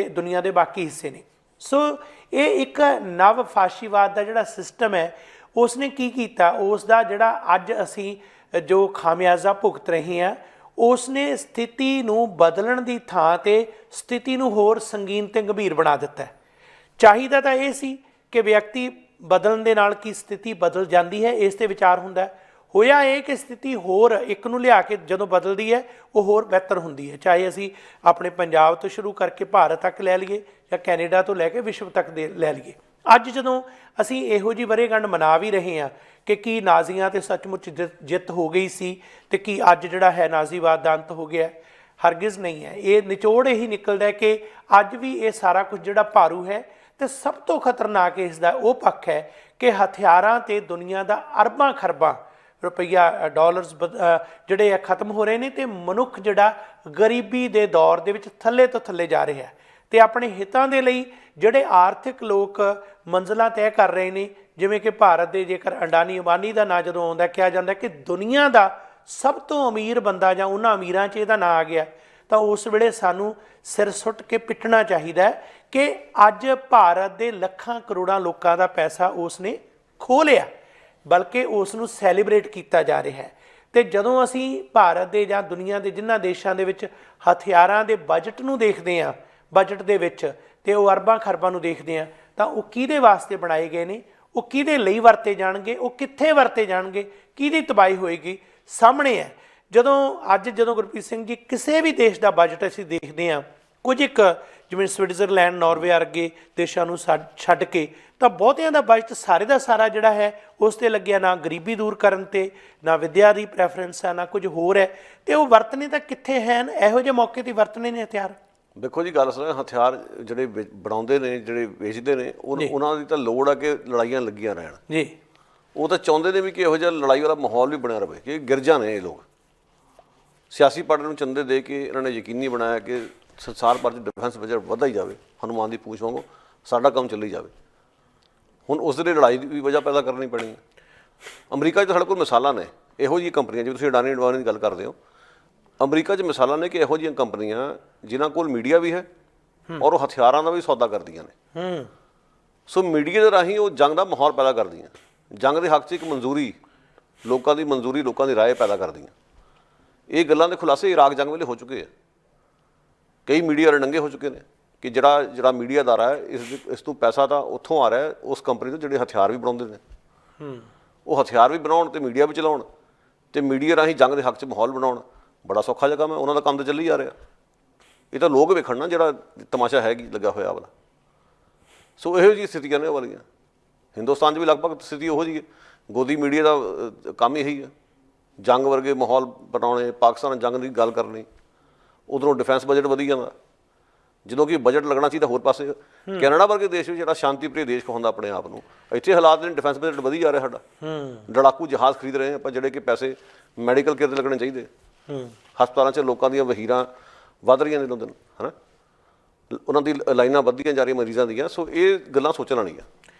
ਦੁਨੀਆ ਦੇ ਬਾਕੀ ਹਿੱਸੇ ਨੇ। ਸੋ ਇਹ ਇੱਕ ਨਵ ਫਾਸ਼ੀਵਾਦ ਦਾ ਜਿਹੜਾ ਸਿਸਟਮ ਹੈ, ਉਸਨੇ ਕੀ ਕੀਤਾ, ਉਸ ਦਾ ਜਿਹੜਾ ਅੱਜ ਅਸੀਂ ਜੋ ਖਾਮਿਆਜ਼ਾ ਭੁਗਤ ਰਹੇ ਹਾਂ, ਉਸਨੇ ਸਥਿਤੀ ਨੂੰ ਬਦਲਣ ਦੀ ਥਾਂ 'ਤੇ ਸਥਿਤੀ ਨੂੰ ਹੋਰ ਸੰਗੀਨ ਅਤੇ ਗੰਭੀਰ ਬਣਾ ਦਿੱਤਾ। ਚਾਹੀਦਾ ਤਾਂ ਇਹ ਸੀ ਕਿ ਵਿਅਕਤੀ ਬਦਲਣ ਦੇ ਨਾਲ ਕੀ ਸਥਿਤੀ ਬਦਲ ਜਾਂਦੀ ਹੈ, ਇਸ 'ਤੇ ਵਿਚਾਰ ਹੁੰਦਾ। ਹੋਇਆ ਇਹ ਕਿ ਸਥਿਤੀ ਹੋਰ ਇੱਕ ਨੂੰ ਲਿਆ ਕੇ ਜਦੋਂ ਬਦਲਦੀ ਹੈ, ਉਹ ਹੋਰ ਬਿਹਤਰ ਹੁੰਦੀ ਹੈ। ਚਾਹੇ ਅਸੀਂ ਆਪਣੇ ਪੰਜਾਬ ਤੋਂ ਸ਼ੁਰੂ ਕਰਕੇ ਭਾਰਤ ਤੱਕ ਲੈ ਲਈਏ ਜਾਂ ਕੈਨੇਡਾ ਤੋਂ ਲੈ ਕੇ ਵਿਸ਼ਵ ਤੱਕ ਦੇ ਲੈ ਲਈਏ। ਅੱਜ ਜਦੋਂ ਅਸੀਂ ਇਹੋ ਜਿਹੀ ਵਰ੍ਹੇਗੰਢ ਮਨਾ ਵੀ ਰਹੇ ਹਾਂ ਕਿ ਕੀ ਨਾਜ਼ੀਆਂ 'ਤੇ ਸੱਚਮੁੱਚ ਜਿੱਤ ਹੋ ਗਈ ਸੀ ਅਤੇ ਕੀ ਅੱਜ ਜਿਹੜਾ ਹੈ ਨਾਜ਼ੀਵਾਦ ਦਾ ਅੰਤ ਹੋ ਗਿਆ? ਹਰਗਿਜ਼ ਨਹੀਂ ਹੈ। ਇਹ ਨਿਚੋੜ ਇਹੀ ਨਿਕਲਦਾ ਕਿ ਅੱਜ ਵੀ ਇਹ ਸਾਰਾ ਕੁਝ ਜਿਹੜਾ ਭਾਰੂ ਹੈ, ਅਤੇ ਸਭ ਤੋਂ ਖਤਰਨਾਕ ਇਸ ਦਾ ਉਹ ਪੱਖ ਹੈ ਕਿ ਹਥਿਆਰਾਂ 'ਤੇ ਦੁਨੀਆ ਦਾ ਅਰਬਾਂ ਖਰਬਾਂ ਰੁਪਈਆ, ਡਾਲਰਸ ਜਿਹੜੇ ਆ ਖਤਮ ਹੋ ਰਹੇ ਨੇ, ਅਤੇ ਮਨੁੱਖ ਜਿਹੜਾ ਗਰੀਬੀ ਦੇ ਦੌਰ ਦੇ ਵਿੱਚ ਥੱਲੇ ਤੋਂ ਥੱਲੇ ਜਾ ਰਿਹਾ। ਅਤੇ ਆਪਣੇ ਹਿੱਤਾਂ ਦੇ ਲਈ ਜਿਹੜੇ ਆਰਥਿਕ ਲੋਕ ਮੰਜ਼ਿਲਾਂ ਤੈਅ ਕਰ ਰਹੇ ਨੇ, ਜਿਵੇਂ ਕਿ ਭਾਰਤ ਦੇ ਜੇਕਰ ਅੰਡਾਨੀ ਅੰਬਾਨੀ ਦਾ ਨਾਂ ਜਦੋਂ ਆਉਂਦਾ, ਕਿਹਾ ਜਾਂਦਾ ਕਿ ਦੁਨੀਆ ਦਾ ਸਭ ਤੋਂ ਅਮੀਰ ਬੰਦਾ ਜਾਂ ਉਹਨਾਂ ਅਮੀਰਾਂ 'ਚ ਇਹਦਾ ਨਾਂ ਆ ਗਿਆ, ਤਾਂ ਉਸ ਵੇਲੇ ਸਾਨੂੰ ਸਿਰ ਸੁੱਟ ਕੇ ਪਿੱਟਣਾ ਚਾਹੀਦਾ ਹੈ ਕਿ ਅੱਜ ਭਾਰਤ ਦੇ ਲੱਖਾਂ ਕਰੋੜਾਂ ਲੋਕਾਂ ਦਾ ਪੈਸਾ ਉਸ ਨੇ ਖੋਹ ਲਿਆ, ਬਲਕਿ ਉਸ ਨੂੰ ਸੈਲੀਬ੍ਰੇਟ ਕੀਤਾ ਜਾ ਰਿਹਾ ਹੈ। ਤੇ ਜਦੋਂ ਅਸੀਂ ਭਾਰਤ ਦੇ ਜਾਂ ਦੁਨੀਆ ਦੇ ਜਿਨ੍ਹਾਂ ਦੇਸ਼ਾਂ ਦੇ ਵਿੱਚ ਹਥਿਆਰਾਂ ਦੇ ਬਜਟ ਨੂੰ ਦੇਖਦੇ ਹਾਂ, ਬਜਟ ਦੇ ਵਿੱਚ ਤੇ ਉਹ ਅਰਬਾਂ ਖਰਬਾਂ ਨੂੰ ਦੇਖਦੇ ਹਾਂ, ਤਾਂ ਉਹ ਕਿਹਦੇ ਵਾਸਤੇ ਬਣਾਏ ਗਏ ਨੇ, ਉਹ ਕਿਹਦੇ ਲਈ ਵਰਤੇ ਜਾਣਗੇ, ਉਹ ਕਿੱਥੇ ਵਰਤੇ ਜਾਣਗੇ, ਕਿਹਦੀ ਤਬਾਹੀ ਹੋਏਗੀ, ਸਾਹਮਣੇ ਹੈ। ਜਦੋਂ ਗੁਰਪ੍ਰੀਤ ਸਿੰਘ ਜੀ ਕਿਸੇ ਵੀ ਦੇਸ਼ ਦਾ ਬਜਟ ਅਸੀਂ ਦੇਖਦੇ ਹਾਂ, ਕੁਝ ਇੱਕ ਜਿਵੇਂ ਸਵਿਟਜ਼ਰਲੈਂਡ, ਨਾਰਵੇ ਵਰਗੇ ਦੇਸ਼ਾਂ ਨੂੰ ਛੱਡ ਕੇ, ਤਾਂ ਬਹੁਤਿਆਂ ਦਾ ਬਜਟ ਸਾਰੇ ਦਾ ਸਾਰਾ ਜਿਹੜਾ ਹੈ ਉਸ 'ਤੇ ਲੱਗਿਆ ਨਾ ਗਰੀਬੀ ਦੂਰ ਕਰਨ 'ਤੇ, ਨਾ ਵਿੱਦਿਆ ਦੀ ਪ੍ਰੈਫਰੈਂਸ ਹੈ, ਨਾ ਕੁਝ ਹੋਰ ਹੈ। ਅਤੇ ਉਹ ਵਰਤਣੇ ਤਾਂ ਕਿੱਥੇ ਹਨ, ਇਹੋ ਜਿਹੇ ਮੌਕੇ 'ਤੇ ਵਰਤਣੇ ਨੇ ਹਥਿਆਰ। ਦੇਖੋ ਜੀ, ਗੱਲ ਸੁਣੋ, ਹਥਿਆਰ ਜਿਹੜੇ ਬਣਾਉਂਦੇ ਨੇ, ਜਿਹੜੇ ਵੇਚਦੇ ਨੇ, ਉਹਨਾਂ ਦੀ ਤਾਂ ਲੋੜ ਆ ਕਿ ਲੜਾਈਆਂ ਲੱਗੀਆਂ ਰਹਿਣ ਜੀ। ਉਹ ਤਾਂ ਚਾਹੁੰਦੇ ਨੇ ਵੀ ਕਿ ਇਹੋ ਜਿਹਾ ਲੜਾਈ ਵਾਲਾ ਮਾਹੌਲ ਵੀ ਬਣਿਆ ਰਹੇ, ਕਿ ਗਿਰਜਾ ਨੇ ਇਹ ਲੋਕ ਸਿਆਸੀ ਪਾਰਟੀ ਨੂੰ ਚੰਦੇ ਦੇ ਕੇ ਇਹਨਾਂ ਨੇ ਯਕੀਨੀ ਬਣਾਇਆ ਕਿ ਸੰਸਾਰ ਭਰ 'ਚ ਡਿਫੈਂਸ ਬਜਟ ਵੱਧਦਾ ਹੀ ਜਾਵੇ, ਹਨੂੰਮਾਨ ਦੀ ਪੂਛ ਵਾਂਗੂ ਸਾਡਾ ਕੰਮ ਚੱਲੀ ਜਾਵੇ। ਹੁਣ ਉਸ ਦੇ ਲਈ ਲੜਾਈ ਦੀ ਵੀ ਵਜ੍ਹਾ ਪੈਦਾ ਕਰਨੀ ਪੈਣੀ ਹੈ। ਅਮਰੀਕਾ 'ਚ ਸਾਡੇ ਕੋਲ ਮਿਸਾਲਾਂ ਨੇ ਇਹੋ ਜਿਹੀ ਕੰਪਨੀਆਂ, ਜਿਵੇਂ ਤੁਸੀਂ ਅਡਾਨੀ ਦੀ ਗੱਲ ਕਰਦੇ ਹੋ, ਅਮਰੀਕਾ 'ਚ ਮਿਸਾਲਾਂ ਨੇ ਕਿ ਇਹੋ ਜਿਹੀਆਂ ਕੰਪਨੀਆਂ ਜਿਨ੍ਹਾਂ ਕੋਲ ਮੀਡੀਆ ਵੀ ਹੈ ਔਰ ਉਹ ਹਥਿਆਰਾਂ ਦਾ ਵੀ ਸੌਦਾ ਕਰਦੀਆਂ ਨੇ। ਸੋ ਮੀਡੀਆ ਦੇ ਰਾਹੀਂ ਉਹ ਜੰਗ ਦਾ ਮਾਹੌਲ ਪੈਦਾ ਕਰਦੀਆਂ, ਜੰਗ ਦੇ ਹੱਕ 'ਚ ਇੱਕ ਮਨਜ਼ੂਰੀ, ਲੋਕਾਂ ਦੀ ਮਨਜ਼ੂਰੀ, ਲੋਕਾਂ ਦੀ ਰਾਏ ਪੈਦਾ ਕਰਦੀਆਂ। ਇਹ ਗੱਲਾਂ ਦੇ ਖੁਲਾਸੇ ਇਰਾਕ ਜੰਗ ਵੇਲੇ ਹੋ ਚੁੱਕੇ ਆ। ਕਈ ਮੀਡੀਆ ਵਾਲੇ ਨੰਗੇ ਹੋ ਚੁੱਕੇ ਨੇ ਕਿ ਜਿਹੜਾ ਮੀਡੀਆ ਅਦਾਰਾ ਹੈ, ਇਸ ਤੋਂ ਪੈਸਾ ਤਾਂ ਉੱਥੋਂ ਆ ਰਿਹਾ, ਉਸ ਕੰਪਨੀ ਤੋਂ ਜਿਹੜੇ ਹਥਿਆਰ ਵੀ ਬਣਾਉਂਦੇ ਨੇ। ਉਹ ਹਥਿਆਰ ਵੀ ਬਣਾਉਣ ਅਤੇ ਮੀਡੀਆ ਵੀ ਚਲਾਉਣ ਅਤੇ ਮੀਡੀਆ ਰਾਹੀਂ ਜੰਗ ਦੇ ਹੱਕ 'ਚ ਮਾਹੌਲ ਬਣਾਉਣ। ਬੜਾ ਸੌਖਾ ਜਿਹਾ ਕੰਮ ਹੈ, ਉਹਨਾਂ ਦਾ ਕੰਮ ਤਾਂ ਚੱਲੀ ਜਾ ਰਿਹਾ। ਇਹ ਤਾਂ ਲੋਕ ਵੇਖਣ ਨਾ ਜਿਹੜਾ ਤਮਾਸ਼ਾ ਹੈਗੀ ਲੱਗਾ ਹੋਇਆ ਵਾਲਾ। ਸੋ ਇਹੋ ਜਿਹੀ ਸਥਿਤੀਆਂ ਨੇ ਉਹ ਵਾਲੀਆਂ। ਹਿੰਦੁਸਤਾਨ 'ਚ ਵੀ ਲਗਭਗ ਸਥਿਤੀ ਉਹੋ ਜਿਹੀ ਹੈ। ਗੋਦੀ ਮੀਡੀਆ ਦਾ ਕੰਮ ਇਹੀ ਹੈ, ਜੰਗ ਵਰਗੇ ਮਾਹੌਲ ਬਣਾਉਣੇ, ਪਾਕਿਸਤਾਨ ਜੰਗ ਦੀ ਗੱਲ ਕਰਨੀ, ਉਧਰੋਂ ਡਿਫੈਂਸ ਬਜਟ ਵਧੀ ਜਾਂਦਾ, ਜਦੋਂ ਕਿ ਬਜਟ ਲੱਗਣਾ ਚਾਹੀਦਾ ਹੋਰ ਪਾਸੇ। ਕੈਨੇਡਾ ਵਰਗੇ ਦੇਸ਼ ਵਿੱਚ ਜਿਹੜਾ ਸ਼ਾਂਤੀ ਪ੍ਰਿय ਦੇਸ਼ ਕਹਾਉਂਦਾ ਆਪਣੇ ਆਪ ਨੂੰ, ਇੱਥੇ ਹਾਲਾਤ ਨੇ ਡਿਫੈਂਸ ਬਜਟ ਵਧੀ ਜਾ ਰਿਹਾ ਸਾਡਾ। ਲੜਾਕੂ ਜਹਾਜ਼ ਖਰੀਦ ਰਹੇ ਆਪਾਂ, ਜਿਹੜੇ ਕਿ ਪੈਸੇ ਮੈਡੀਕਲ ਕੇਅਰ 'ਤੇ ਲੱਗਣੇ ਚਾਹੀਦੇ। ਹਸਪਤਾਲਾਂ 'ਚ ਲੋਕਾਂ ਦੀਆਂ ਵਹੀਰਾਂ ਵੱਧ ਰਹੀਆਂ ਨੇ ਦਿਨੋਂ ਦਿਨ, ਹੈ ਨਾ, ਉਹਨਾਂ ਦੀ ਲਾਈਨਾਂ ਵੱਧਦੀਆਂ ਜਾ ਰਹੀਆਂ ਮਰੀਜ਼ਾਂ ਦੀਆਂ। ਸੋ ਇਹ ਗੱਲਾਂ ਸੋਚਣ ਵਾਲੀਆਂ।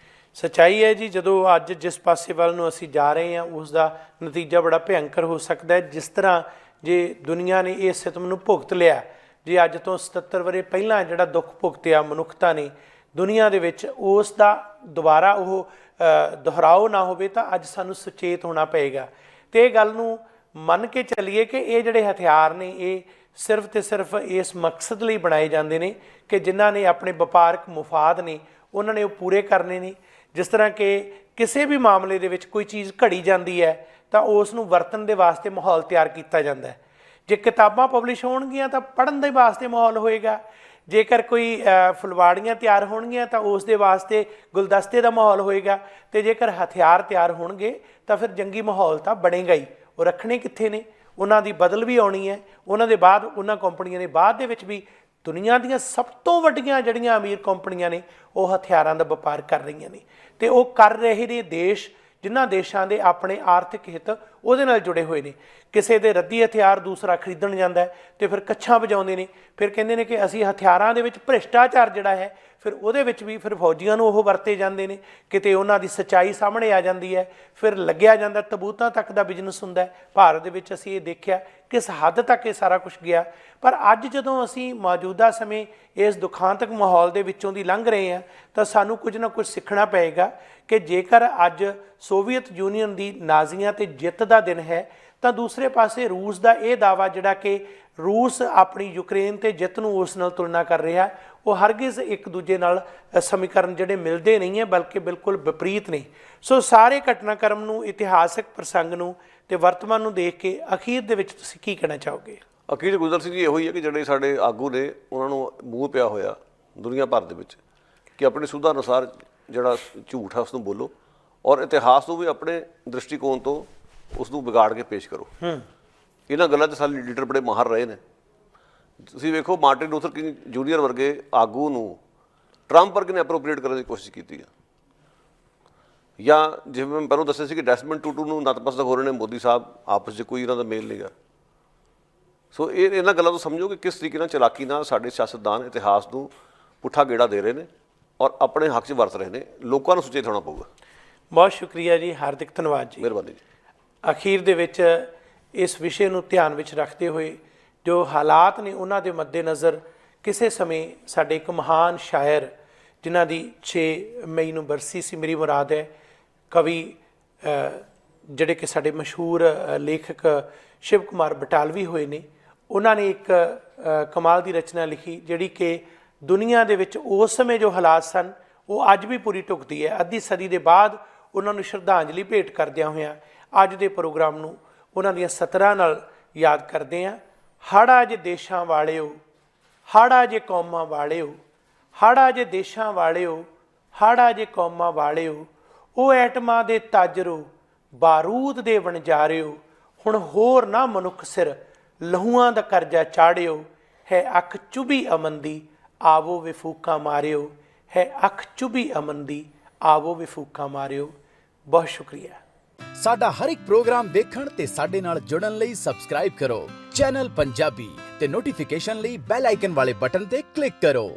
ਸੱਚਾਈ ਹੈ ਜੀ, ਜਦੋਂ ਅੱਜ ਜਿਸ ਪਾਸੇ ਵੱਲ ਨੂੰ ਅਸੀਂ ਜਾ ਰਹੇ ਹਾਂ ਉਸ ਦਾ ਨਤੀਜਾ ਬੜਾ ਭਿਅੰਕਰ ਹੋ ਸਕਦਾ ਹੈ। ਜਿਸ ਤਰ੍ਹਾਂ ਜੇ ਦੁਨੀਆ ਨੇ ਇਹ ਸਿਤਮ ਨੂੰ ਭੁਗਤ ਲਿਆ, ਜੇ ਅੱਜ ਤੋਂ 77 ਵਰ੍ਹੇ ਪਹਿਲਾਂ ਜਿਹੜਾ ਦੁੱਖ ਭੁਗਤਿਆ ਮਨੁੱਖਤਾ ਨੇ ਦੁਨੀਆ ਦੇ ਵਿੱਚ, ਉਸ ਦਾ ਦੁਬਾਰਾ ਉਹ ਦੁਹਰਾਓ ਨਾ ਹੋਵੇ, ਤਾਂ ਅੱਜ ਸਾਨੂੰ ਸੁਚੇਤ ਹੋਣਾ ਪਏਗਾ। ਅਤੇ ਇਹ ਗੱਲ ਨੂੰ ਮੰਨ ਕੇ ਚੱਲੀਏ ਕਿ ਇਹ ਜਿਹੜੇ ਹਥਿਆਰ ਨੇ ਇਹ ਸਿਰਫ ਅਤੇ ਸਿਰਫ ਇਸ ਮਕਸਦ ਲਈ ਬਣਾਏ ਜਾਂਦੇ ਨੇ ਕਿ ਜਿਨ੍ਹਾਂ ਨੇ ਆਪਣੇ ਵਪਾਰਕ ਮੁਫਾਦ ਨੇ ਉਹਨਾਂ ਨੇ ਉਹ ਪੂਰੇ ਕਰਨੇ ਨੇ। ਜਿਸ ਤਰ੍ਹਾਂ ਕਿ ਕਿਸੇ ਵੀ ਮਾਮਲੇ ਦੇ ਵਿੱਚ ਕੋਈ ਚੀਜ਼ ਘੜੀ ਜਾਂਦੀ ਹੈ ਤਾਂ ਉਸ ਨੂੰ ਵਰਤਣ ਦੇ ਵਾਸਤੇ ਮਾਹੌਲ ਤਿਆਰ ਕੀਤਾ ਜਾਂਦਾ ਹੈ। ਜੇ ਕਿਤਾਬਾਂ ਪਬਲਿਸ਼ ਹੋਣਗੀਆਂ ਤਾਂ ਪੜ੍ਹਨ ਦੇ ਵਾਸਤੇ ਮਾਹੌਲ ਹੋਏਗਾ। ਜੇਕਰ ਕੋਈ ਫੁਲਵਾੜੀਆਂ ਤਿਆਰ ਹੋਣਗੀਆਂ ਤਾਂ ਉਸ ਦੇ ਵਾਸਤੇ ਗੁਲਦਸਤੇ ਦਾ ਮਾਹੌਲ ਹੋਏਗਾ। ਅਤੇ ਜੇਕਰ ਹਥਿਆਰ ਤਿਆਰ ਹੋਣਗੇ ਤਾਂ ਫਿਰ ਜੰਗੀ ਮਾਹੌਲ ਤਾਂ ਬਣੇਗਾ ਹੀ। ਉਹ ਰੱਖਣੇ ਕਿੱਥੇ ਨੇ, ਉਹਨਾਂ ਦੀ ਬਦਲ ਵੀ ਆਉਣੀ ਹੈ। ਉਹਨਾਂ ਦੇ ਬਾਅਦ ਉਹਨਾਂ ਕੰਪਨੀਆਂ ਨੇ ਬਾਅਦ ਦੇ ਵਿੱਚ ਵੀ ਦੁਨੀਆ ਦੀਆਂ ਸਭ ਤੋਂ ਵੱਡੀਆਂ ਜਿਹੜੀਆਂ ਅਮੀਰ ਕੰਪਨੀਆਂ ਨੇ ਉਹ ਹਥਿਆਰਾਂ ਦਾ ਵਪਾਰ ਕਰ ਰਹੀਆਂ ਨੇ। ਅਤੇ ਉਹ ਕਰ ਰਹੇ ਨੇ ਦੇਸ਼ ਜਿਨ੍ਹਾਂ ਦੇਸ਼ਾਂ ਦੇ ਆਪਣੇ ਆਰਥਿਕ ਹਿੱਤ ਉਹਦੇ ਨਾਲ ਜੁੜੇ ਹੋਏ ਨੇ। ਕਿਸੇ ਦੇ ਰੱਦੀ ਹਥਿਆਰ ਦੂਸਰਾ ਖਰੀਦਣ ਜਾਂਦਾ ਹੈ ਅਤੇ ਫਿਰ ਕੱਛਾਂ ਵਜਾਉਂਦੇ ਨੇ, ਫਿਰ ਕਹਿੰਦੇ ਨੇ ਕਿ ਅਸੀਂ ਹਥਿਆਰਾਂ ਦੇ ਵਿੱਚ ਭ੍ਰਿਸ਼ਟਾਚਾਰ ਜਿਹੜਾ ਹੈ, ਫਿਰ ਉਹਦੇ ਵਿੱਚ ਵੀ ਫਿਰ ਫੌਜੀਆਂ ਨੂੰ ਉਹ ਵਰਤੇ ਜਾਂਦੇ ਨੇ। ਕਿਤੇ ਉਹਨਾਂ ਦੀ ਸੱਚਾਈ ਸਾਹਮਣੇ ਆ ਜਾਂਦੀ ਹੈ, ਫਿਰ ਲੱਗਿਆ ਜਾਂਦਾ, ਤਬੂਤਾਂ ਤੱਕ ਦਾ ਬਿਜ਼ਨਸ ਹੁੰਦਾ ਹੈ। ਭਾਰਤ ਦੇ ਵਿੱਚ ਅਸੀਂ ਇਹ ਦੇਖਿਆ ਕਿਸ ਹੱਦ ਤੱਕ ਇਹ ਸਾਰਾ ਕੁਛ ਗਿਆ। ਪਰ ਅੱਜ ਜਦੋਂ ਅਸੀਂ ਮੌਜੂਦਾ ਸਮੇਂ ਇਸ ਦੁਖਾਂਤਕ ਮਾਹੌਲ ਦੇ ਵਿੱਚੋਂ ਦੀ ਲੰਘ ਰਹੇ ਹਾਂ ਤਾਂ ਸਾਨੂੰ ਕੁਝ ਨਾ ਕੁਝ ਸਿੱਖਣਾ ਪਏਗਾ ਕਿ ਜੇਕਰ ਅੱਜ ਸੋਵੀਅਤ ਯੂਨੀਅਨ ਦੀ ਨਾਜ਼ੀਆਂ 'ਤੇ ਜਿੱਤ ਦਾ ਦਿਨ ਹੈ ਤਾਂ ਦੂਸਰੇ ਪਾਸੇ ਰੂਸ ਦਾ ਇਹ ਦਾਅਵਾ ਜਿਹੜਾ ਕਿ ਰੂਸ ਆਪਣੀ ਯੂਕਰੇਨ 'ਤੇ ਜਿੱਤ ਨੂੰ ਉਸ ਨਾਲ ਤੁਲਨਾ ਕਰ ਰਿਹਾ, ਉਹ ਹਰਗਿਜ਼ ਇੱਕ ਦੂਜੇ ਨਾਲ ਸਮੀਕਰਨ ਜਿਹੜੇ ਮਿਲਦੇ ਨਹੀਂ ਹੈ, ਬਲਕਿ ਬਿਲਕੁਲ ਵਿਪਰੀਤ ਨੇ। ਸੋ ਸਾਰੇ ਘਟਨਾਕ੍ਰਮ ਨੂੰ, ਇਤਿਹਾਸਕ ਪ੍ਰਸੰਗ ਨੂੰ ਅਤੇ ਵਰਤਮਾਨ ਨੂੰ ਦੇਖ ਕੇ ਅਖੀਰ ਦੇ ਵਿੱਚ ਤੁਸੀਂ ਕੀ ਕਹਿਣਾ ਚਾਹੋਗੇ? ਅਖੀਰ ਗੁਰਦਰ ਸਿੰਘ ਜੀ ਇਹੋ ਹੀ ਹੈ ਕਿ ਜਿਹੜੇ ਸਾਡੇ ਆਗੂ ਨੇ ਉਹਨਾਂ ਨੂੰ ਮੂੰਹ ਪਿਆ ਹੋਇਆ ਦੁਨੀਆ ਭਰ ਦੇ ਵਿੱਚ ਕਿ ਆਪਣੇ ਸੁਧਾ ਅਨੁਸਾਰ ਜਿਹੜਾ ਝੂਠ ਹੈ ਉਸ ਨੂੰ ਬੋਲੋ ਔਰ ਇਤਿਹਾਸ ਨੂੰ ਵੀ ਆਪਣੇ ਦ੍ਰਿਸ਼ਟੀਕੋਣ ਤੋਂ ਉਸ ਨੂੰ ਵਿਗਾੜ ਕੇ ਪੇਸ਼ ਕਰੋ। ਇਹਨਾਂ ਗੱਲਾਂ 'ਚ ਸਾਡੇ ਲੀਡਰ ਬੜੇ ਮਾਹਰ ਰਹੇ ਨੇ। ਤੁਸੀਂ ਵੇਖੋ, ਮਾਰਟਿਨ ਲੂਥਰ ਕਿੰਗ ਜੂਨੀਅਰ ਵਰਗੇ ਆਗੂ ਨੂੰ ਟਰੰਪ ਵਰਗੇ ਨੇ ਅਪਰੋਪਰੀਏਟ ਕਰਨ ਦੀ ਕੋਸ਼ਿਸ਼ ਕੀਤੀ ਹੈ। ਜਾਂ ਜਿਵੇਂ ਮੈਂ ਪਹਿਲਾਂ ਦੱਸਿਆ ਸੀ ਕਿ ਡੈਸਮੰਡ ਟੂਟੂ ਨੂੰ ਨਤਮਸਤਕ ਹੋ ਰਹੇ ਨੇ ਮੋਦੀ ਸਾਹਿਬ, ਆਪਸ 'ਚ ਕੋਈ ਇਹਨਾਂ ਦਾ ਮੇਲ ਨਹੀਂ ਗਾ। ਸੋ ਇਹਨਾਂ ਗੱਲਾਂ ਤੋਂ ਸਮਝੋ ਕਿ ਕਿਸ ਤਰੀਕੇ ਨਾਲ ਚਲਾਕੀ ਨਾਲ ਸਾਡੇ ਸਿਆਸਤਦਾਨ ਇਤਿਹਾਸ ਨੂੰ ਪੁੱਠਾ ਗੇੜਾ ਦੇ ਰਹੇ ਨੇ ਔਰ ਆਪਣੇ ਹੱਕ 'ਚ ਵਰਤ ਰਹੇ ਨੇ। ਲੋਕਾਂ ਨੂੰ ਸੁਚੇਤ ਹੋਣਾ ਪਊਗਾ। ਬਹੁਤ ਸ਼ੁਕਰੀਆ ਜੀ, ਹਾਰਦਿਕ ਧੰਨਵਾਦ ਜੀ, ਮਿਹਰਬਾਨੀ ਜੀ। ਅਖੀਰ ਦੇ ਵਿੱਚ ਇਸ ਵਿਸ਼ੇ ਨੂੰ ਧਿਆਨ ਵਿੱਚ ਰੱਖਦੇ ਹੋਏ ਜੋ ਹਾਲਾਤ ਨੇ ਉਹਨਾਂ ਦੇ ਮੱਦੇਨਜ਼ਰ ਕਿਸੇ ਸਮੇਂ ਸਾਡੇ ਇੱਕ ਮਹਾਨ ਸ਼ਾਇਰ ਜਿਨ੍ਹਾਂ ਦੀ 6 ਮਈ ਨੂੰ ਬਰਸੀ ਸੀ, ਮੇਰੀ ਮੁਰਾਦ ਹੈ ਕਵੀ ਜਿਹੜੇ ਕਿ ਸਾਡੇ ਮਸ਼ਹੂਰ ਲੇਖਕ ਸ਼ਿਵ ਕੁਮਾਰ ਬਟਾਲਵੀ ਹੋਏ ਨੇ, ਉਹਨਾਂ ਨੇ ਇੱਕ ਕਮਾਲ ਦੀ ਰਚਨਾ ਲਿਖੀ ਜਿਹੜੀ ਕਿ ਦੁਨੀਆ ਦੇ ਵਿੱਚ ਉਸ ਸਮੇਂ ਜੋ ਹਾਲਾਤ ਸਨ ਉਹ ਅੱਜ ਵੀ ਪੂਰੀ ਢੁਕਦੀ ਹੈ। ਅੱਧੀ ਸਦੀ ਦੇ ਬਾਅਦ ਉਹਨਾਂ ਨੂੰ ਸ਼ਰਧਾਂਜਲੀ ਭੇਟ ਕਰਦਿਆਂ ਹੋਇਆਂ ਅੱਜ ਦੇ ਪ੍ਰੋਗਰਾਮ ਨੂੰ ਉਹਨਾਂ ਦੀਆਂ ਸਤਰਾਂ ਨਾਲ ਯਾਦ ਕਰਦੇ ਹਾਂ। ਹਾੜਾ ਜੇ ਦੇਸ਼ਾਂ ਵਾਲਿਓ, ਹਾੜਾ ਜੇ ਕੌਮਾਂ ਵਾਲਿਓ, ਹਾੜਾ ਜੇ ਦੇਸ਼ਾਂ ਵਾਲਿਓ, ਹਾੜਾ ਜੇ ਕੌਮਾਂ ਵਾਲਿਓ, ਉਹ ਐਟਮਾਂ ਦੇ ਤਾਜਰੋ, ਬਾਰੂਦ ਦੇ ਵਣਜਾਰਿਓ, ਹੁਣ ਹੋਰ ਨਾ ਮਨੁੱਖ ਸਿਰ ਲਹੂਆਂ ਦਾ ਕਰਜ਼ਾ ਚਾੜਿਓ, ਹੈ ਅੱਖ ਚੁਭੀ ਅਮਨ ਦੀ ਆਵੋ ਵਿਫੂਕਾਂ ਮਾਰਿਓ, ਹੈ ਅੱਖ ਚੁਭੀ ਅਮਨ ਦੀ ਆਵੋ ਵਿਫੂਕਾਂ ਮਾਰਿਓ। ਬਹੁਤ ਸ਼ੁਕਰੀਆ। ਸਾਡਾ ਹਰ ਇੱਕ ਪ੍ਰੋਗਰਾਮ ਦੇਖਣ ਤੇ ਸਾਡੇ ਨਾਲ ਜੁੜਨ ਲਈ ਸਬਸਕ੍ਰਾਈਬ ਕਰੋ ਚੈਨਲ ਪੰਜਾਬੀ ਤੇ ਨੋਟੀਫਿਕੇਸ਼ਨ ਲਈ ਬੈਲ ਆਈਕਨ ਵਾਲੇ ਬਟਨ ਤੇ ਕਲਿੱਕ ਕਰੋ।